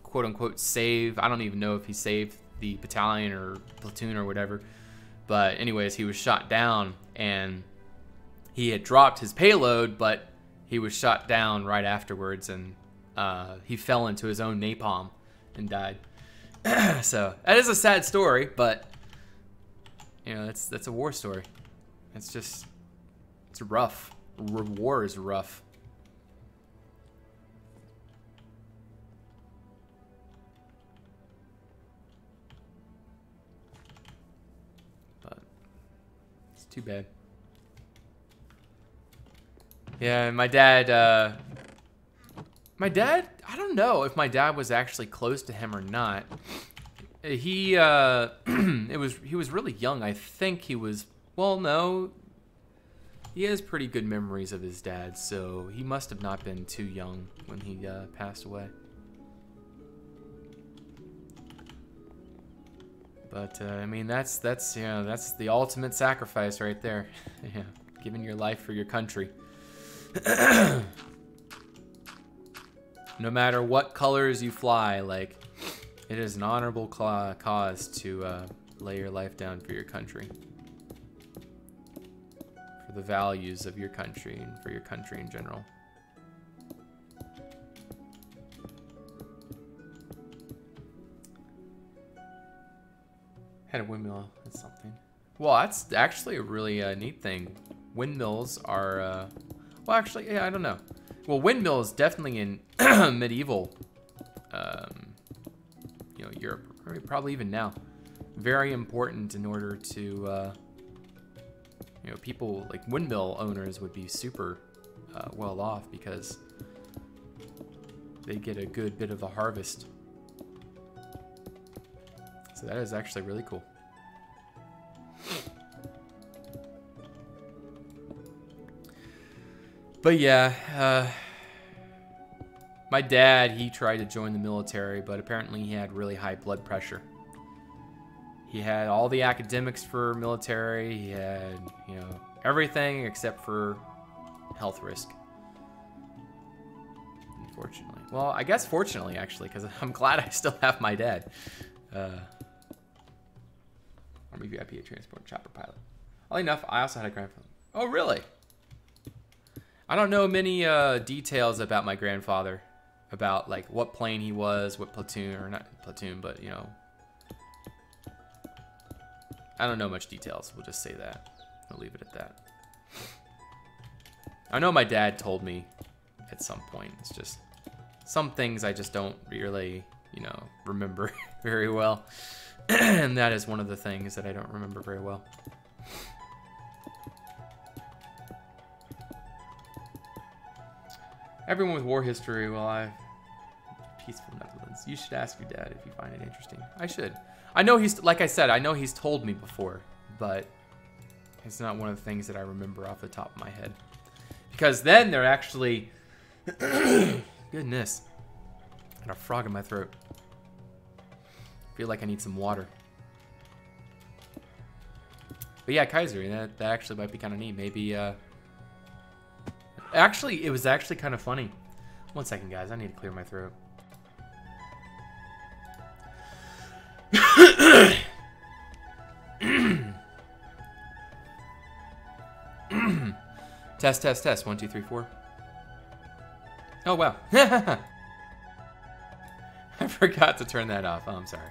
quote unquote save, I don't even know if he saved the battalion or platoon or whatever, but anyways, he was shot down, and he had dropped his payload, but he was shot down right afterwards, and he fell into his own napalm and died. So that is a sad story, but you know, that's a war story. It's rough. War is rough. Too bad. Yeah, my dad, I don't know if my dad was actually close to him or not. He, he was really young. I think he was, well, no. He has pretty good memories of his dad, so he must have not been too young when he passed away. But I mean, that's you know, that's the ultimate sacrifice right there. Yeah, giving your life for your country. No matter what colors you fly, like, it is an honorable cause to lay your life down for your country, for the values of your country and for your country in general. Had a windmill. That's something. Well, that's actually a really neat thing. Windmills are, well, actually, yeah, I don't know. Well, windmills definitely in medieval, you know, Europe, or probably even now, very important in order to, you know, people like windmill owners would be super well off because they get a good bit of a harvest. So that is actually really cool. But yeah, my dad, he tried to join the military, but apparently he had really high blood pressure. He had all the academics for military. He had, you know, everything except for health risk. Unfortunately. Well, I guess fortunately, actually, because I'm glad I still have my dad. Army VIP transport chopper pilot. Oddly enough, I also had a grandfather. Oh, really? I don't know many details about my grandfather, about like what plane he was, what platoon, or not platoon, but you know, I don't know much details. We'll just say that. I'll leave it at that. I know my dad told me at some point. It's just some things I just don't really, you know, remember very well. And that is one of the things that I don't remember very well. Everyone with war history, well, I've peaceful Netherlands. You should ask your dad if you find it interesting. I should. I know he's, like I said, I know he's told me before, but it's not one of the things that I remember off the top of my head. Because then they're actually, goodness, I got a frog in my throat. I feel like I need some water. But yeah, Kaiser, that actually might be kind of neat. Maybe, actually, it was actually kind of funny. One second, guys. I need to clear my throat. Test, test, test. 1, 2, 3, 4. Oh, wow. I forgot to turn that off. Oh, I'm sorry.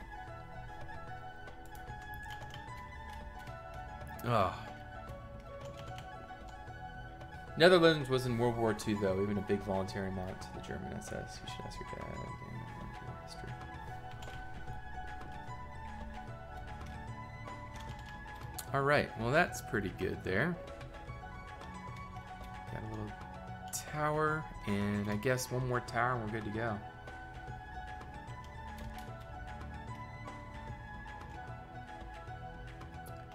Oh. Netherlands was in World War II, though. Even a big voluntary mod to the German SS. You should ask your dad. History. All right. Well, that's pretty good there. Got a little tower, and I guess one more tower, and we're good to go.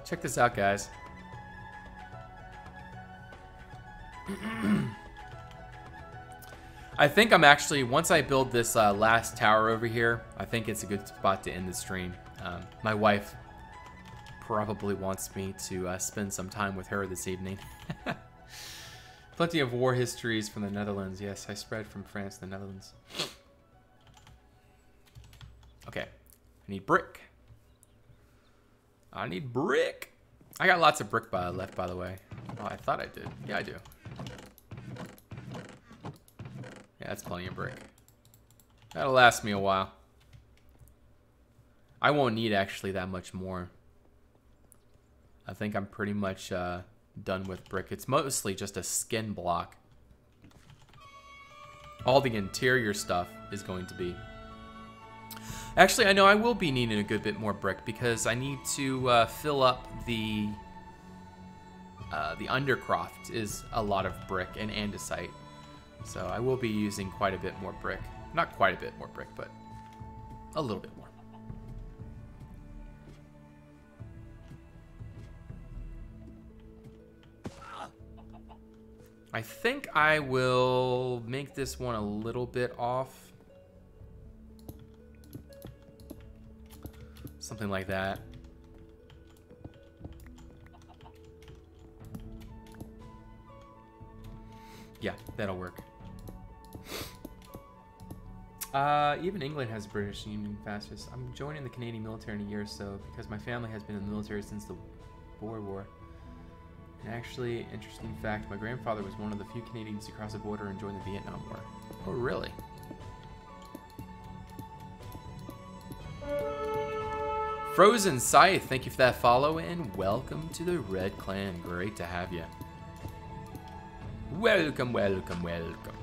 Check this out, guys. I think I'm actually, once I build this last tower over here, I think it's a good spot to end the stream. My wife probably wants me to spend some time with her this evening. Plenty of war histories from the Netherlands. Yes, I spread from France to the Netherlands. Okay, I need brick. I need brick. I got lots of brick left, by the way. Oh, I thought I did. Yeah, I do. Yeah, that's plenty of brick. That'll last me a while. I won't need actually that much more. I think I'm pretty much done with brick. It's mostly just a skin block. All the interior stuff is going to be. Actually, I know I will be needing a good bit more brick because I need to fill up the undercroft is a lot of brick and andesite. So I will be using quite a bit more brick. Not quite a bit more brick, but a little bit more. I think I will make this one a little bit off. Something like that. Yeah, that'll work. Even England has British Union fastest. I'm joining the Canadian military in a year or so because my family has been in the military since the Boer War. And actually, interesting fact, my grandfather was one of the few Canadians to cross the border and join the Vietnam War. Oh, really? Frozen Scythe, thank you for that follow, and welcome to the Red Clan. Great to have you. Welcome, welcome, welcome.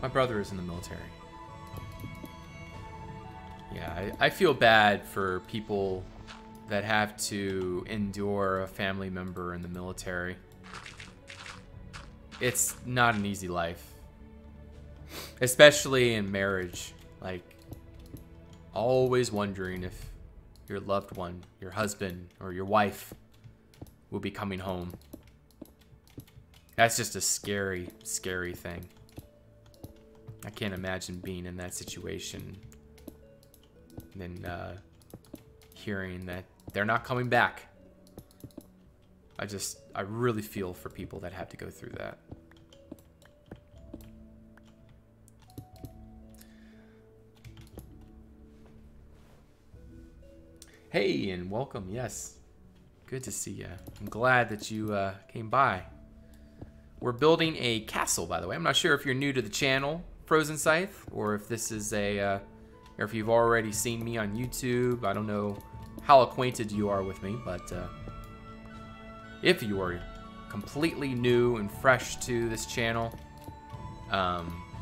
My brother is in the military. Yeah, I feel bad for people that have to endure a family member in the military. It's not an easy life. Especially in marriage. Like, always wondering if your loved one, your husband, or your wife will be coming home. That's just a scary, scary thing. I can't imagine being in that situation and then hearing that they're not coming back. I really feel for people that have to go through that. Hey, and welcome. Yes, good to see you. I'm glad that you came by. We're building a castle, by the way. I'm not sure if you're new to the channel, Frozen Scythe, or if this is a, or if you've already seen me on YouTube. I don't know how acquainted you are with me, but if you are completely new and fresh to this channel,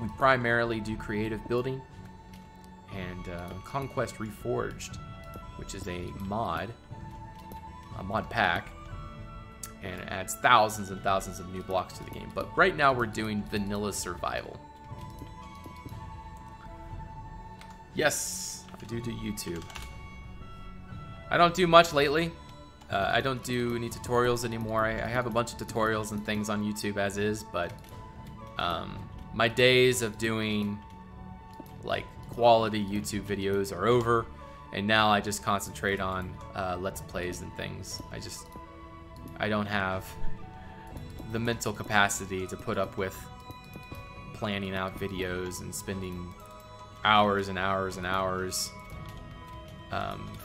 we primarily do creative building and Conquest Reforged, which is a mod pack, and it adds thousands and thousands of new blocks to the game. But right now we're doing vanilla survival. Yes, I do YouTube. I don't do much lately. I don't do any tutorials anymore. I have a bunch of tutorials and things on YouTube as is, but my days of doing like quality YouTube videos are over, and now I just concentrate on Let's Plays and things. I don't have the mental capacity to put up with planning out videos and spending hours and hours and hours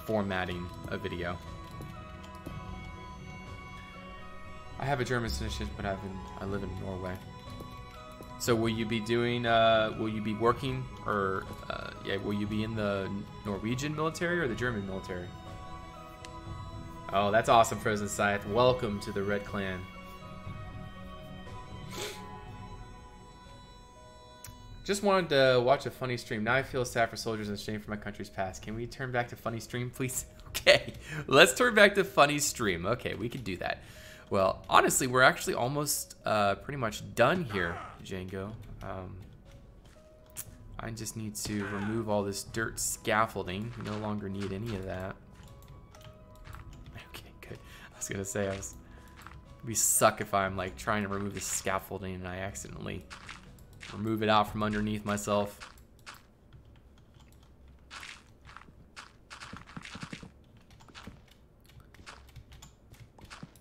formatting a video. I have a German citizenship, but I live in Norway. So will you be doing, will you be working, or, yeah, will you be in the Norwegian military or the German military? Oh, that's awesome, Frozen Scythe. Welcome to the Red Clan. Just wanted to watch a funny stream. Now I feel sad for soldiers and shame for my country's past. Can we turn back to funny stream, please? Okay, let's turn back to funny stream. Okay, we can do that. Well, honestly, we're actually almost pretty much done here, Django. I just need to remove all this dirt scaffolding. We no longer need any of that. Okay, good. I was gonna say, it'd be suck if I'm like trying to remove the scaffolding and I accidentally remove it out from underneath myself.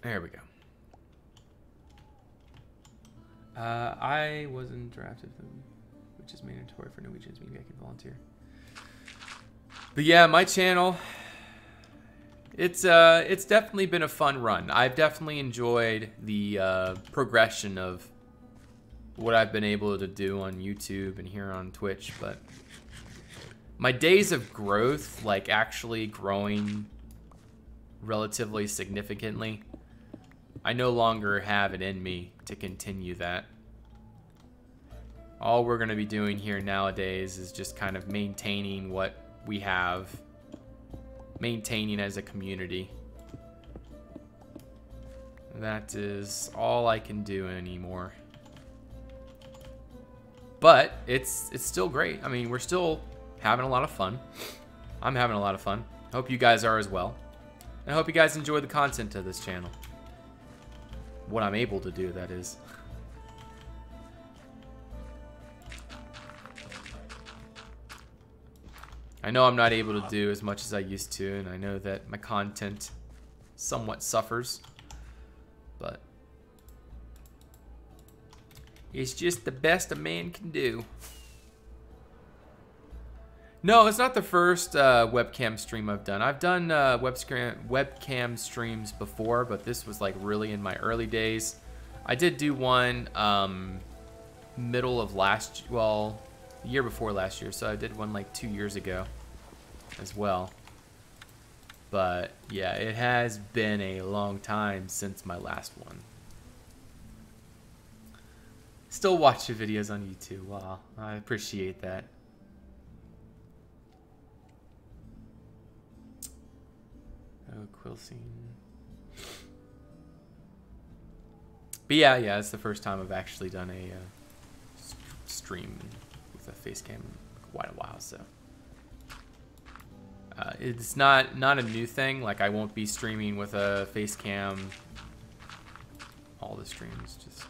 There we go. I wasn't drafted, which is mandatory for Norwegians. Maybe I can volunteer. But yeah, my channel, it's definitely been a fun run. I've definitely enjoyed the progression of what I've been able to do on YouTube and here on Twitch, but my days of growth, like actually growing relatively significantly, I no longer have it in me to continue that. All we're going to be doing here nowadays is just kind of maintaining what we have, maintaining as a community. That is all I can do anymore. But it's still great. I mean, we're still having a lot of fun. I'm having a lot of fun. I hope you guys are as well. And I hope you guys enjoy the content of this channel. What I'm able to do, that is. I know I'm not able to do as much as I used to, and I know that my content somewhat suffers, but it's just the best a man can do. No, it's not the first webcam stream I've done. I've done webcam streams before, but this was like really in my early days. I did do one middle of the year before last year, so I did one like 2 years ago as well. But yeah, it has been a long time since my last one. Still watch your videos on YouTube. Wow, I appreciate that. Oh, Quilcene. But yeah, it's the first time I've actually done a stream with a face cam in quite a while, so it's not a new thing. Like, I won't be streaming with a face cam all the streams, just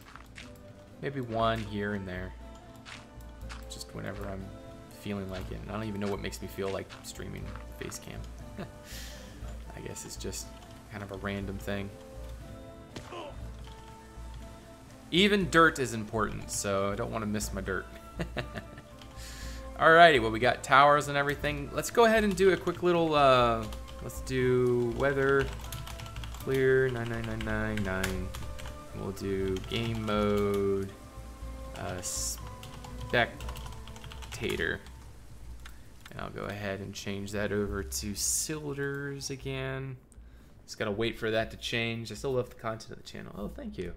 maybe one here and there, just whenever I'm feeling like it. And I don't even know what makes me feel like streaming face cam. I guess it's just kind of a random thing. Even dirt is important, so I don't want to miss my dirt. Alrighty, well, we got towers and everything. Let's go ahead and do a quick little, let's do weather, clear, 99999. We'll do game mode, spectator. And I'll go ahead and change that over to Silders again. Just gotta wait for that to change. I still love the content of the channel. Oh, thank you.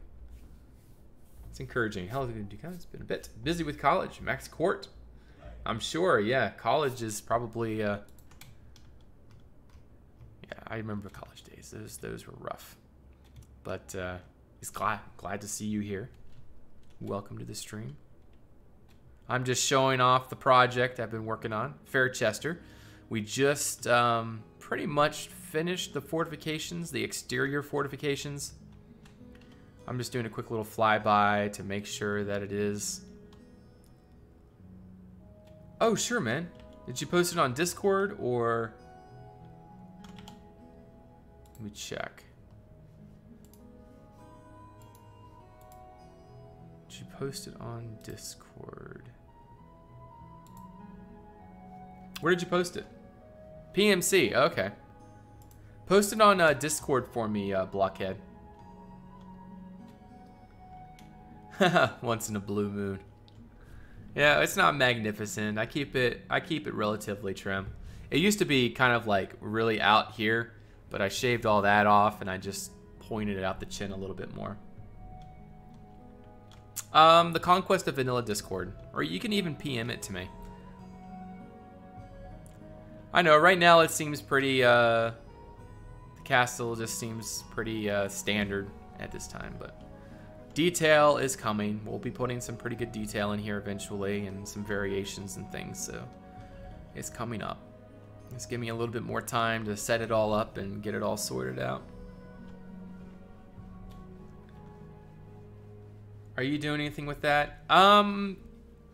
It's encouraging. Hell, it's been a bit busy with college. Max Court. I'm sure, yeah. College is probably, yeah, I remember college days. Those were rough. But it's glad to see you here. Welcome to the stream. I'm just showing off the project I've been working on, Fairchester. We just pretty much finished the fortifications, the exterior fortifications. I'm just doing a quick little flyby to make sure that it is Oh, sure, man. Did you post it on Discord or... Let me check. Did you post it on Discord? Where did you post it? PMC, okay. Post it on Discord for me, Blockhead. Once in a blue moon. Yeah, it's not magnificent. I keep it relatively trim. It used to be kind of like really out here, but I shaved all that off and I just pointed it out the chin a little bit more. The Conquest of Vanilla Discord, or you can even PM it to me. I know right now it seems pretty the castle just seems pretty standard at this time, but detail is coming. We'll be putting some pretty good detail in here eventually and some variations and things, so it's coming up. Just give me a little bit more time to set it all up and get it all sorted out. Are you doing anything with that?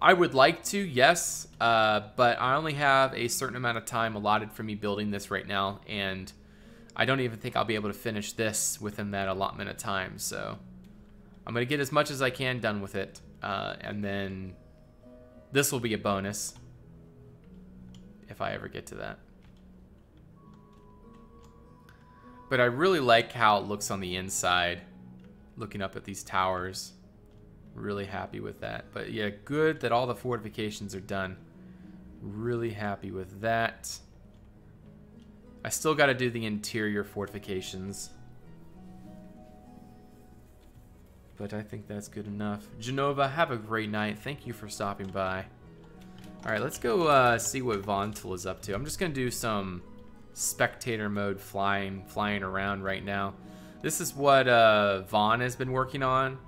I would like to, yes, but I only have a certain amount of time allotted for me building this right now, and I don't even think I'll be able to finish this within that allotment of time, so I'm going to get as much as I can done with it, and then this will be a bonus if I ever get to that. But I really like how it looks on the inside, looking up at these towers. Really happy with that. But yeah, good that all the fortifications are done. Really happy with that. I still got to do the interior fortifications, but I think that's good enough. Genova, have a great night. Thank you for stopping by. All right, let's go see what Vontul is up to. I'm just gonna do some spectator mode flying around right now. This is what Vaughn has been working on.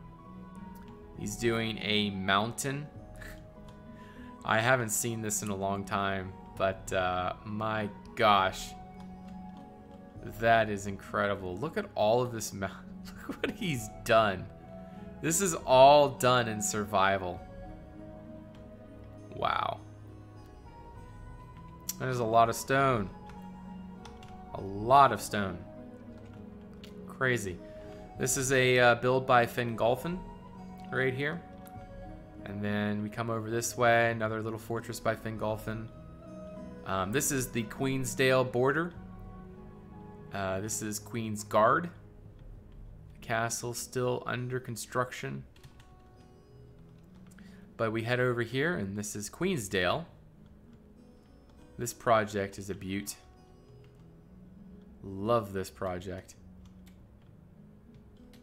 He's doing a mountain. I haven't seen this in a long time, but my gosh, that is incredible. Look at all of this mountain. Look what he's done. This is all done in survival. Wow. There's a lot of stone. A lot of stone. Crazy. This is a build by Fingolfin right here. And then we come over this way, another little fortress by Fingolfin. This is the Queensdale border. This is Queen's Guard. The castle still under construction. But we head over here, and this is Queensdale. This project is a beaut. Love this project.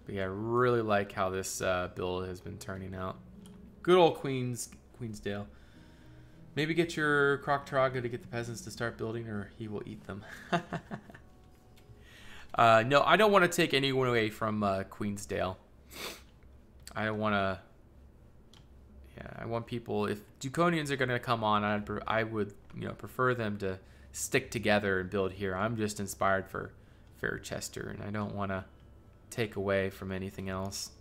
But yeah, I really like how this build has been turning out. Good old Queensdale. Maybe get your Croctoraga to get the peasants to start building, or he will eat them. No, I don't want to take anyone away from Queensdale. I don't want to... Yeah, I want people... If Dukonians are going to come on, I would prefer them to stick together and build here. I'm just inspired for Fairchester, and I don't want to take away from anything else.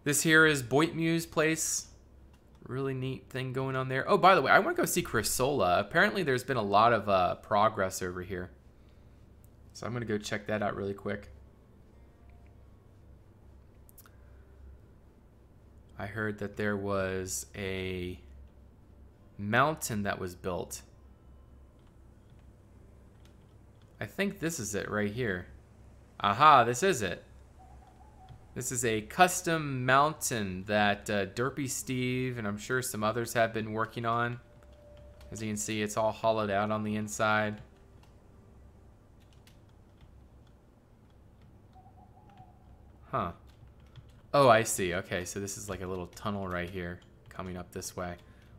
This here is Boitmu's place. Really neat thing going on there. Oh, by the way, I want to go see Chrysola. Apparently there's been a lot of progress over here. So I'm going to go check that out really quick. I heard that there was a mountain that was built. I think this is it right here. Aha, this is it. This is a custom mountain that Derpy Steve and I'm sure some others have been working on. As you can see, it's all hollowed out on the inside. Huh. Oh, I see. Okay, so this is like a little tunnel right here coming up this way.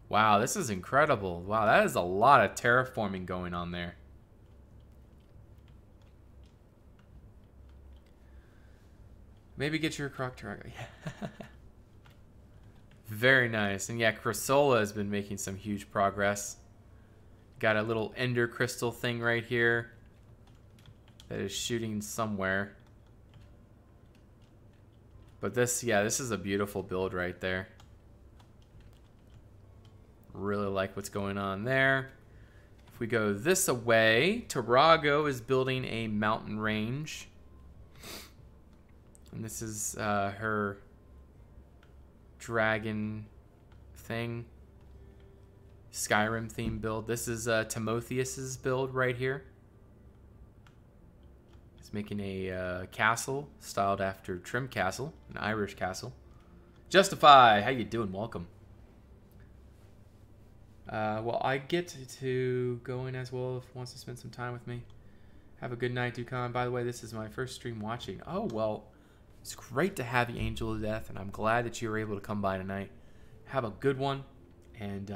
Wow, this is incredible. Wow, that is a lot of terraforming going on there. Maybe get your Croctoraga. Very nice. And yeah, Chrysola has been making some huge progress. Got a little ender crystal thing right here that is shooting somewhere. But this, yeah, this is a beautiful build right there. Really like what's going on there. If we go this way, Tarago is building a mountain range. And this is her dragon thing. Skyrim theme build. This is Timotheus's build right here. He's making a castle styled after Trim Castle, an Irish castle. Justify, how you doing? Welcome. Well, I get to go in as well if wants to spend some time with me. Have a good night, Dukonia. By the way, this is my first stream watching. Oh, well, it's great to have you, Angel of Death, and I'm glad that you were able to come by tonight. Have a good one, and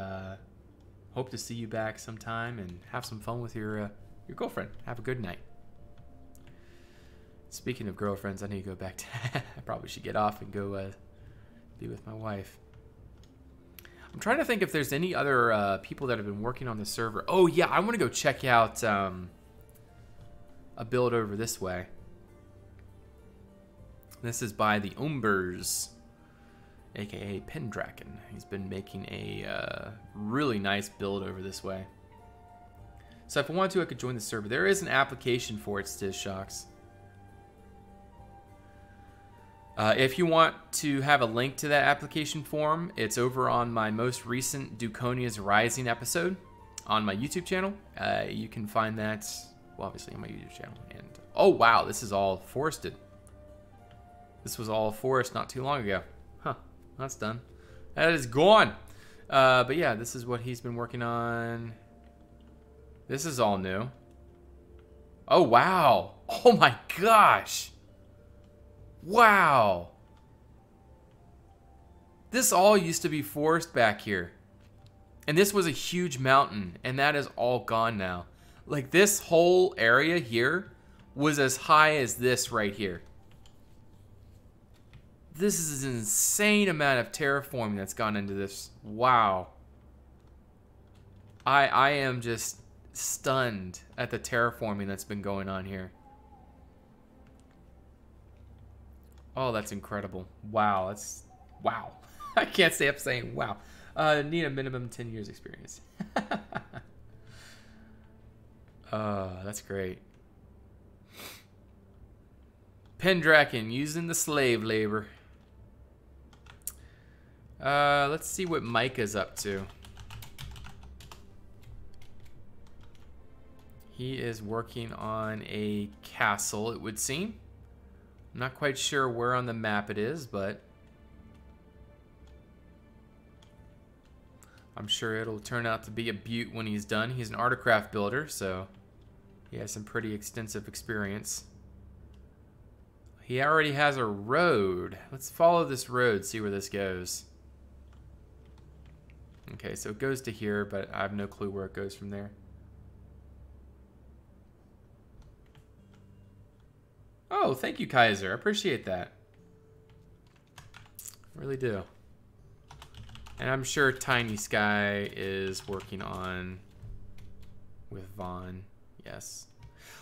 hope to see you back sometime and have some fun with your girlfriend. Have a good night. Speaking of girlfriends, I need to go back to... I probably should get off and go be with my wife. I'm trying to think if there's any other people that have been working on the server. Oh, yeah, I want to go check out a build over this way. This is by the Umbers, a.k.a. Pendraken. He's been making a really nice build over this way. So if I wanted to, I could join the server. There is an application for it, Stiz Shocks. If you want to have a link to that application form, it's over on my most recent Dukonia's Rising episode on my YouTube channel. You can find that, well, obviously on my YouTube channel. And oh, wow, this is all forested. This was all forest not too long ago. Huh, that's done. That is gone. But yeah, this is what he's been working on. This is all new. Oh, wow. Oh, my gosh. Wow. This all used to be forest back here. And this was a huge mountain, and that is all gone now. Like, this whole area here was as high as this right here. This is an insane amount of terraforming that's gone into this. Wow. I am just stunned at the terraforming that's been going on here. Oh, that's incredible. Wow, that's... Wow. I can't stay up saying wow. Need a minimum 10 years experience. That's great. Pendraken using the slave labor. Let's see what Micah's up to. He is working on a castle, it would seem. I'm not quite sure where on the map it is, but I'm sure it'll turn out to be a beaut when he's done. He's an artcraft builder, so he has some pretty extensive experience. He already has a road. Let's follow this road, see where this goes. Okay, so it goes to here, but I have no clue where it goes from there. Oh, thank you, Kaiser. I appreciate that. I really do. And I'm sure Tiny Sky is working on with Vaughn. Yes.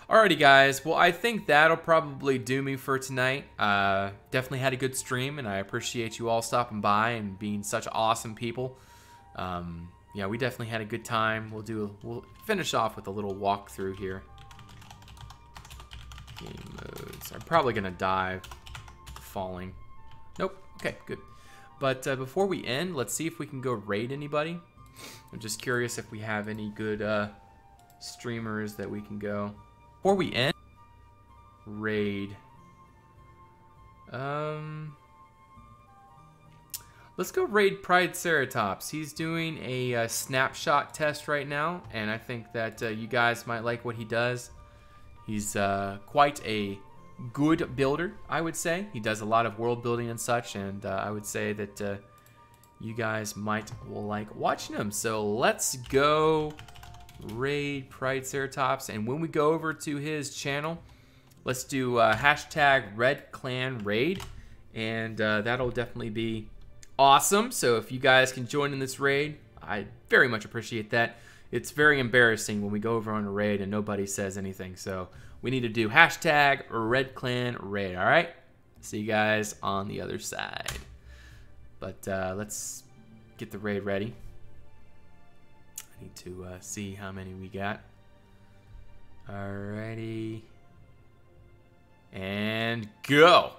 Alrighty, guys. Well, I think that'll probably do me for tonight. Definitely had a good stream, and I appreciate you all stopping by and being such awesome people. Yeah, we definitely had a good time. We'll finish off with a little walkthrough here. Game modes. I'm probably gonna die falling. Nope. Okay, good. But before we end, let's see if we can go raid anybody. I'm just curious if we have any good streamers that we can go. Before we end, raid. Let's go raid Pride Ceratops. He's doing a snapshot test right now, and I think that you guys might like what he does. He's quite a good builder, I would say. He does a lot of world building and such, and I would say that you guys might like watching him. So let's go raid Pride Ceratops, and when we go over to his channel, let's do hashtag Red Clan Raid, and that'll definitely be awesome. So if you guys can join in this raid, I very much appreciate that. It's very embarrassing when we go over on a raid and nobody says anything. So we need to do hashtag Red Clan Raid, all right? See you guys on the other side. But let's get the raid ready. Need to see how many we got. Alrighty. And go!